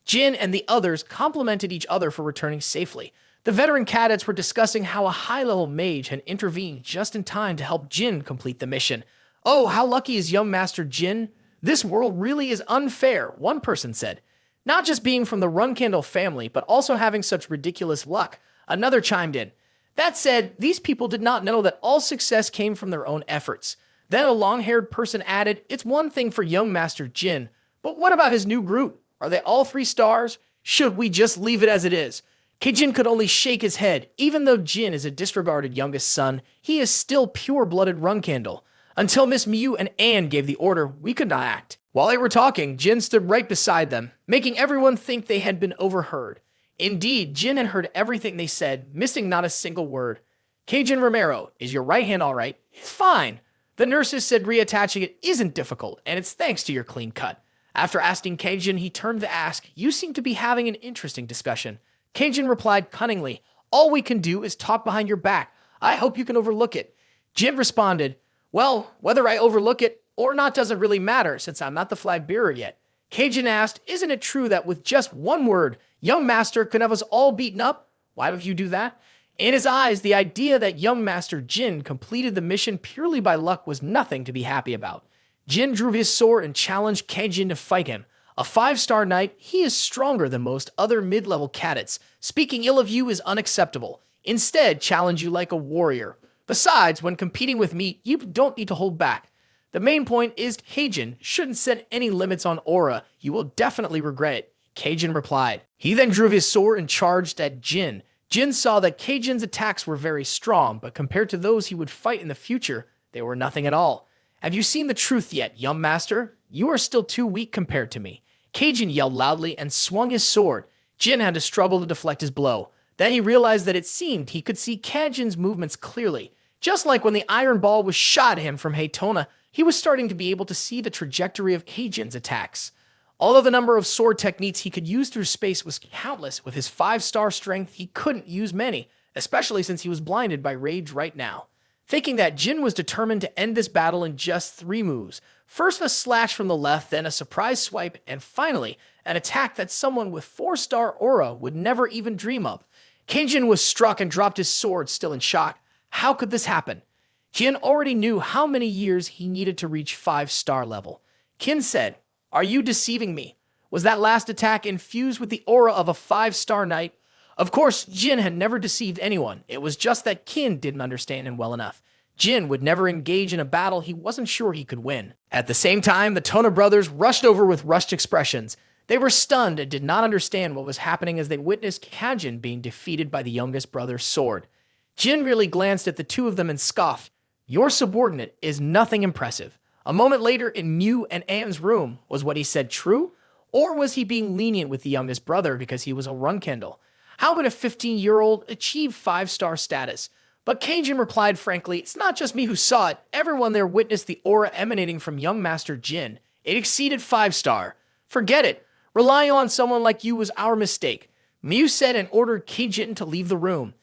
Jin and the others complimented each other for returning safely. The veteran cadets were discussing how a high-level mage had intervened just in time to help Jin complete the mission. Oh, how lucky is young Master Jin? This world really is unfair, one person said. Not just being from the Runcandel family, but also having such ridiculous luck, another chimed in. That said, these people did not know that all success came from their own efforts. Then a long-haired person added, it's one thing for young Master Jin, but what about his new group? Are they all 3 stars? Should we just leave it as it is? Jin could only shake his head. Even though Jin is a disregarded youngest son, he is still pure-blooded Runcandel. Until Miss Miu and Anne gave the order, we could not act. While they were talking, Jin stood right beside them, making everyone think they had been overheard. Indeed, Jin had heard everything they said, missing not a single word. Cajun Romero, is your right hand all right? It's fine. The nurses said reattaching it isn't difficult, and it's thanks to your clean cut. After asking Cajun, he turned to ask, you seem to be having an interesting discussion. Cajun replied cunningly, all we can do is talk behind your back. I hope you can overlook it. Jin responded, well, whether I overlook it or not doesn't really matter since I'm not the flag bearer yet. Cajun asked, isn't it true that with just one word, young master could have us all beaten up? Why would you do that? In his eyes, the idea that young master Jin completed the mission purely by luck was nothing to be happy about. Jin drew his sword and challenged Cajun to fight him. A 5-star knight, he is stronger than most other mid-level cadets. Speaking ill of you is unacceptable. Instead, challenge you like a warrior. Besides, when competing with me, you don't need to hold back. The main point is Cajun shouldn't set any limits on aura. You will definitely regret it. Cajun replied. He then drew his sword and charged at Jin. Jin saw that Cajun's attacks were very strong, but compared to those he would fight in the future, they were nothing at all. Have you seen the truth yet, young master? You are still too weak compared to me. Cajun yelled loudly and swung his sword. Jin had to struggle to deflect his blow. Then he realized that it seemed he could see Cajun's movements clearly. Just like when the iron ball was shot at him from Haytona, he was starting to be able to see the trajectory of Cajun's attacks. Although the number of sword techniques he could use through space was countless, with his 5-star strength, he couldn't use many, especially since he was blinded by rage right now. Thinking that Jin was determined to end this battle in just 3 moves. First a slash from the left, then a surprise swipe, and finally, an attack that someone with 4-star aura would never even dream of. Cajun was struck and dropped his sword, still in shock. How could this happen? Jin already knew how many years he needed to reach 5-star level. Qin said, are you deceiving me? Was that last attack infused with the aura of a 5-star knight? Of course, Jin had never deceived anyone. It was just that Qin didn't understand him well enough. Jin would never engage in a battle he wasn't sure he could win. At the same time, the Tona brothers rushed over with rushed expressions. They were stunned and did not understand what was happening as they witnessed Cajun being defeated by the youngest brother's sword. Jin merely glanced at the two of them and scoffed. Your subordinate is nothing impressive. A moment later in Miu and Anne's room, was what he said true? Or was he being lenient with the youngest brother because he was a Runcandel? How could a 15-year-old achieve 5-star status? But Cajun replied frankly, it's not just me who saw it. Everyone there witnessed the aura emanating from young master Jin. It exceeded 5-star. Forget it. Relying on someone like you was our mistake. Miu said and ordered Cajun to leave the room.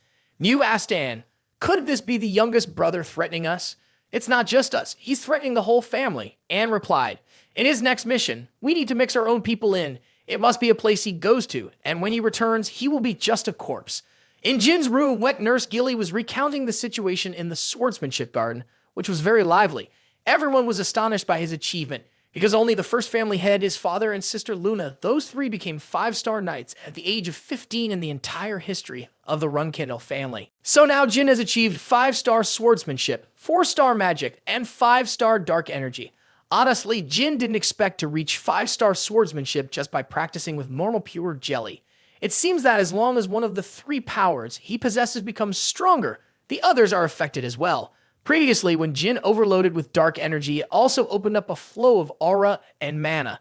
Miu asked Anne, could this be the youngest brother threatening us? It's not just us. He's threatening the whole family. Anne replied, in his next mission, we need to mix our own people in. It must be a place he goes to, and when he returns, he will be just a corpse. In Jin's room, wet nurse Gilly was recounting the situation in the swordsmanship garden, which was very lively. Everyone was astonished by his achievement. Because only the first family head, his father and sister Luna, those 3 became 5-star knights at the age of 15 in the entire history of the Runcandel family. So now Jin has achieved 5-star swordsmanship, 4-star magic, and 5-star dark energy. Honestly, Jin didn't expect to reach 5-star swordsmanship just by practicing with normal pure jelly. It seems that as long as one of the 3 powers he possesses becomes stronger, the others are affected as well. Previously, when Jin overloaded with dark energy, it also opened up a flow of aura and mana.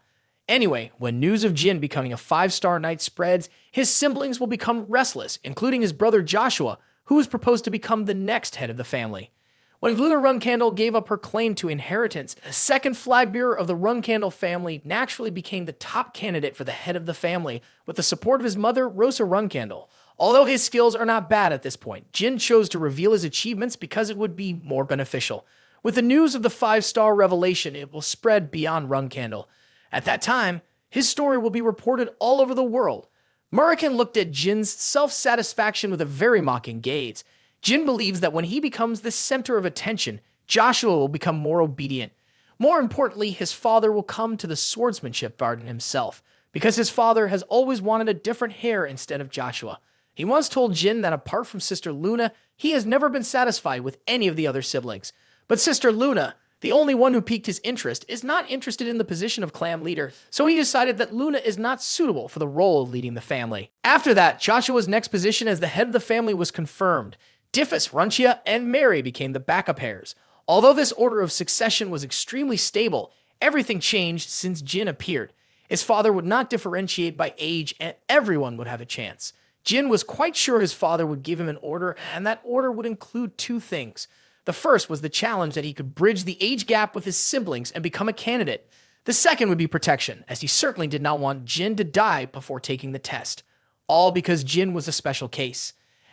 Anyway, when news of Jin becoming a 5-star knight spreads, his siblings will become restless, including his brother Joshua, who is proposed to become the next head of the family. When Luna Runcandel gave up her claim to inheritance, the second flag bearer of the Runcandel family naturally became the top candidate for the head of the family, with the support of his mother, Rosa Runcandel. Although his skills are not bad at this point, Jin chose to reveal his achievements because it would be more beneficial. With the news of the 5-star revelation, it will spread beyond Runcandel. At that time, his story will be reported all over the world. Murikan looked at Jin's self-satisfaction with a very mocking gaze. Jin believes that when he becomes the center of attention, Joshua will become more obedient. More importantly, his father will come to the swordsmanship garden himself, because his father has always wanted a different heir instead of Joshua. He once told Jin that apart from Sister Luna, he has never been satisfied with any of the other siblings. But Sister Luna, The only one who piqued his interest is not interested in the position of clan leader, so he decided that Luna is not suitable for the role of leading the family. After that, Joshua's next position as the head of the family was confirmed. Diffus, Runcia, and Mary became the backup heirs. Although this order of succession was extremely stable, everything changed since Jin appeared. His father would not differentiate by age, and everyone would have a chance. Jin was quite sure his father would give him an order, and that order would include two things. The first was the challenge that he could bridge the age gap with his siblings and become a candidate. The second would be protection, as he certainly did not want Jin to die before taking the test. All because Jin was a special case.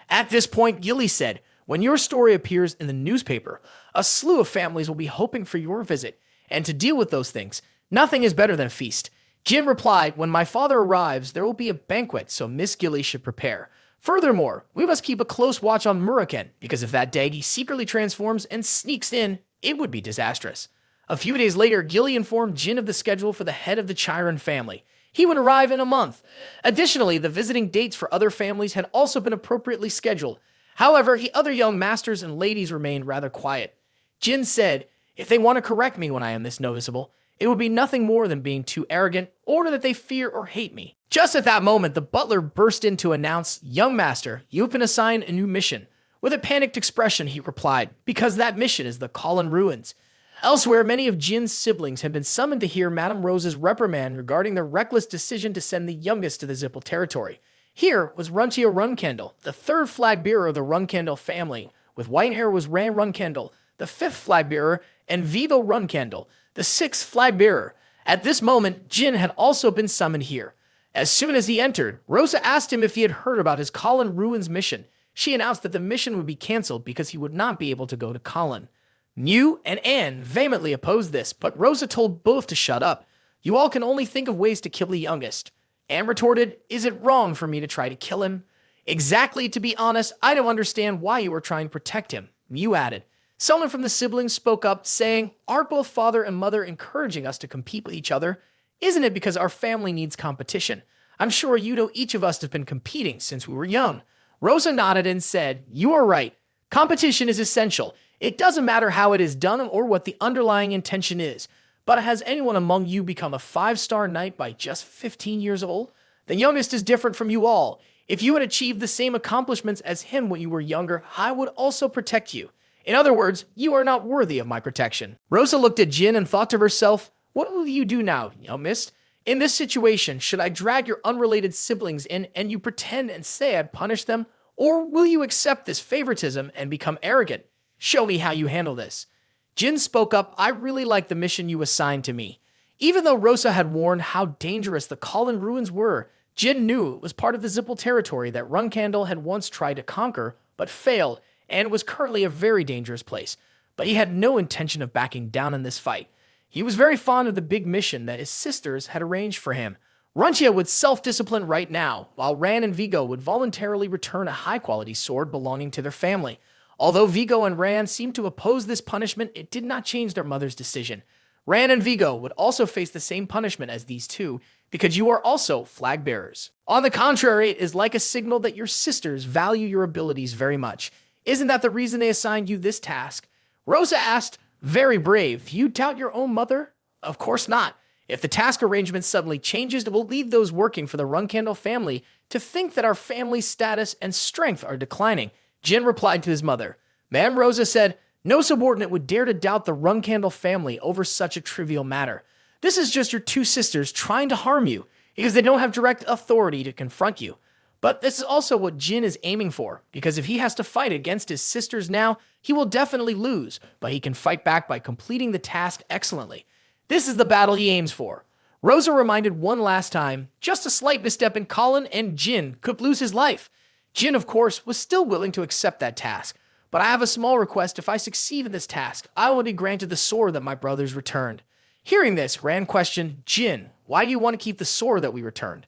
At this point, Gilly said, "When your story appears in the newspaper, a slew of families will be hoping for your visit, and to deal with those things, nothing is better than a feast." Jin replied, "When my father arrives, there will be a banquet, so Miss Gilly should prepare. Furthermore, we must keep a close watch on Muraken, because if that day he secretly transforms and sneaks in, it would be disastrous." A few days later, Gilly informed Jin of the schedule for the head of the Chiron family. He would arrive in a month. Additionally, the visiting dates for other families had also been appropriately scheduled. However, the other young masters and ladies remained rather quiet. Jin said, "If they want to correct me when I am this noticeable, it would be nothing more than being too arrogant or that they fear or hate me." Just at that moment, the butler burst in to announce, "Young master, you have been assigned a new mission." With a panicked expression, he replied, "Because that mission is the Kallen Ruins." Elsewhere, many of Jin's siblings had been summoned to hear Madame Rose's reprimand regarding their reckless decision to send the youngest to the Zippel territory. Here was Jin Runcandel, the third flag bearer of the Runcandel family. With white hair was Ran Runcandel, the fifth flag bearer, and Vivo Runcandel, the sixth flag bearer. At this moment, Jin had also been summoned here. As soon as he entered, Rosa asked him if he had heard about his Kallen Ruins mission. She announced that the mission would be cancelled because he would not be able to go to Kallen. Mew and Anne vehemently opposed this, but Rosa told both to shut up. "You all can only think of ways to kill the youngest." Anne retorted, "Is it wrong for me to try to kill him?" "Exactly, to be honest, I don't understand why you are trying to protect him," Mew added. Someone from the siblings spoke up, saying, "Aren't both father and mother encouraging us to compete with each other? Isn't it because our family needs competition? I'm sure you know each of us have been competing since we were young." Rosa nodded and said, "You are right. Competition is essential. It doesn't matter how it is done or what the underlying intention is. But has anyone among you become a 5-star knight by just 15 years old? The youngest is different from you all. If you had achieved the same accomplishments as him when you were younger, I would also protect you. In other words, you are not worthy of my protection." Rosa looked at Jin and thought to herself, "What will you do now, young miss? In this situation, should I drag your unrelated siblings in and you pretend and say I'd punish them? Or will you accept this favoritism and become arrogant? Show me how you handle this." Jin spoke up, "I really like the mission you assigned to me." Even though Rosa had warned how dangerous the Kallen Ruins were, Jin knew it was part of the Zippel territory that Runcandel had once tried to conquer, but failed, and it was currently a very dangerous place. But he had no intention of backing down in this fight. He was very fond of the big mission that his sisters had arranged for him. Runcia would self-discipline right now, while Ran and Vigo would voluntarily return a high-quality sword belonging to their family. Although Vigo and Ran seemed to oppose this punishment, it did not change their mother's decision. Ran and Vigo would also face the same punishment as these two, because you are also flag bearers. On the contrary, it is like a signal that your sisters value your abilities very much. Isn't that the reason they assigned you this task? Rosa asked, "Very brave. You doubt your own mother?" Of course not. If the task arrangement suddenly changes, it will lead those working for the Runcandel family to think that our family's status and strength are declining. Jin replied to his mother. Madame Rosa said, "No subordinate would dare to doubt the Runcandel family over such a trivial matter. This is just your two sisters trying to harm you, because they don't have direct authority to confront you. But this is also what Jin is aiming for, because if he has to fight against his sisters now, he will definitely lose, but he can fight back by completing the task excellently. This is the battle he aims for." Rosa reminded one last time, just a slight misstep in Kallen and Jin could lose his life. Jin, of course, was still willing to accept that task, but I have a small request. If I succeed in this task, I will be granted the sword that my brothers returned. Hearing this, Ran questioned, "Jin, why do you want to keep the sword that we returned?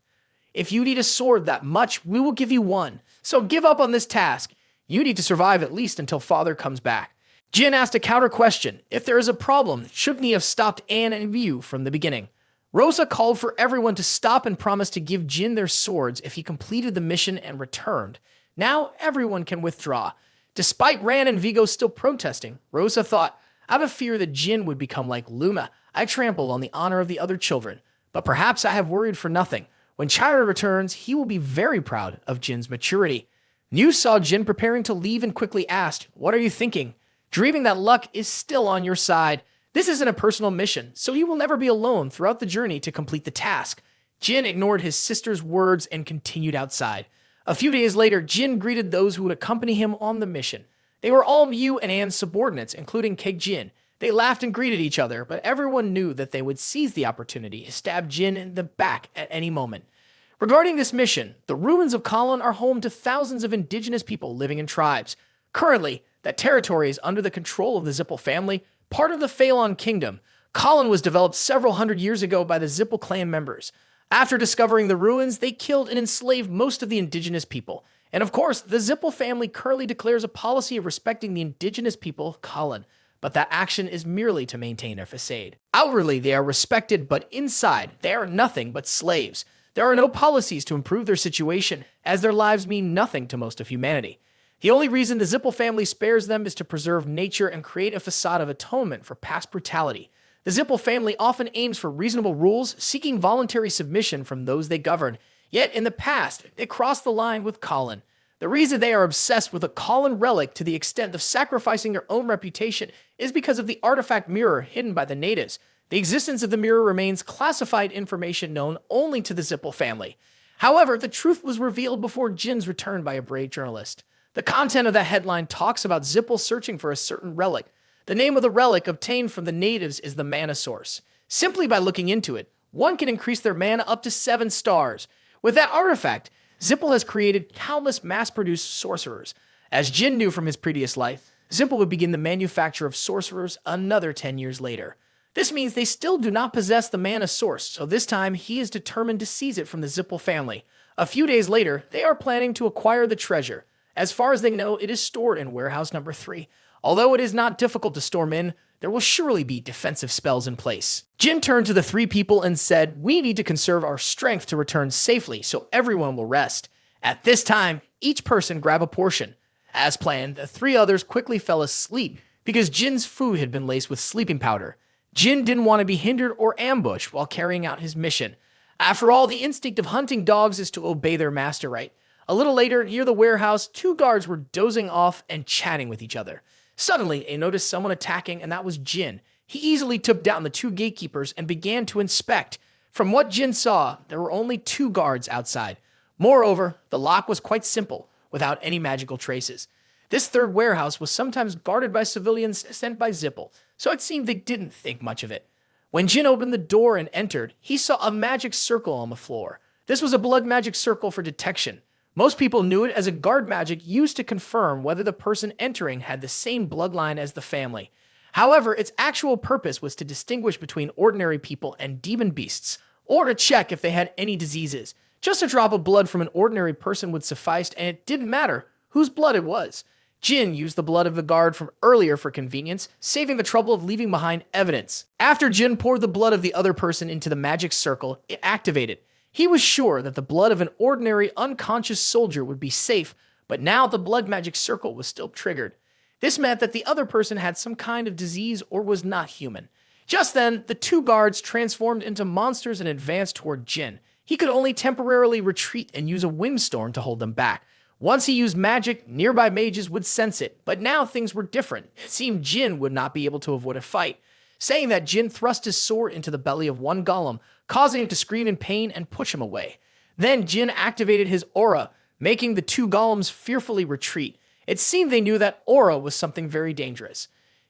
If you need a sword that much, we will give you one. So give up on this task. You need to survive at least until father comes back." Jin asked a counter question. If there is a problem, shouldn't he have stopped Anne and View from the beginning? Rosa called for everyone to stop and promised to give Jin their swords if he completed the mission and returned. Now everyone can withdraw. Despite Ran and Vigo still protesting, Rosa thought, Out of fear that Jin would become like Luma, I trampled on the honor of the other children. But perhaps I have worried for nothing. When Chira returns, he will be very proud of Jin's maturity. Niu saw Jin preparing to leave and quickly asked, "What are you thinking?" Dreaming that luck is still on your side. This isn't a personal mission, so you will never be alone throughout the journey to complete the task. Jin ignored his sister's words and continued outside. A few days later, Jin greeted those who would accompany him on the mission. They were all Miu and Anne's subordinates, including Keg Jin. They laughed and greeted each other, but everyone knew that they would seize the opportunity to stab Jin in the back at any moment. Regarding this mission, the ruins of Kalon are home to thousands of indigenous people living in tribes. Currently, that territory is under the control of the Zippel family, part of the Phalon kingdom. Kalon was developed several hundred years ago by the Zippel clan members. After discovering the ruins, they killed and enslaved most of the indigenous people. And of course, the Zippel family currently declares a policy of respecting the indigenous people of Kalon, but that action is merely to maintain their facade. Outwardly, they are respected, but inside, they are nothing but slaves. There are no policies to improve their situation, as their lives mean nothing to most of humanity. The only reason the Zippel family spares them is to preserve nature and create a facade of atonement for past brutality. The Zippel family often aims for reasonable rules, seeking voluntary submission from those they govern. Yet in the past, they crossed the line with Kalon. The reason they are obsessed with a Kalon relic to the extent of sacrificing their own reputation is because of the artifact mirror hidden by the natives. The existence of the mirror remains classified information known only to the Zippel family. However, the truth was revealed before Jin's return by a brave journalist. The content of that headline talks about Zippel searching for a certain relic. The name of the relic obtained from the natives is the mana source. Simply by looking into it, one can increase their mana up to 7 stars. With that artifact, Zippel has created countless mass-produced sorcerers. As Jin knew from his previous life, Zippel would begin the manufacture of sorcerers another 10 years later. This means they still do not possess the mana source, so this time he is determined to seize it from the Zippel family. A few days later, they are planning to acquire the treasure. As far as they know, it is stored in warehouse number 3. Although it is not difficult to storm in, there will surely be defensive spells in place. Jin turned to the 3 people and said, "We need to conserve our strength to return safely so everyone will rest. At this time, each person grab a portion." As planned, the 3 others quickly fell asleep because Jin's food had been laced with sleeping powder. Jin didn't want to be hindered or ambushed while carrying out his mission. After all, the instinct of hunting dogs is to obey their master, right? A little later, near the warehouse, 2 guards were dozing off and chatting with each other. Suddenly, they noticed someone attacking, and that was Jin. He easily took down the 2 gatekeepers and began to inspect. From what Jin saw, there were only 2 guards outside. Moreover, the lock was quite simple, without any magical traces. This 3rd warehouse was sometimes guarded by civilians sent by Zippel, so it seemed they didn't think much of it. When Jin opened the door and entered, he saw a magic circle on the floor. This was a blood magic circle for detection. Most people knew it as a guard magic used to confirm whether the person entering had the same bloodline as the family. However, its actual purpose was to distinguish between ordinary people and demon beasts, or to check if they had any diseases. Just a drop of blood from an ordinary person would suffice, and it didn't matter whose blood it was. Jin used the blood of the guard from earlier for convenience, saving the trouble of leaving behind evidence. After Jin poured the blood of the other person into the magic circle, it activated. He was sure that the blood of an ordinary unconscious soldier would be safe, but now the blood magic circle was still triggered. This meant that the other person had some kind of disease or was not human. Just then, the 2 guards transformed into monsters and advanced toward Jin. He could only temporarily retreat and use a windstorm to hold them back. Once he used magic, nearby mages would sense it, but now things were different. It seemed Jin would not be able to avoid a fight. Saying that, Jin thrust his sword into the belly of one golem, causing him to scream in pain and push him away. Then Jin activated his aura, making the 2 golems fearfully retreat. It seemed they knew that aura was something very dangerous.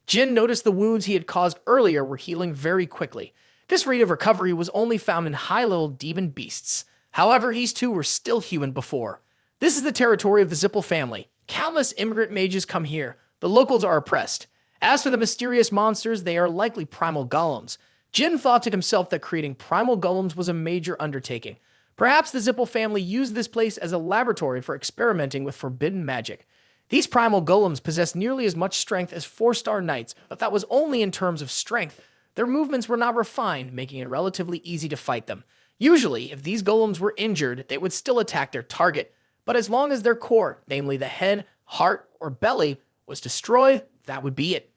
Jin noticed the wounds he had caused earlier were healing very quickly. This rate of recovery was only found in high-level demon beasts. However, these 2 were still human before. This is the territory of the Zippel family. Countless immigrant mages come here. The locals are oppressed. As for the mysterious monsters, they are likely primal golems. Jin thought to himself that creating primal golems was a major undertaking. Perhaps the Zippel family used this place as a laboratory for experimenting with forbidden magic. These primal golems possessed nearly as much strength as 4-star knights, but that was only in terms of strength. Their movements were not refined, making it relatively easy to fight them. Usually, if these golems were injured, they would still attack their target. But as long as their core, namely the head, heart, or belly, was destroyed, that would be it.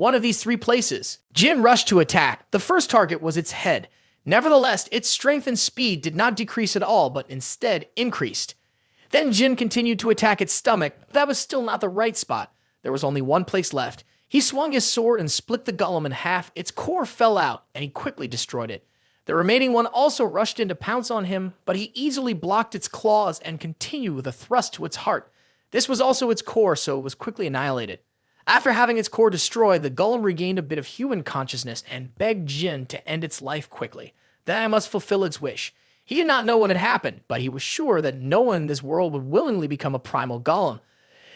one of these three places. Jin rushed to attack. The first target was its head. Nevertheless, its strength and speed did not decrease at all, but instead increased. Then Jin continued to attack its stomach, but that was still not the right spot. There was only one place left. He swung his sword and split the golem in half. Its core fell out, and he quickly destroyed it. The remaining one also rushed in to pounce on him, but he easily blocked its claws and continued with a thrust to its heart. This was also its core, so it was quickly annihilated. After having its core destroyed, the golem regained a bit of human consciousness and begged Jin to end its life quickly. Then I must fulfill its wish. He did not know what had happened, but he was sure that no one in this world would willingly become a primal golem,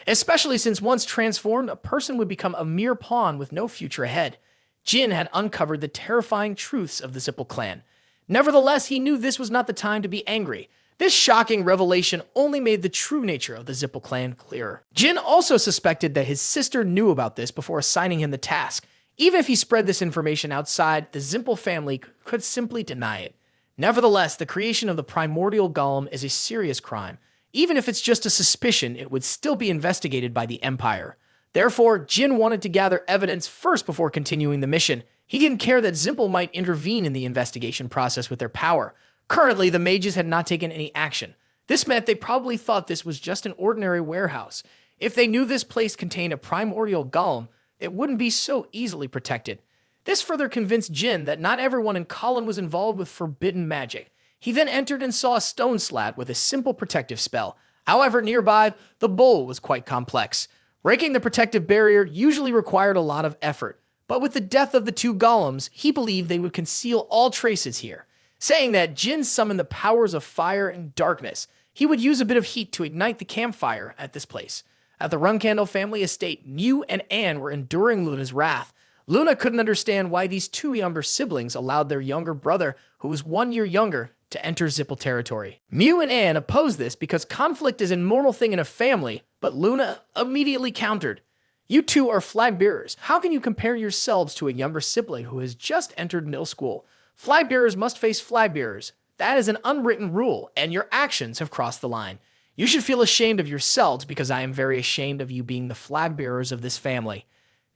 especially since once transformed, a person would become a mere pawn with no future ahead. Jin had uncovered the terrifying truths of the Zipple clan. Nevertheless, he knew this was not the time to be angry. This shocking revelation only made the true nature of the Zipple clan clearer. Jin also suspected that his sister knew about this before assigning him the task. Even if he spread this information outside, the Zipple family could simply deny it. Nevertheless, the creation of the primordial golem is a serious crime. Even if it's just a suspicion, it would still be investigated by the Empire. Therefore, Jin wanted to gather evidence first before continuing the mission. He didn't care that Zipple might intervene in the investigation process with their power. Currently, the mages had not taken any action. This meant they probably thought this was just an ordinary warehouse. If they knew this place contained a primordial golem, it wouldn't be so easily protected. This further convinced Jin that not everyone in Colin was involved with forbidden magic. He then entered and saw a stone slat with a simple protective spell. However, nearby, the bowl was quite complex. Breaking the protective barrier usually required a lot of effort, but with the death of the two golems, he believed they would conceal all traces here. Saying that, Jin summoned the powers of fire and darkness. He would use a bit of heat to ignite the campfire at this place. At the Runcandel family estate, Mew and Anne were enduring Luna's wrath. Luna couldn't understand why these two younger siblings allowed their younger brother, who was 1 year younger, to enter Zipple territory. Mew and Anne opposed this because conflict is a normal thing in a family, but Luna immediately countered. You two are flag bearers. How can you compare yourselves to a younger sibling who has just entered middle school? Flag bearers must face flag bearers. That is an unwritten rule, and your actions have crossed the line. You should feel ashamed of yourselves because I am very ashamed of you being the flag bearers of this family.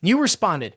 Mew responded,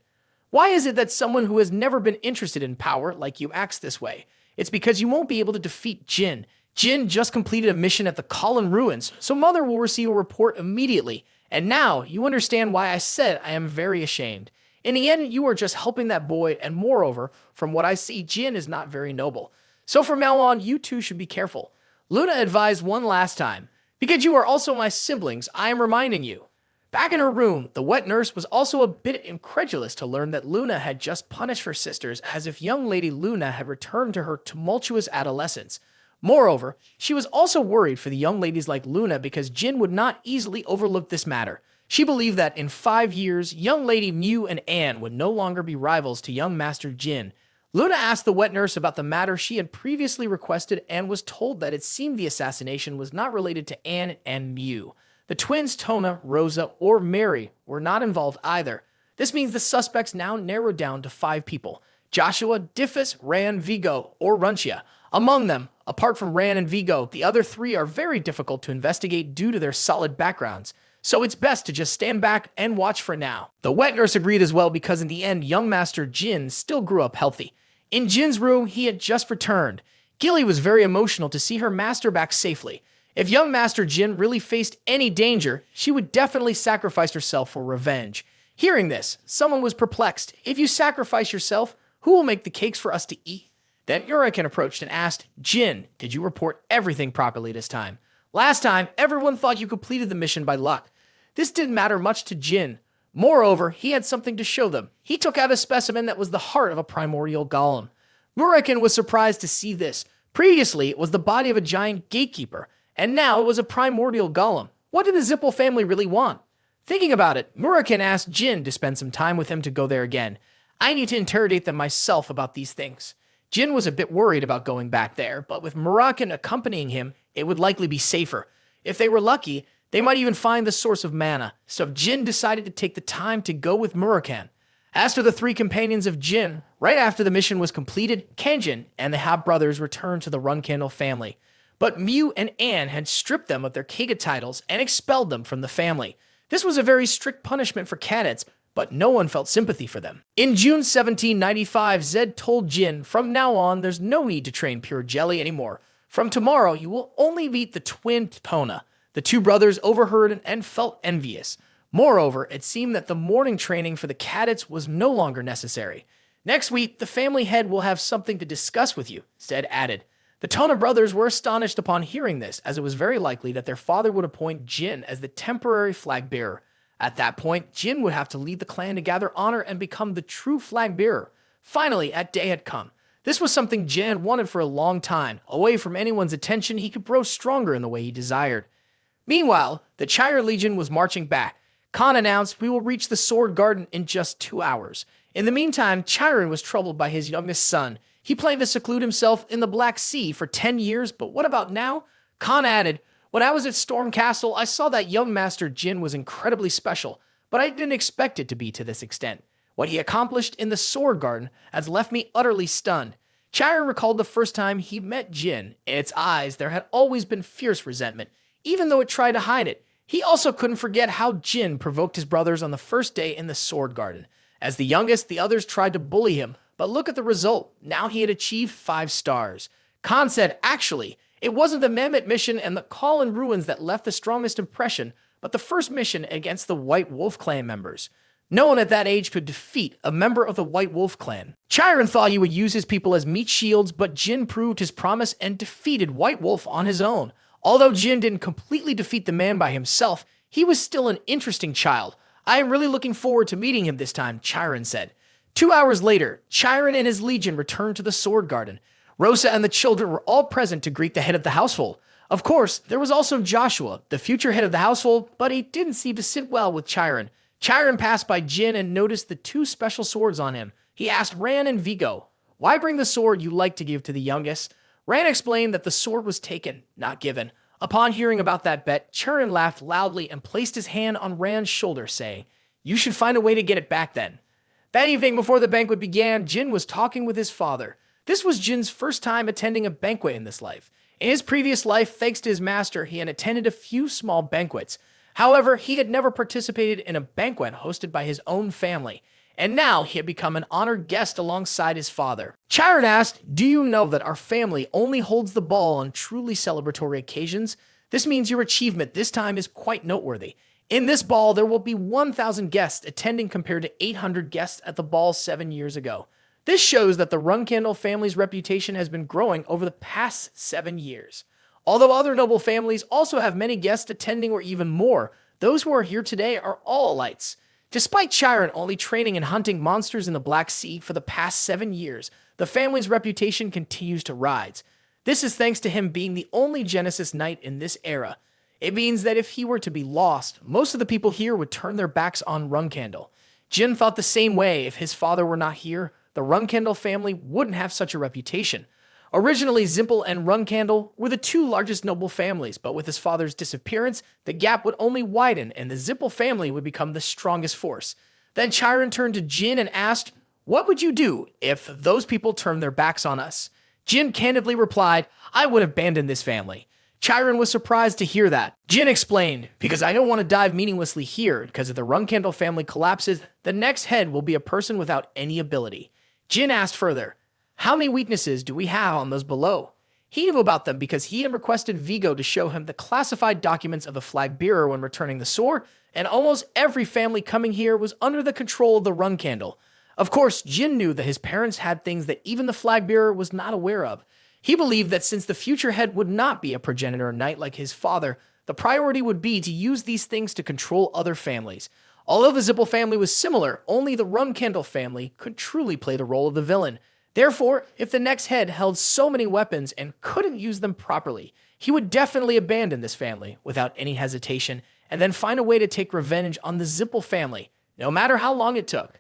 why is it that someone who has never been interested in power like you acts this way? It's because you won't be able to defeat Jin. Jin just completed a mission at the Colin Ruins, so Mother will receive a report immediately. And now you understand why I said I am very ashamed. In the end, you are just helping that boy, and moreover, from what I see, Jin is not very noble. So from now on, you two should be careful. Luna advised one last time. Because you are also my siblings, I am reminding you. Back in her room, the wet nurse was also a bit incredulous to learn that Luna had just punished her sisters as if young Lady Luna had returned to her tumultuous adolescence. Moreover, she was also worried for the young ladies like Luna because Jin would not easily overlook this matter. She believed that in 5 years, young Lady Mew and Anne would no longer be rivals to young Master Jin. Luna asked the wet nurse about the matter she had previously requested and was told that it seemed the assassination was not related to Anne and Mew. The twins Tona, Rosa, or Mary were not involved either. This means the suspects now narrowed down to 5 people: Joshua, Diffus, Ran, Vigo, or Runcia. Among them, apart from Ran and Vigo, the other 3 are very difficult to investigate due to their solid backgrounds. So it's best to just stand back and watch for now. The wet nurse agreed as well because in the end, young Master Jin still grew up healthy. In Jin's room, he had just returned. Gilly was very emotional to see her master back safely. If young Master Jin really faced any danger, she would definitely sacrifice herself for revenge. Hearing this, someone was perplexed. If you sacrifice yourself, who will make the cakes for us to eat? Then Uriken approached and asked, Jin, did you report everything properly this time? Last time, everyone thought you completed the mission by luck. This didn't matter much to Jin. Moreover, he had something to show them. He took out a specimen that was the heart of a primordial golem. Murakin was surprised to see this. Previously, it was the body of a giant gatekeeper, and now it was a primordial golem. What did the Zipple family really want? Thinking about it, Murakin asked Jin to spend some time with him to go there again. I need to interrogate them myself about these things. Jin was a bit worried about going back there, but with Murakin accompanying him, it would likely be safer. If they were lucky, they might even find the source of mana, so Jin decided to take the time to go with Murakan. As for the 3 companions of Jin, right after the mission was completed, Kenjin and the Hab brothers returned to the Runcandel family. But Mew and Anne had stripped them of their Keiga titles and expelled them from the family. This was a very strict punishment for cadets, but no one felt sympathy for them. In June 1795, Zed told Jin, "From now on, there's no need to train pure jelly anymore. From tomorrow, you will only meet the twin Pona." The two brothers overheard and felt envious. Moreover, it seemed that the morning training for the cadets was no longer necessary. "Next week, the family head will have something to discuss with you," Zed added. The Tona brothers were astonished upon hearing this, as it was very likely that their father would appoint Jin as the temporary flag bearer. At that point, Jin would have to lead the clan to gather honor and become the true flag bearer. Finally, that day had come. This was something Jin had wanted for a long time. Away from anyone's attention, he could grow stronger in the way he desired. Meanwhile, the Chire Legion was marching back. Khan announced, "We will reach the Sword Garden in just 2 hours." In the meantime, Chiron was troubled by his youngest son. He planned to seclude himself in the Black Sea for 10 years, but what about now? Khan added, "When I was at Storm Castle, I saw that young master Jin was incredibly special, but I didn't expect it to be to this extent. What he accomplished in the Sword Garden has left me utterly stunned." Chiron recalled the first time he met Jin. In its eyes, there had always been fierce resentment, even though it tried to hide it. He also couldn't forget how Jin provoked his brothers on the first day in the Sword Garden. As the youngest, the others tried to bully him, but look at the result. Now he had achieved 5 stars. Khan said, "Actually, it wasn't the Mammoth mission and the Call in Ruins that left the strongest impression, but the first mission against the White Wolf Clan members. No one at that age could defeat a member of the White Wolf Clan." Chiron thought he would use his people as meat shields, but Jin proved his promise and defeated White Wolf on his own. Although Jin didn't completely defeat the man by himself, he was still an interesting child. "I am really looking forward to meeting him this time," Chiron said. 2 hours later, Chiron and his legion returned to the Sword Garden. Rosa and the children were all present to greet the head of the household. Of course, there was also Joshua, the future head of the household, but he didn't seem to sit well with Chiron. Chiron passed by Jin and noticed the 2 special swords on him. He asked Ran and Vigo, "Why bring the sword you like to give to the youngest?" Ran explained that the sword was taken, not given. Upon hearing about that bet, Chiron laughed loudly and placed his hand on Ran's shoulder, saying, "You should find a way to get it back then." That evening, before the banquet began, Jin was talking with his father. This was Jin's first time attending a banquet in this life. In his previous life, thanks to his master, he had attended a few small banquets. However, he had never participated in a banquet hosted by his own family, and now he had become an honored guest alongside his father. Chiron asked, "Do you know that our family only holds the ball on truly celebratory occasions? This means your achievement this time is quite noteworthy. In this ball, there will be 1,000 guests attending compared to 800 guests at the ball 7 years ago. This shows that the Runcandel family's reputation has been growing over the past 7 years. Although other noble families also have many guests attending or even more, those who are here today are all elites." Despite Chiron only training and hunting monsters in the Black Sea for the past 7 years, the family's reputation continues to rise. This is thanks to him being the only Genesis Knight in this era. It means that if he were to be lost, most of the people here would turn their backs on Runcandel. Jin thought the same way. If his father were not here, the Runcandel family wouldn't have such a reputation. Originally, Zimpel and Runcandel were the 2 largest noble families, but with his father's disappearance, the gap would only widen and the Zimpel family would become the strongest force. Then Chiron turned to Jin and asked, "What would you do if those people turned their backs on us?" Jin candidly replied, "I would abandon this family." Chiron was surprised to hear that. Jin explained, "Because I don't want to die meaninglessly here, because if the Runcandel family collapses, the next head will be a person without any ability." Jin asked further, "How many weaknesses do we have on those below?" He knew about them because he had requested Vigo to show him the classified documents of the flag bearer when returning the sword, and almost every family coming here was under the control of the Runcandel. Of course, Jin knew that his parents had things that even the flag bearer was not aware of. He believed that since the future head would not be a progenitor knight like his father, the priority would be to use these things to control other families. Although the Zippel family was similar, only the Runcandel family could truly play the role of the villain. Therefore, if the next head held so many weapons and couldn't use them properly, he would definitely abandon this family without any hesitation and then find a way to take revenge on the Zippel family, no matter how long it took.